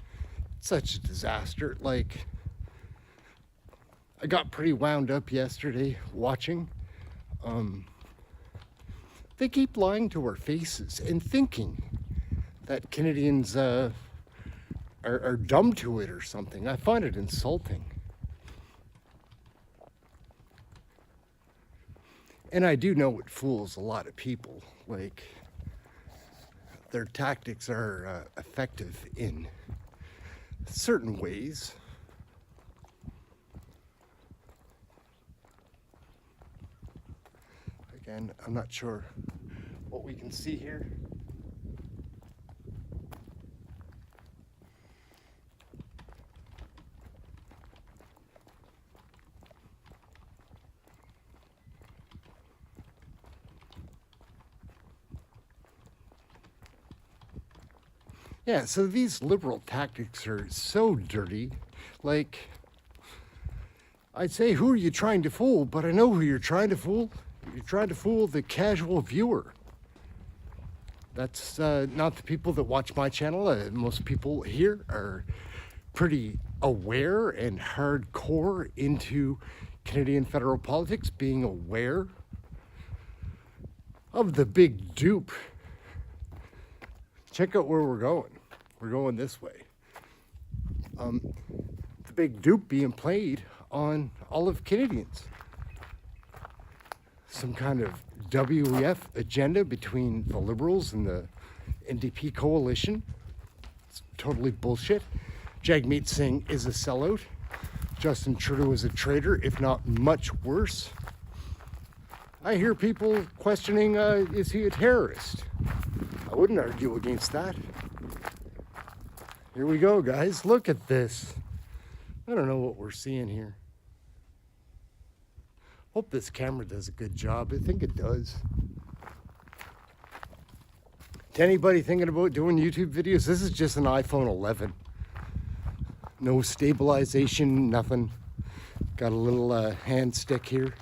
It's such a disaster. Like, I got pretty wound up yesterday watching. They keep lying to our faces and thinking that Canadians are dumb to it or something. I find it insulting. And I do know it fools a lot of people. Like, their tactics are effective in certain ways. Again, I'm not sure what we can see here. Yeah, so these liberal tactics are so dirty. Like, I'd say, who are you trying to fool? But I know who you're trying to fool. You're trying to fool the casual viewer. That's not the people that watch my channel. Most people here are pretty aware and hardcore into Canadian federal politics, being aware of the big dupe. Check out where we're going. We're going this way. The big dupe being played on all of Canadians. Some kind of WEF agenda between the Liberals and the NDP coalition. It's totally bullshit. Jagmeet Singh is a sellout. Justin Trudeau is a traitor, if not much worse. I hear people questioning, is he a terrorist? I wouldn't argue against that. Here we go, guys. Look at this. I don't know what we're seeing here. Hope this camera does a good job. I think it does. To anybody thinking about doing YouTube videos, this is just an iPhone 11. No stabilization, nothing. Got a little hand stick here.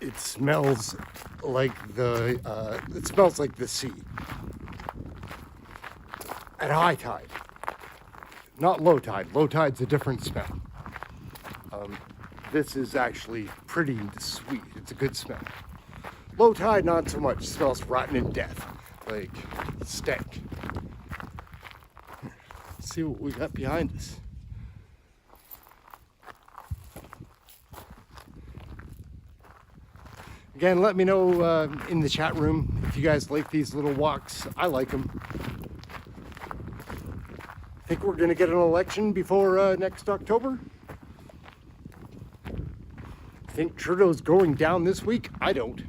It smells like the sea. at high tide. Not low tide. Low tide's a different smell. This is actually pretty sweet. It's a good smell. Low tide, not so much. It smells rotten and death. Like, stank. Let's see what we got behind us. Again, let me know in the chat room if you guys like these little walks. I like them. Think we're gonna get an election before next October? Think Trudeau's going down this week? I don't.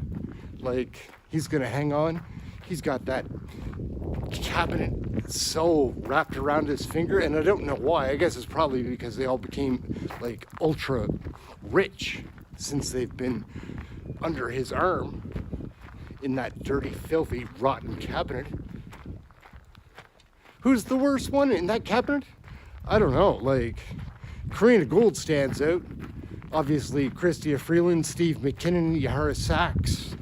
Like, he's gonna hang on. He's got that cabinet so wrapped around his finger, and I don't know why. I guess it's probably because they all became like ultra rich since they've been under his arm in that dirty, filthy, rotten cabinet. Who's the worst one in that cabinet? I don't know. Like, Karina Gould stands out. Obviously, Chrystia Freeland, Steve McKinnon, Yahara Sachs,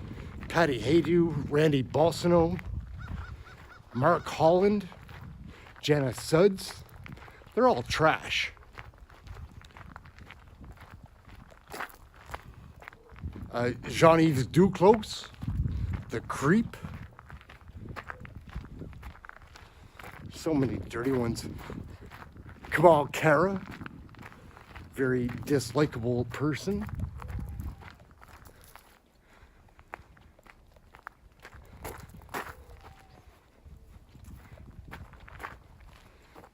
Patty Haydu, Randy Balsano, Mark Holland, Jana Suds. They're all trash. Jean-Yves Duclos, the creep. So many dirty ones. Kamal Kara, very dislikable person.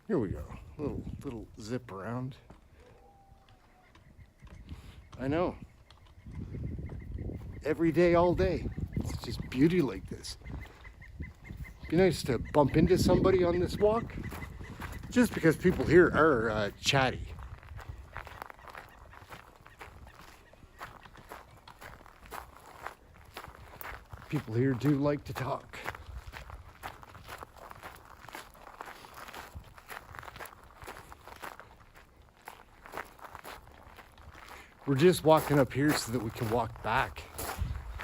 Here we go. Little zip around. I know. Every day, all day. It's just beauty like this. Be nice to bump into somebody on this walk, just because people here are chatty. People here do like to talk. We're just walking up here so that we can walk back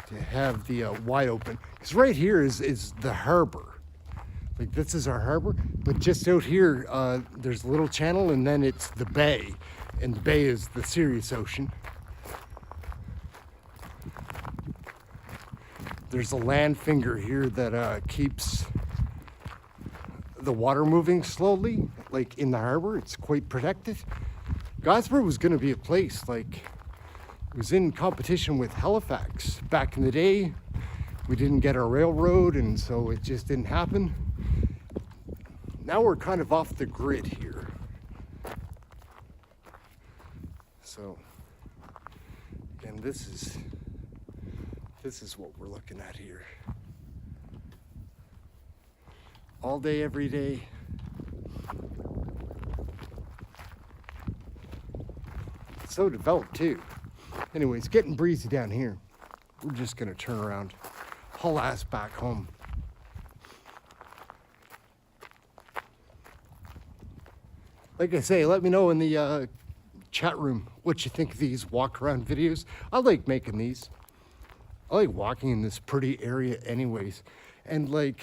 to have the wide open. Because right here is the harbor. Like, this is our harbor, but just out here, there's a little channel, and then it's the bay, and the bay is the serious ocean. There's a land finger here that keeps the water moving slowly, like in the harbor. It's quite protected. Gosford was going to be a place, like, it was in competition with Halifax back in the day. We didn't get our railroad, and so it just didn't happen. Now we're kind of off the grid here. So, again, this is what we're looking at here. All day, every day. So developed too. Anyways, getting breezy down here. We're just gonna turn around, haul ass back home. Like I say, let me know in the chat room what you think of these walk around videos. I like making these. I like walking in this pretty area anyways. And like,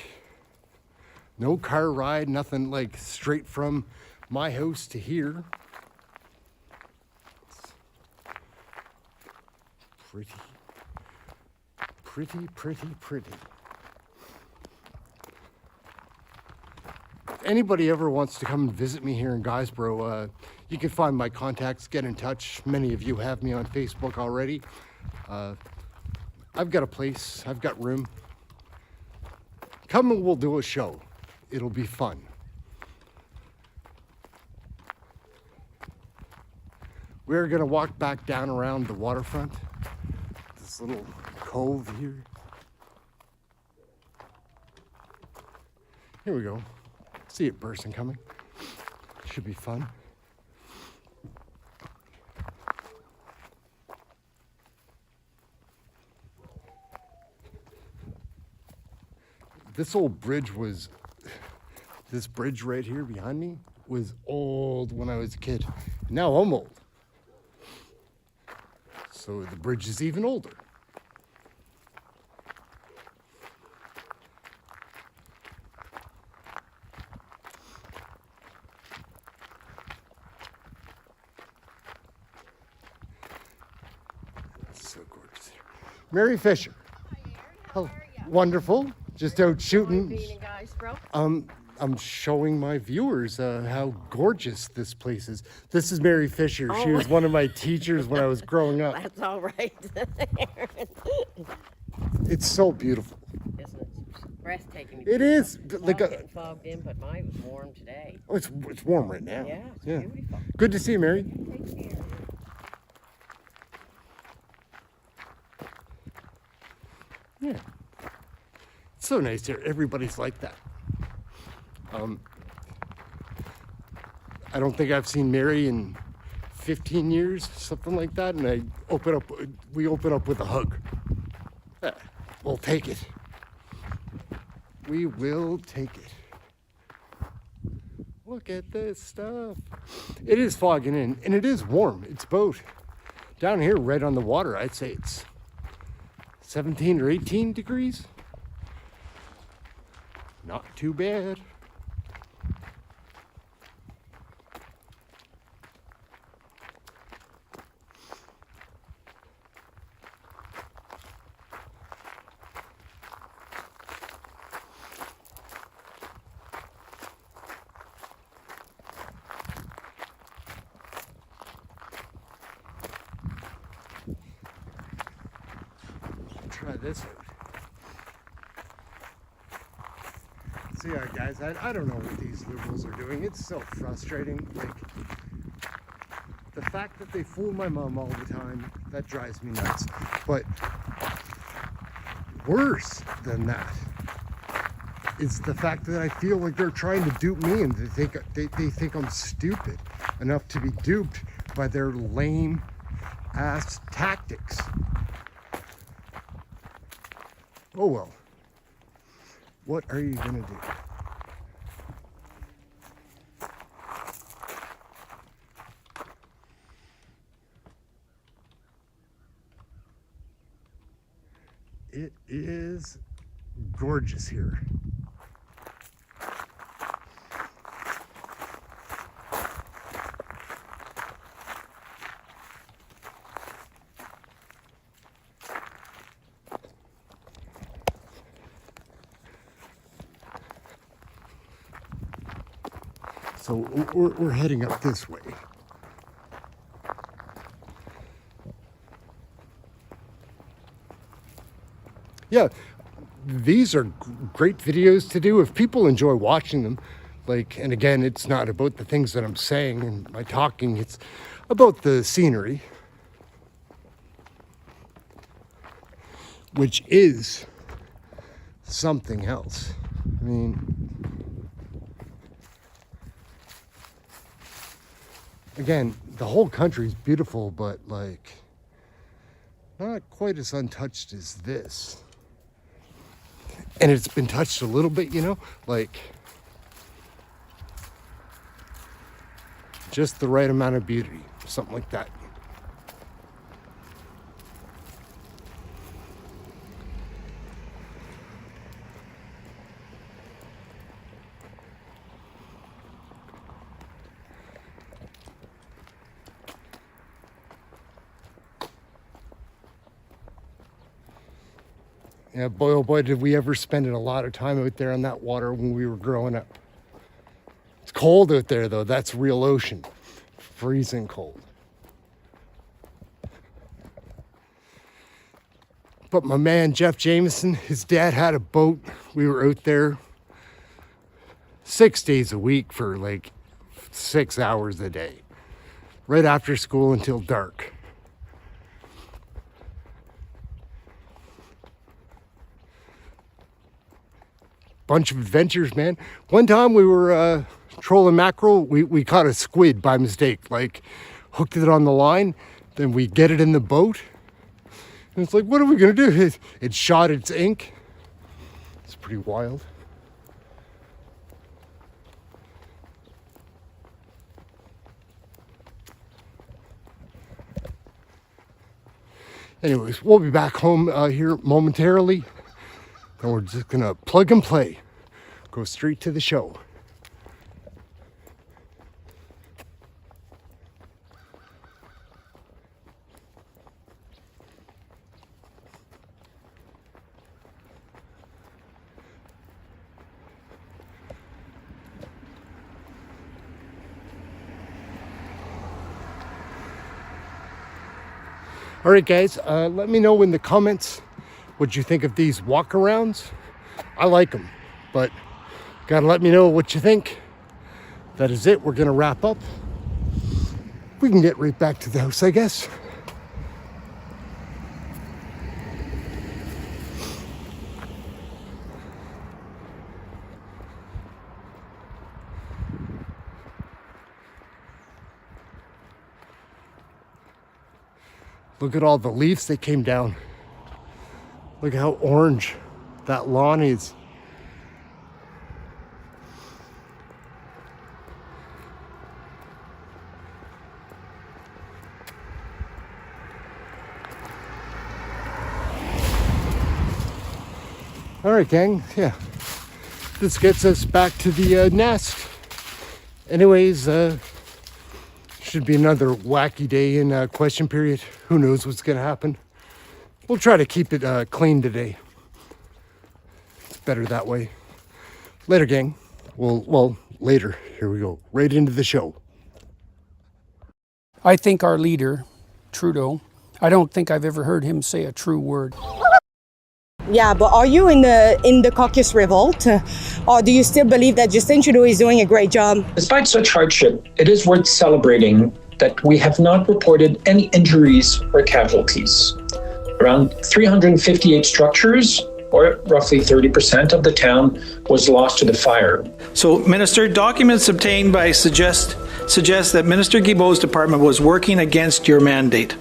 no car ride, nothing, like straight from my house to here. Pretty. If anybody ever wants to come and visit me here in Guysborough, you can find my contacts, get in touch. Many of you have me on Facebook already. I've got a place, I've got room. Come and we'll do a show. It'll be fun. We're gonna walk back down around the waterfront. This little cove here. Here we go. See a person coming. Should be fun. This old bridge was, this bridge right here behind me was old when I was a kid. Now I'm old. So the bridge is even older. Mary Fisher. Oh, wonderful. Just out shooting. I'm showing my viewers how gorgeous this place is. This is Mary Fisher. She was one of my teachers when I was growing up. That's all right. It's so beautiful. Isn't it? Breathtaking. It is. Like getting fogged in, but mine was warm today. Oh, it's warm right now. Yeah, it's beautiful. Good to see you, Mary. Take care. Yeah. It's so nice here. Everybody's like that. I don't think I've seen Mary in 15 years, something like that, and we open up with a hug. Yeah, we'll take it. We will take it. Look at this stuff. It is fogging in, and it is warm. It's about down here right on the water. I'd say it's 17 or 18 degrees. Not too bad. Try this out. So yeah, guys, I don't know what these liberals are doing. It's so frustrating. Like, the fact that they fool my mom all the time, that drives me nuts. But worse than that is the fact that I feel like they're trying to dupe me, and they think I'm stupid enough to be duped by their lame ass tactics. Oh well. What are you gonna do? It is gorgeous here. So we're heading up this way. Yeah, these are great videos to do if people enjoy watching them. Like, and again, it's not about the things that I'm saying and my talking, it's about the scenery, which is something else. I mean, again, the whole country's beautiful, but like, not quite as untouched as this. And it's been touched a little bit, you know, like just the right amount of beauty, something like that. Yeah, boy, oh boy, did we ever spend a lot of time out there on that water when we were growing up. It's cold out there, though. That's real ocean. Freezing cold. But my man, Jeff Jameson, his dad had a boat. We were out there 6 days a week for like 6 hours a day. Right after school until dark. Bunch of adventures, man. One time we were trolling mackerel. We caught a squid by mistake. Like, hooked it on the line. Then we get it in the boat. And it's like, what are we gonna do? It shot its ink. It's pretty wild. Anyways, we'll be back home here momentarily. And we're just gonna plug and play. Go straight to the show. All right, guys, let me know in the comments what you think of these walk-arounds. I like them, but gotta let me know what you think. That is it. We're gonna wrap up. We can get right back to the house, I guess. Look at all the leaves that came down. Look at how orange that lawn is. All right, gang, yeah. This gets us back to the nest. Anyways, should be another wacky day in question period. Who knows what's gonna happen? We'll try to keep it clean today. It's better that way. Later, gang. Well, later. Here we go. Right into the show. I think our leader, Trudeau, I don't think I've ever heard him say a true word. Yeah, but are you in the Caucus revolt? Or do you still believe that Justin Trudeau is doing a great job? Despite such hardship, it is worth celebrating that we have not reported any injuries or casualties. Around 358 structures, or roughly 30% of the town, was lost to the fire. So, Minister, documents obtained by suggest that Minister Gilbo's department was working against your mandate.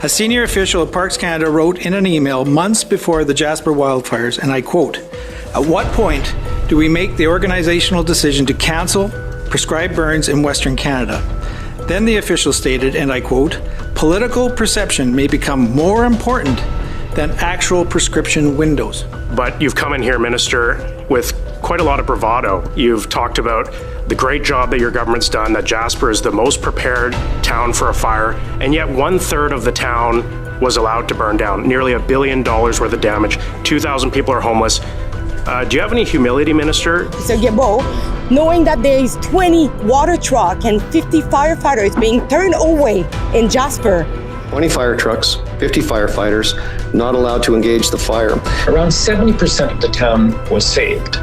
A senior official at Parks Canada wrote in an email months before the Jasper wildfires, and I quote, "At what point do we make the organizational decision to cancel prescribed burns in Western Canada?" Then the official stated, and I quote, "Political perception may become more important than actual prescription windows." But you've come in here, Minister, with quite a lot of bravado. You've talked about the great job that your government's done, that Jasper is the most prepared town for a fire, and yet 1/3 of the town was allowed to burn down. Nearly $1 billion worth of damage. 2,000 people are homeless. Do you have any humility, Minister? Mr. Gilbo, knowing that there is 20 water trucks and 50 firefighters being turned away in Jasper. 20 fire trucks, 50 firefighters, not allowed to engage the fire. Around 70% of the town was saved.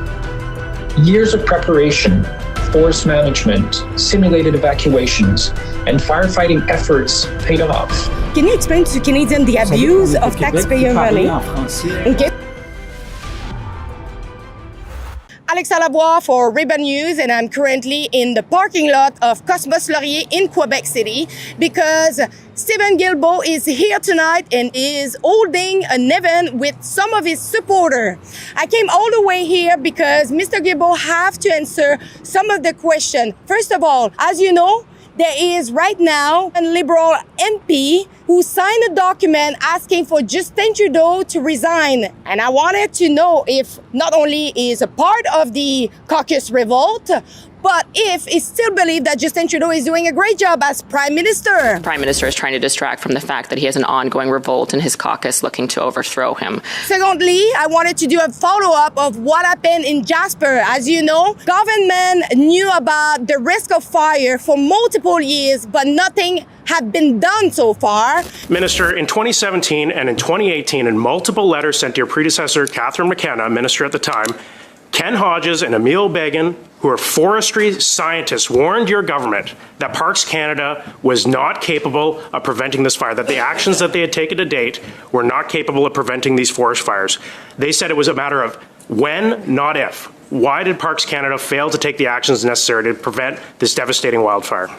Years of preparation, force management, simulated evacuations, and firefighting efforts paid off. Can you explain to Canadians the abuse of taxpayer money? Okay. Alexa Lavoie for Ribbon News, and I'm currently in the parking lot of Cosmos Laurier in Quebec City because Stephen Gilbo is here tonight and is holding an event with some of his supporters. I came all the way here because Mr. Gilbo have to answer some of the questions. First of all, as you know, there is right now a Liberal MP who signed a document asking for Justin Trudeau to resign. And I wanted to know if not only is a part of the Caucus revolt, but if he still believes that Justin Trudeau is doing a great job as Prime Minister. Prime Minister is trying to distract from the fact that he has an ongoing revolt in his caucus looking to overthrow him. Secondly, I wanted to do a follow-up of what happened in Jasper. As you know, government knew about the risk of fire for multiple years, but nothing had been done so far. Minister, in 2017 and in 2018, in multiple letters sent to your predecessor, Catherine McKenna, Minister at the time, Ken Hodges and Emil Begin, who are forestry scientists, warned your government that Parks Canada was not capable of preventing this fire, that the actions that they had taken to date were not capable of preventing these forest fires. They said it was a matter of when, not if. Why did Parks Canada fail to take the actions necessary to prevent this devastating wildfire?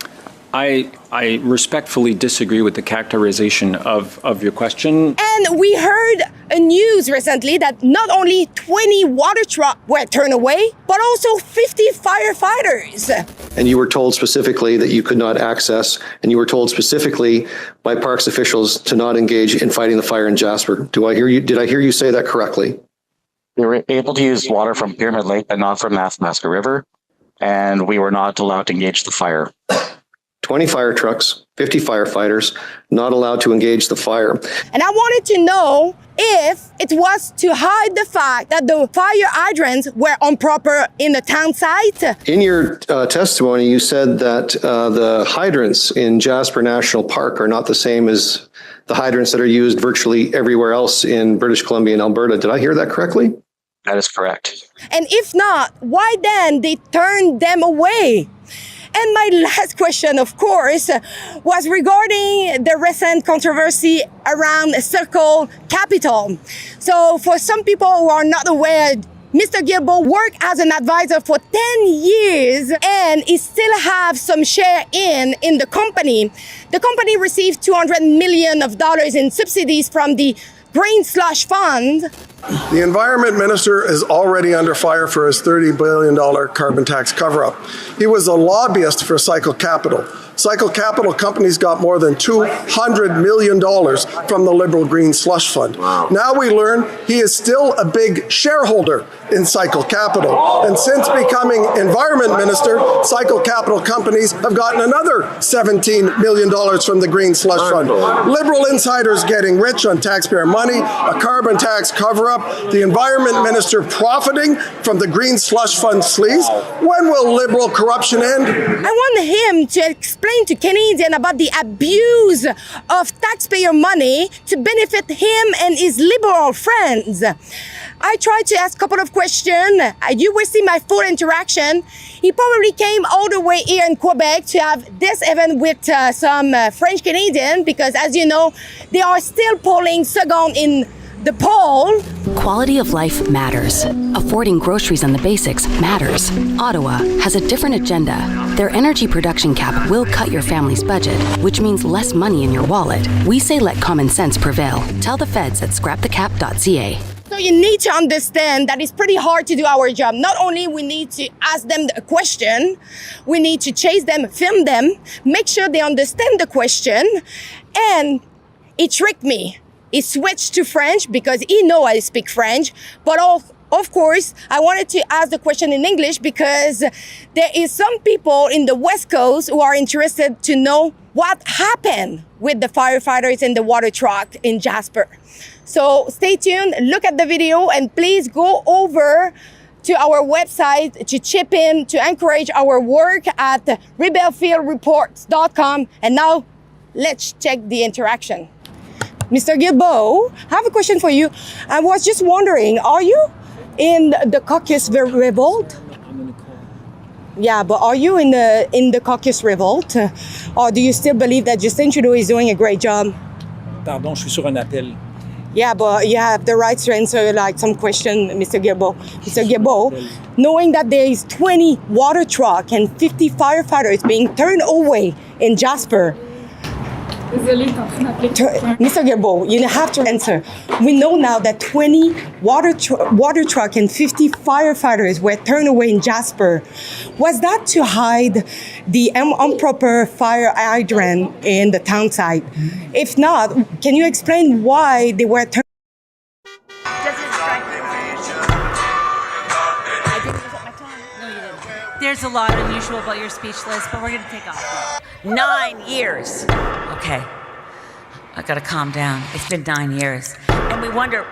I respectfully disagree with the characterization of your question. And we heard a news recently that not only 20 water trucks were turned away, but also 50 firefighters. And you were told specifically that you could not access, and you were told specifically by Parks officials to not engage in fighting the fire in Jasper. Did I hear you say that correctly? We were able to use water from Pyramid Lake, but not from Athabasca River, and we were not allowed to engage the fire. 20 fire trucks, 50 firefighters, not allowed to engage the fire. And I wanted to know if it was to hide the fact that the fire hydrants were improper in the town site. In your testimony, you said that the hydrants in Jasper National Park are not the same as the hydrants that are used virtually everywhere else in British Columbia and Alberta. Did I hear that correctly? That is correct. And if not, why then they turned them away? And my last question, of course, was regarding the recent controversy around Circle Capital. So for some people who are not aware, Mr. Gilbo worked as an advisor for 10 years and he still have some share in the company. The company received $200 million in subsidies from the Green Slush Fund. The Environment Minister is already under fire for his $30 billion carbon tax cover-up. He was a lobbyist for Cycle Capital. Cycle Capital companies got more than $200 million from the Liberal Green Slush Fund. Wow. Now we learn he is still a big shareholder in Cycle Capital. And since becoming Environment Minister, Cycle Capital companies have gotten another $17 million from the Green Slush Fund. Liberal insiders getting rich on taxpayer money, a carbon tax cover-up, the Environment Minister profiting from the Green Slush Fund sleaze. When will Liberal corruption end? I want him to explain to Canadians about the abuse of taxpayer money to benefit him and his Liberal friends. I tried to ask a couple of questions. You will see my full interaction. He probably came all the way here in Quebec to have this event with some French Canadians because, as you know, they are still polling second in the poll. Quality of life matters. Affording groceries and the basics matters. Ottawa has a different agenda. Their energy production cap will cut your family's budget, which means less money in your wallet. We say let common sense prevail. Tell the feds at scrapthecap.ca. So you need to understand that it's pretty hard to do our job. Not only we need to ask them a question, we need to chase them, film them, make sure they understand the question. And he tricked me. He switched to French because he knows I speak French. But of course, I wanted to ask the question in English because there is some people in the West Coast who are interested to know what happened with the firefighters in the water truck in Jasper. So stay tuned, look at the video, and please go over to our website to chip in, to encourage our work at rebelfieldreports.com. And now let's check the interaction. Mr. Gilbo, I have a question for you. I was just wondering, are you in the Caucus revolt? Yeah, but are you in the Caucus revolt? Or do you still believe that Justin Trudeau is doing a great job? Pardon, je suis sur un appel. Yeah, but you have the right to answer like some question, Mr. Gilbo. Mr. Gilbo, knowing that there is 20 water trucks and 50 firefighters being turned away in Jasper, Mr. Gilbo, you have to answer. We know now that 20 water truck and 50 firefighters were turned away in Jasper. Was that to hide the improper fire hydrant in the town site? If not, can you explain why they were turned? There's a lot unusual about your speech, Liz, but we're going to take off. 9 years. Okay, I gotta calm down. It's been 9 years. And we wonder,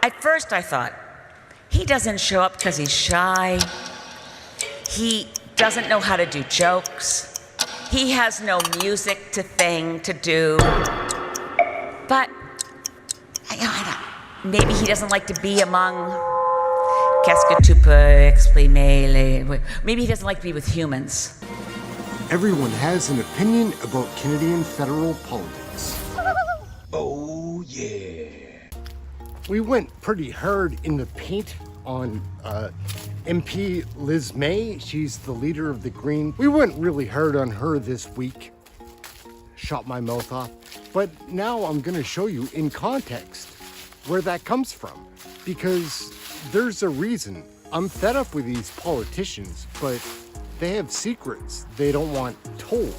at first I thought, he doesn't show up because he's shy. He doesn't know how to do jokes. He has no music to do. But, maybe he doesn't like to be among, qu'est-ce que tu peux exprimer? Maybe he doesn't like to be with humans. Everyone has an opinion about Canadian federal politics. Oh, yeah. We went pretty hard in the paint on MP Liz May. She's the leader of the Green. We went really hard on her this week. Shot my mouth off. But now I'm going to show you in context where that comes from. Because there's a reason. I'm fed up with these politicians, but they have secrets they don't want told.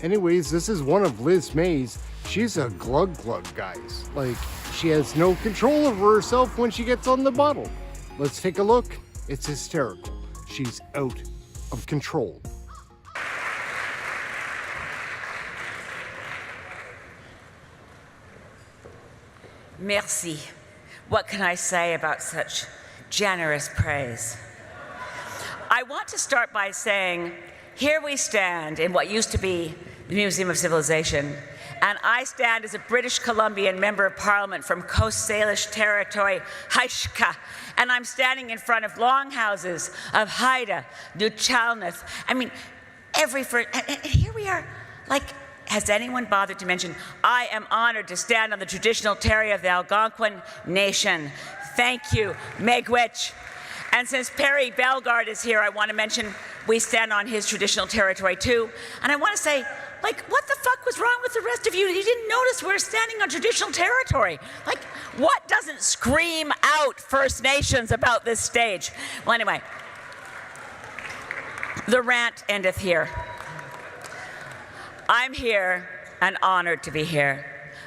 Anyways, this is one of Liz May's. She's a glug, guys. Like, she has no control over herself when she gets on the bottle. Let's take a look. It's hysterical. She's out of control. Merci. What can I say about such generous praise? I want to start by saying, here we stand in what used to be the Museum of Civilization. And I stand as a British Columbian Member of Parliament from Coast Salish Territory, Haishka. And I'm standing in front of longhouses of Haida, Nuchalnath. I mean, and here we are, like, has anyone bothered to mention, I am honored to stand on the traditional territory of the Algonquin Nation. Thank you, Miigwech. And since Perry Bellegarde is here, I want to mention we stand on his traditional territory too. And I want to say, like, what the fuck was wrong with the rest of you? You didn't notice we're standing on traditional territory. Like, what doesn't scream out First Nations about this stage? Well, anyway, the rant endeth here. I'm here and honored to be here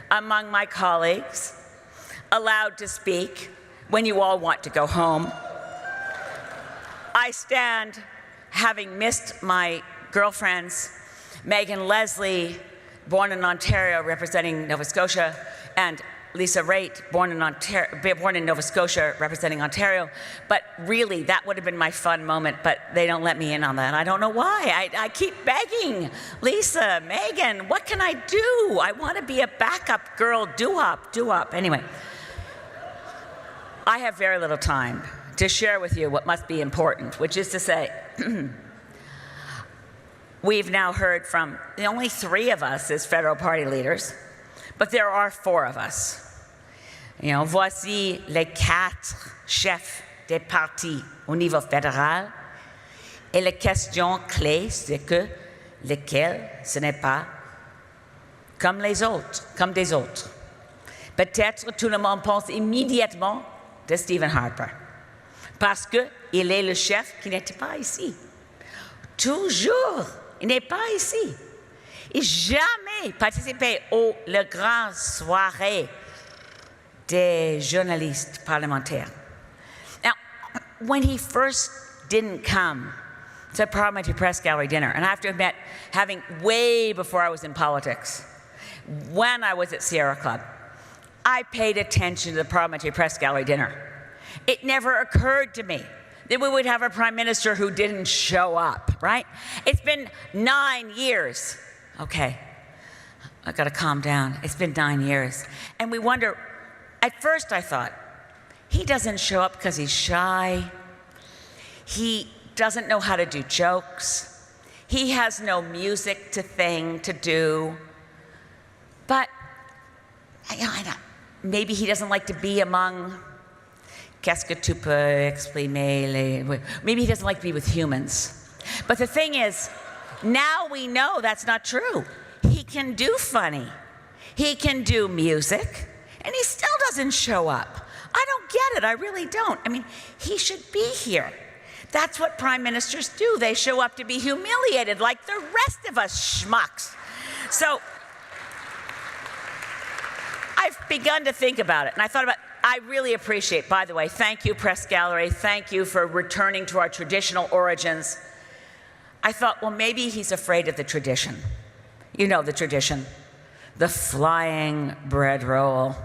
among my colleagues, allowed to speak when you all want to go home. I stand having missed my girlfriends, Megan Leslie, born in Ontario, representing Nova Scotia, and Lisa Raitt, born in Nova Scotia, representing Ontario. But really, that would have been my fun moment, but they don't let me in on that. I don't know why. I keep begging, Lisa, Megan, what can I do? I want to be a backup girl, do-up. Anyway, I have very little time to share with you what must be important, which is to say, we've now heard from only 3 of us as federal party leaders, but there are 4 of us. You know, voici les 4 chefs des partis au niveau fédéral. Et la question clé, c'est que lesquels ce n'est pas comme les autres, comme des autres. Peut-être tout le monde pense immédiatement de Stephen Harper, parce qu'il est le chef qui n'était pas ici. Toujours, il n'est pas ici. Et jamais participé aux grandes soirées des journalistes parlementaires. Now, when he first didn't come to Parliamentary Press Gallery dinner, and I have to admit, having way before I was in politics, when I was at Sierra Club, I paid attention to the Parliamentary Press Gallery dinner. It never occurred to me that we would have a prime minister who didn't show up, right? It's been 9 years. Okay, I gotta calm down. It's been 9 years. And we wonder, at first I thought, he doesn't show up because he's shy. He doesn't know how to do jokes. He has no music to do. But maybe he doesn't like to be among, qu'est-ce que tu peux exprimer? Maybe he doesn't like to be with humans. But the thing is, now we know that's not true. He can do funny. He can do music, and he still doesn't show up. I don't get it, I really don't. I mean, he should be here. That's what prime ministers do. They show up to be humiliated like the rest of us schmucks. So, I've begun to think about it, and I thought about, I really appreciate, by the way, thank you, Press Gallery, thank you for returning to our traditional origins. I thought, well, maybe he's afraid of the tradition. You know the tradition. The flying bread roll,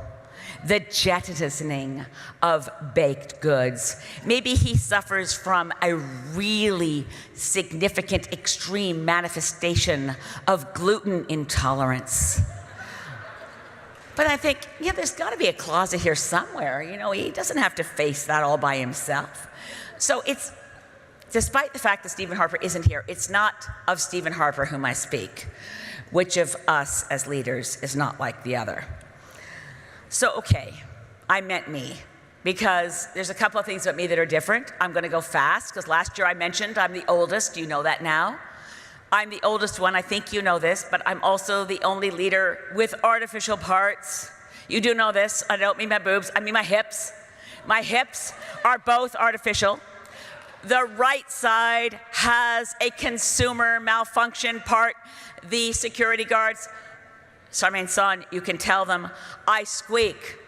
the jettisoning of baked goods. Maybe he suffers from a really significant, extreme manifestation of gluten intolerance. But I think, yeah, there's got to be a closet here somewhere. You know, he doesn't have to face that all by himself. So it's, despite the fact that Stephen Harper isn't here, it's not of Stephen Harper whom I speak. Which of us as leaders is not like the other? So, okay, I meant me, because there's a couple of things about me that are different. I'm going to go fast, because last year I mentioned I'm the oldest. You know that now. I'm the oldest one. I think you know this, but I'm also the only leader with artificial parts. You do know this. I don't mean my boobs. I mean my hips. My hips are both artificial. The right side has a consumer malfunction part. The security guards, Charmaine Son, you can tell them, I squeak.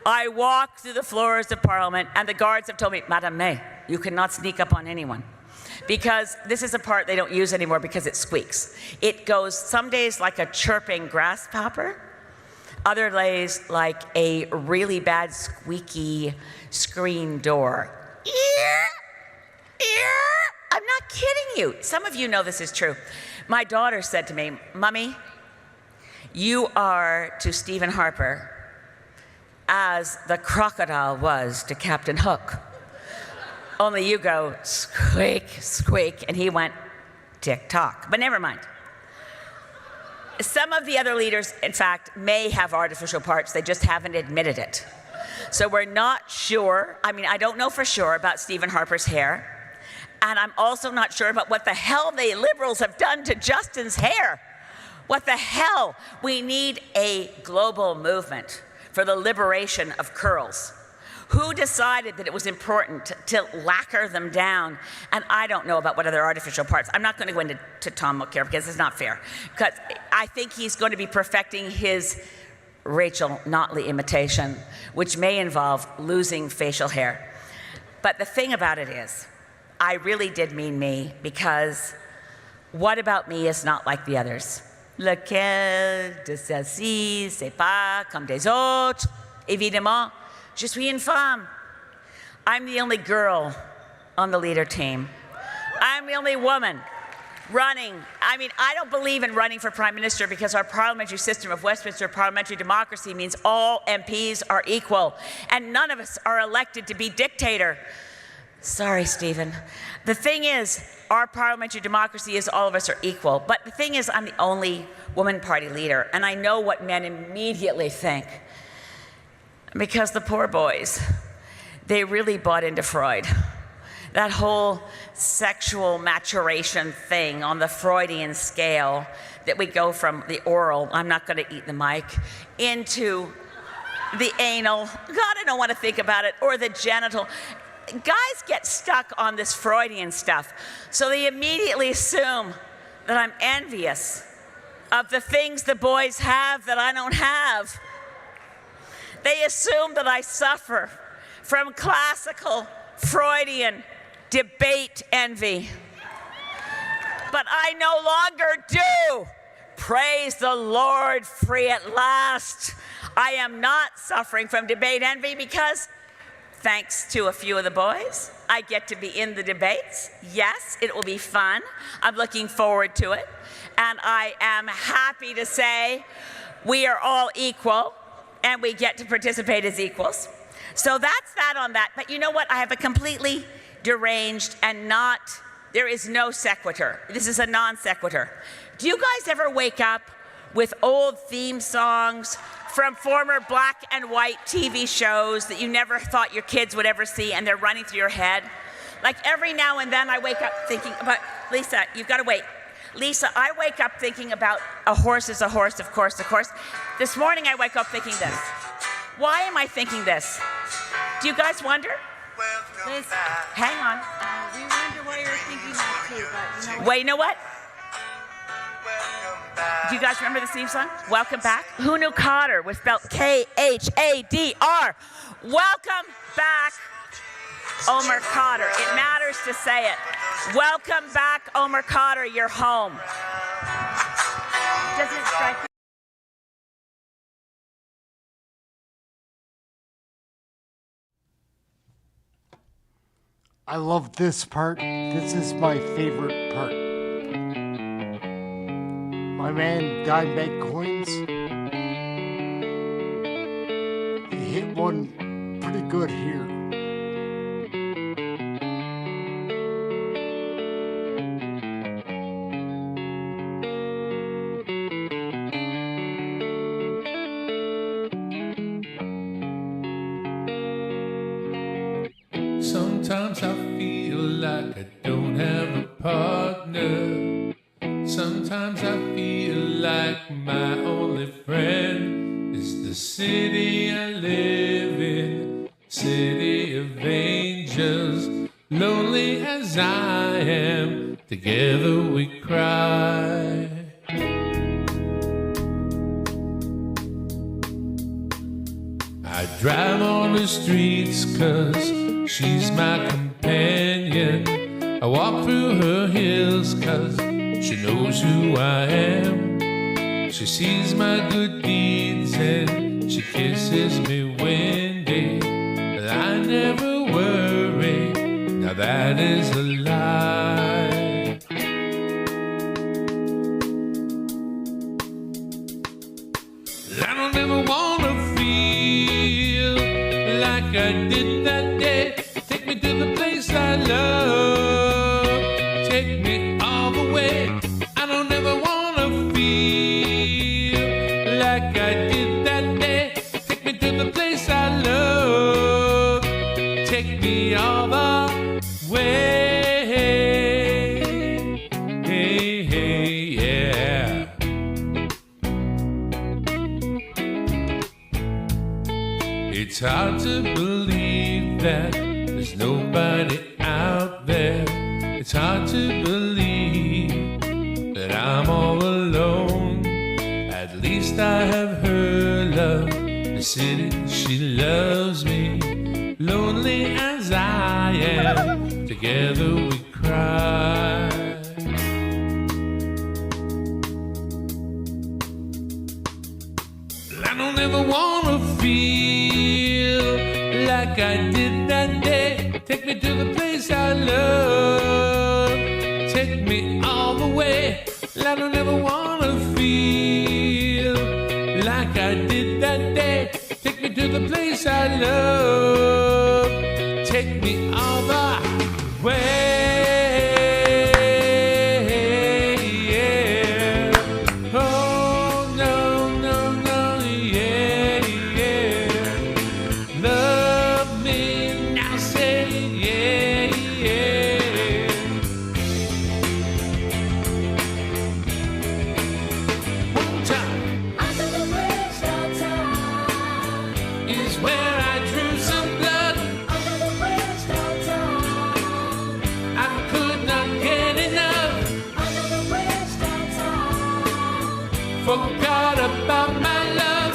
I walk through the floors of Parliament, and the guards have told me, Madame May, you cannot sneak up on anyone. Because this is a part they don't use anymore because it squeaks. It goes some days like a chirping grasshopper, other days like a really bad squeaky screen door. I'm not kidding you. Some of you know this is true. My daughter said to me, Mommy, you are to Stephen Harper as the crocodile was to Captain Hook. Only you go squeak, squeak, and he went tick-tock. But never mind. Some of the other leaders, in fact, may have artificial parts. They just haven't admitted it. So we're not sure. I mean, I don't know for sure about Stephen Harper's hair. And I'm also not sure about what the hell the Liberals have done to Justin's hair. What the hell? We need a global movement for the liberation of curls. Who decided that it was important to lacquer them down? And I don't know about what other artificial parts. I'm not going to go into Tom Mulcair because it's not fair. Because I think he's going to be perfecting his Rachel Notley imitation, which may involve losing facial hair. But the thing about it is, I really did mean me, because what about me is not like the others? Lequel de celles-ci, c'est pas comme des autres? Évidemment, je suis une femme. I'm the only girl on the leader team. I'm the only woman running. I mean, I don't believe in running for Prime Minister because our parliamentary system of Westminster parliamentary democracy means all MPs are equal and none of us are elected to be dictator. Sorry, Stephen. The thing is, our parliamentary democracy is all of us are equal. But the thing is, I'm the only woman party leader, and I know what men immediately think. Because the poor boys, they really bought into Freud. That whole sexual maturation thing on the Freudian scale, that we go from the oral, I'm not going to eat the mic, into the anal, God, I don't want to think about it, or the genital. Guys get stuck on this Freudian stuff, so they immediately assume that I'm envious of the things the boys have that I don't have. They assume that I suffer from classical Freudian debate envy. But I no longer do. Praise the Lord, free at last. I am not suffering from debate envy because, thanks to a few of the boys, I get to be in the debates. Yes, it will be fun. I'm looking forward to it. And I am happy to say we are all equal and we get to participate as equals. So that's that on that. But you know what? I have a completely deranged and not, there is no sequitur. This is a non sequitur. Do you guys ever wake up with old theme songs from former black and white TV shows that you never thought your kids would ever see, and they're running through your head? Like every now and then I wake up thinking about, Lisa, you've got to wait. Lisa, I wake up thinking about a horse is a horse, of course, of course. This morning I wake up thinking this. Why am I thinking this? Do you guys wonder? Liz, hang on. we wonder why you're thinking that too, but you know. Wait, you know what? Do you guys remember the theme song? Welcome back. Who knew Cotter was spelled K-H-A-D-R? Welcome back, Omer Cotter. It matters to say it. Welcome back, Omer Cotter. You're home. Doesn't it strike you? I love this part. This is my favorite part. My man Dimebag Coins, he hit one pretty good here. Sometimes I feel like I don't have a partner. Sometimes I feel like my only friend is the city I live in, city of angels. Lonely as I am, together we cry. I drive on the streets 'cause she's my companion. I walk through her hills 'cause she knows who I am. She sees my good deeds and she kisses me windy. But I never worry, now that is a lie. I don't ever wanna feel like I did that day. Take me to the place I love. Take me all the way. I don't ever wanna feel like I did that day. Take me to the place I love. Take me all the way. Hey, hey, yeah. It's hard to believe that there's nobody out there. It's hard to believe that I'm all alone. At least I have her love. The city, she loves me. Lonely as I am, together we cry. I don't ever wanna feel like I did that day. Take me to the place I love. Take me all the way. I don't ever wanna feel like I did that day. Take me to the place I love. Take me all the way. Forgot about my love.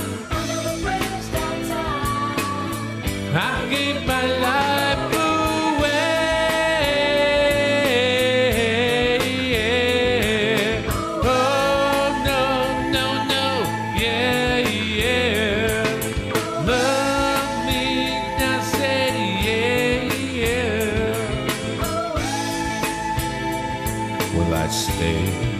I gave my life away. Oh no, no, no, yeah, yeah. Love me, now say yeah, yeah. Will I stay?